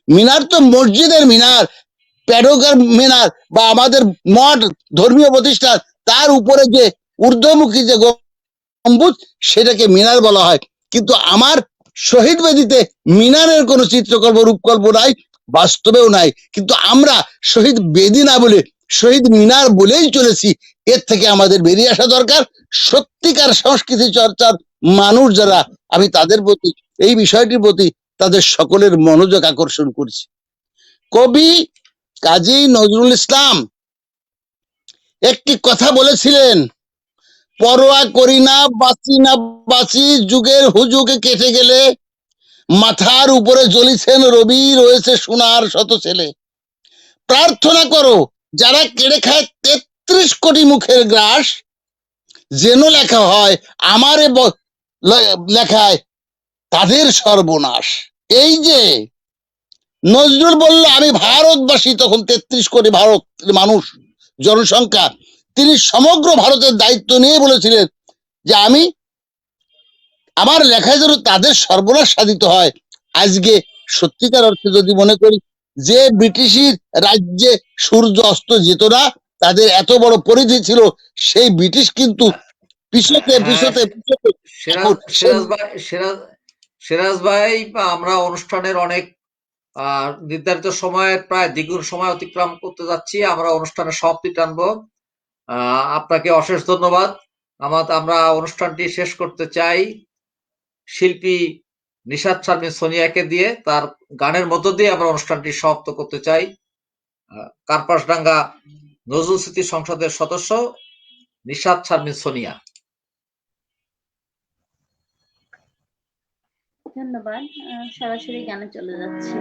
মিনার তো মসজিদের মিনার, প্যাডোগার মিনার বা আমাদের মঠ, ধর্মীয় প্রতিষ্ঠান, তার উপরে যে ঊর্ধ্বমুখী যে গম্বুজ, সেটাকে মিনার বলা হয়। কিন্তু আমার শহীদ বেদিতে মিনারের কোনো চিত্রকল্প রূপকল্প নাই, বাস্তবেও নাই। কিন্তু আমরা শহীদ বেদি না বলে শহীদ মিনার বলেই চলেছি। এর থেকে আমাদের বেরিয়ে আসা দরকার। সত্যিকার সংস্কৃতি চর্চার মানুষ যারা, আমি তাদের প্রতি, এই বিষয়টির প্রতি তাদের সকলের মনোযোগ আকর্ষণ করছি। কবি কাজী নজরুল ইসলাম একটি কথা বলেছিলেন, পরোয়া করি না বাঁচি না বাঁচি, যুগের হুজুগে কেটে গেলে, মাথার উপরে জ্বলিছেন রবি, রয়েছে সোনার শত ছেলে, প্রার্থনা করো যারা কেড়ে খায় 33 কোটি মুখের গ্রাস, যেন লেখা হয় আমারে লেখায় তাদের সর্বনাশ। এই যে নজরুল বলল আমি ভারতবাসী, তখন 33 কোটি ভারত মানুষ জনসংখ্যা, তিনি সমগ্র ভারতের দায়িত্ব নিয়ে বলেছিলেন যে আমি আমার লেখায় যেন তাদের সর্বনাশ সাধিত হয়। আজকে সত্যিকার অর্থে যদি মনে করি যে ব্রিটিশের রাজ্যে সূর্য অস্ত যেত না, তাদের এত বড় পরিধি ছিল, সেই ব্রিটিশ কিন্তু পিছতে হ্যাঁ, পিছতে পিছতে সিরাজ সিরাজ ভাই সিরাজ ভাই, আমরা অনুষ্ঠানের অনেক নির্ধারিত সময়ের প্রায় দ্বিগুণ সময় অতিক্রম করতে যাচ্ছি। আমরা অনুষ্ঠানের সমাপ্তি টানবো। আপনাকে অশেষ ধন্যবাদ। আমরা অনুষ্ঠানটি শেষ করতে চাই শিল্পী নিশাত শারমিন সোনিয়াকে দিয়ে, তার গানের মধ্য দিয়ে আমরা অনুষ্ঠানটি সমাপ্ত করতে চাই। কার্পাসডাঙ্গা নজরুল স্মৃতি সংসদের সদস্য নিশাত শারমিন সোনিয়া। ধন্যবাদ। সরাসরি গানে চলে যাচ্ছি।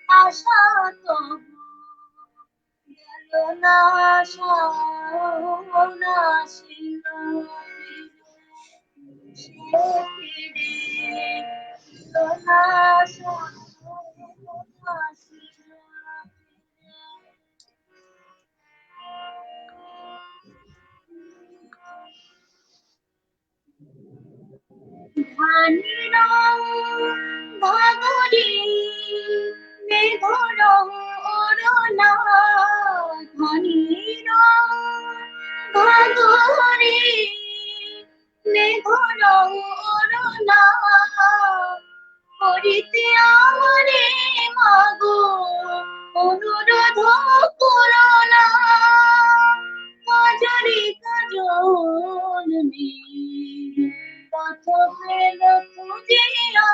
আশা তবু গেল না, সাওনা ছিল সে ফিরে এলো না, সাওনা ছিল। ধানি রং ভাঙরি মেঘর ওড়না, ধানি রং ভাঙরি মেঘর ওড়না, করিতে আমারে মাগো অনুরোধ করোনা, কাজরি কাজল মেঘ পথ ফেল খুঁজিয়া,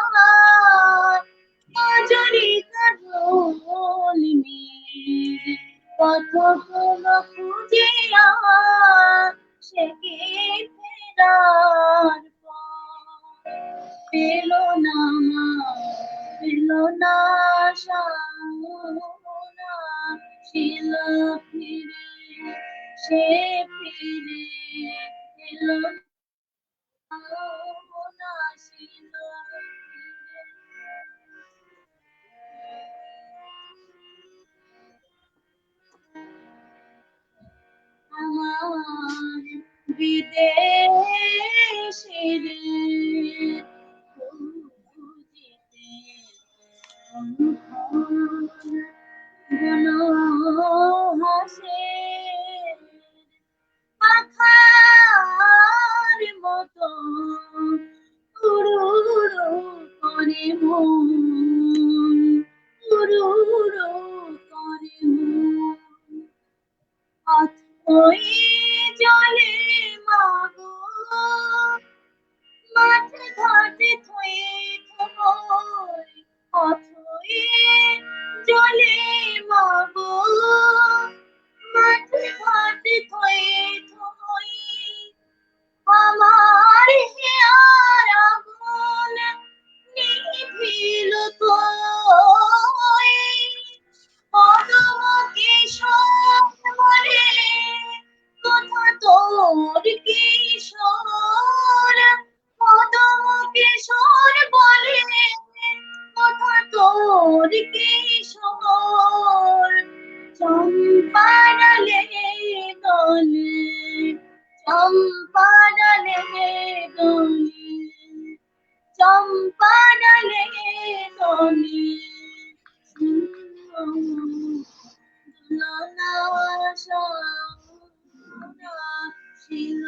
কাজরি কাজল মেঘ পথ ফেল খুঁজিয়া, সে কি ফেরার পর পেল না, পেল না, সাওনা ছিল ফিরে, সে ফিরে এলো না, সাওনা ছিল ফিরে। আমার বিদেশের খুঁজিতে গেল হাসে পাখার মতো উড়ুড়ু করে মন, উড়ুড়ু করে মন, অথই জলে মাগো মাঠ ঘাটে থই থই, অথই জলে মাগো মাঠ ঘাটে থই থই, আমার হিয়ার আগুন নিভিল কই, কদম কিশোর বলে কথা তোর কিশোর, কদম কিশোর বলে কথা তোর কিশোর, চম্পাডালে দোলে, চম্পাডালে দোলে, চম্পাডালে দোলে, দুলনা সাওনা ছিল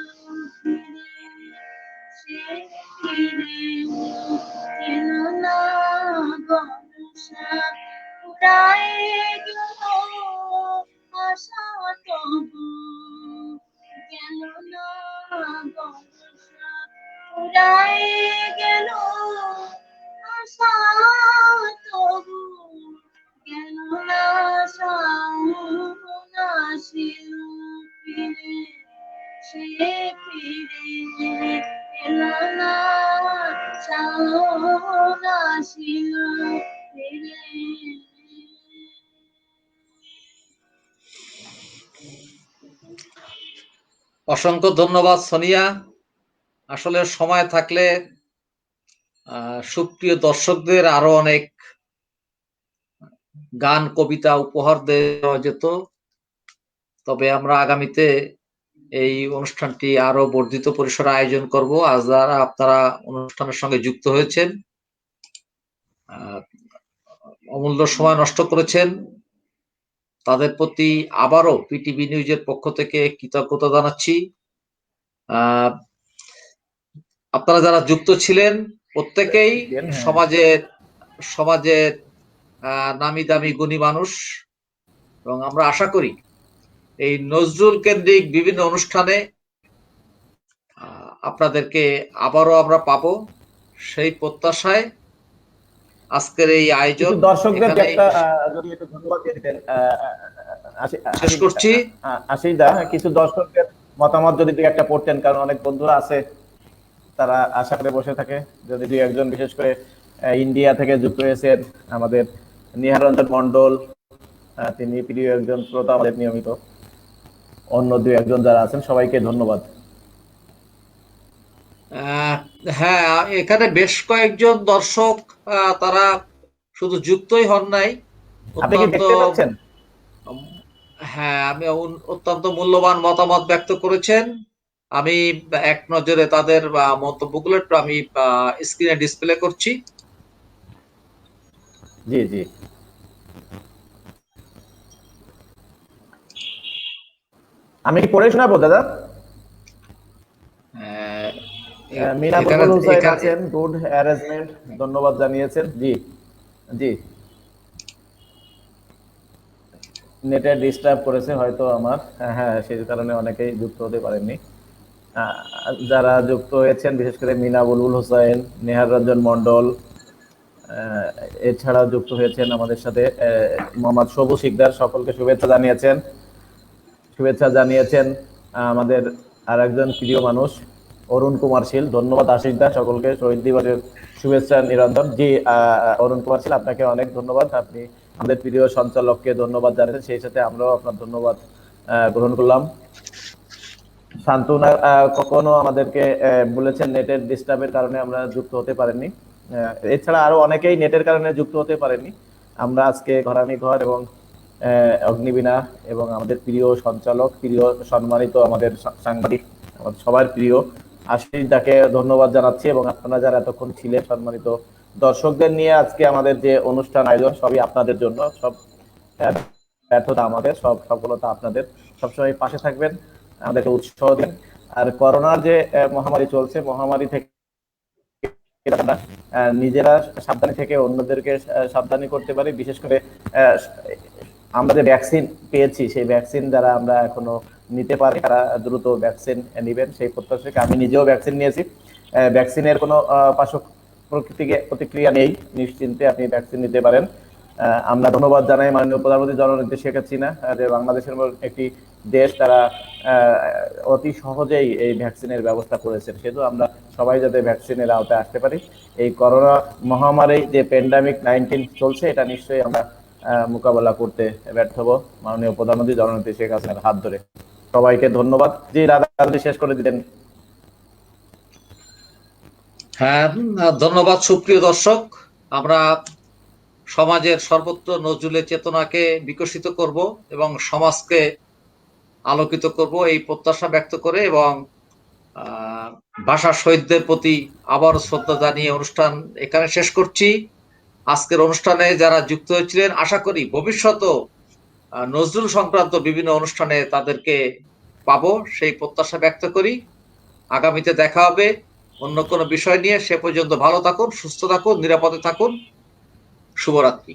ফিরে, সে ফিরে এলো না, বর্ষা উড়ায়ে গেল আশা তবু গেল না, বর্ষা উড়ায়ে গেল আশা তবু গেল না, সাওনা ছিল ফিরে, সে ফিরে এলো না, শাওন আসিল ফিরে। অসংখ্য ধন্যবাদ সোনিয়া। আসলে সময় থাকলে সুপ্রিয় দর্শকদের আরো অনেক গান কবিতা উপহার দেওয়া যেত, তবে আমরা আগামীতে এই অনুষ্ঠানটি আরো বর্ধিত পরিসরে আয়োজন করব। আজ যারা আপনারা অনুষ্ঠানের সঙ্গে যুক্ত হয়েছেন, অমূল্য সময় নষ্ট করেছেন, তাদের প্রতি আবারও পিটিভি নিউজের পক্ষ থেকে কৃতজ্ঞতা জানাচ্ছি। আপনারা যারা যুক্ত ছিলেন প্রত্যেকেই সমাজের নামি দামি গুণী মানুষ, এবং আমরা আশা করি এই নজরুল কেন্দ্রিক বিভিন্ন অনুষ্ঠানে আপনাদেরকে আবারও আমরা পাবো, সেই প্রত্যাশায় আজকের এই আয়োজন দর্শকদের যদি একটু ধন্যবাদ দিয়ে দিতেন শেষ করছি। আশিদা, কিছু দর্শকদের মতামত যদি একটা পড়তেন, কারণ অনেক বন্ধুরা আছে তারা আশা করে বসে থাকে। যদি দুই একজন, বিশেষ করে ইন্ডিয়া থেকে যুক্ত হয়েছেন আমাদের নিহারঞ্জন মন্ডল, তিনি প্রিয় একজন শ্রোতা আমাদের নিয়মিত, অন্য দুই একজন যারা আছেন সবাইকে ধন্যবাদ। হ্যাঁ, এখানে বেশ কয়েকজন দর্শক তারা শুধু যুক্তই হন নাই, হ্যাঁ, আমি অত্যন্ত মূল্যবান মতামত ব্যক্ত করেছেন। আমি এক নজরে তাদের মন্তব্যগুলো একটু আমি স্ক্রিনে ডিসপ্লে করছি। জি জি, আমি কি পড়ে শোনাবো দাদা? মিনা বুলবুল হুসাইন আছেন, গুড অ্যারেঞ্জমেন্ট, ধন্যবাদ জানিয়েছেন। জি জি, নেটে ডিস্টার্ব করেছে হয়তো আমার, হ্যাঁ সেই কারণে অনেকেই যুক্ত হতে পারেননি। যারা যুক্ত হয়েছেন বিশেষ করে মিনা বুলবুল হোসেন, নেহার রঞ্জন মন্ডল, এছাড়াও যুক্ত হয়েছেন আমাদের সাথে মোহাম্মদ সবু শিকদার, সকলকে শুভেচ্ছা জানিয়েছেন। আমাদের আর একজন প্রিয় মানুষ অরুণ কুমার শীল, ধন্যবাদ আশিকদা, সকলকে শহীদ দিবসের শুভেচ্ছা নিরন্তর। জি অরুণ কুমার শীল, আপনাকে অনেক ধন্যবাদ, আপনি আমাদের প্রিয় সঞ্চালককে ধন্যবাদ জানিয়েছেন, সেই সাথে আমরাও আপনার ধন্যবাদ গ্রহণ করলাম। শান্তনা কখনো আমাদেরকে বলেছেন নেটের ডিস্টার্বের কারণে আমরা যুক্ত হতে পারিনি, এছাড়া আরো অনেকেই নেটের কারণে যুক্ত হতে পারেনি। আমরা আজকে ঘরানি ঘর এবং অগ্নিবীণা এবং আমাদের প্রিয় সঞ্চালক, প্রিয় সম্মানিত আমাদের সাংবাদিক, আমাদের সবার প্রিয় আশিসদাকে ধন্যবাদ জানাচ্ছি, এবং আপনারা যারা এতক্ষণ ছিলেন সম্মানিত দর্শকদের নিয়ে আজকে আমাদের যে অনুষ্ঠান আয়োজন সবই আপনাদের জন্য, সব ব্যর্থতা আমাদের, সব সফলতা আপনাদের। সবসময় পাশে থাকবেন, আমাদেরকে উৎসাহ দেন। আর করোনার যে মহামারী চলছে, মহামারী থেকে নিজেরা সাবধানী থেকে অন্যদেরকে সাবধানী করতে পারি। বিশেষ করে আমরা যে ভ্যাকসিন পেয়েছি, সেই ভ্যাকসিন যারা আমরা এখনো নিতে পারি তারা দ্রুত ভ্যাকসিন নেবেন, সেই প্রত্যাশাকে। আমি নিজেও ভ্যাকসিন নিয়েছি, ভ্যাকসিনের কোনো পার্শ্ব প্রতিক্রিয়া নেই, নিশ্চিন্তে আপনি ভ্যাকসিন নিতে পারেন। আমরা ধন্যবাদ জানাই মাননীয় প্রধানমন্ত্রী জননেত্রী শেখ হাসিনা, যে বাংলাদেশের একটি দেশ তারা অতি সহজেই এই ভ্যাকসিনের ব্যবস্থা করেছেন। সেহেতু আমরা সবাই যাতে ভ্যাকসিনের আওতায় আসতে পারি। এই করোনা মহামারী যে প্যান্ডামিক 19 চলছে, এটা নিশ্চয়ই আমরা মোকাবেলা করতে ব্যর্থ হব মাননীয় প্রধানমন্ত্রী জননেত্রী শেখ হাসিনার হাত ধরে। সবাইকে ধন্যবাদ। জি দাদা, শেষ করে দিলেন। হ্যাঁ, ধন্যবাদ সুপ্রিয় দর্শক। আমরা সমাজের সর্বত্র নজরুলের চেতনাকে বিকশিত করব এবং সমাজকে আলোকিত করব, এই প্রত্যাশা ব্যক্ত করে এবং ভাষা শহীদদের প্রতি আবার শ্রদ্ধা জানিয়ে অনুষ্ঠান এখানে শেষ করছি। আজকের অনুষ্ঠানে যারা যুক্ত হয়েছিলেন, আশা করি ভবিষ্যতেও নজরুল সংক্রান্ত বিভিন্ন অনুষ্ঠানে তাদেরকে পাবো, সেই প্রত্যাশা ব্যক্ত করি। আগামীতে দেখা হবে অন্য কোনো বিষয় নিয়ে। সে পর্যন্ত ভালো থাকুন, সুস্থ থাকুন, নিরাপদে থাকুন। শুভরাত্রি।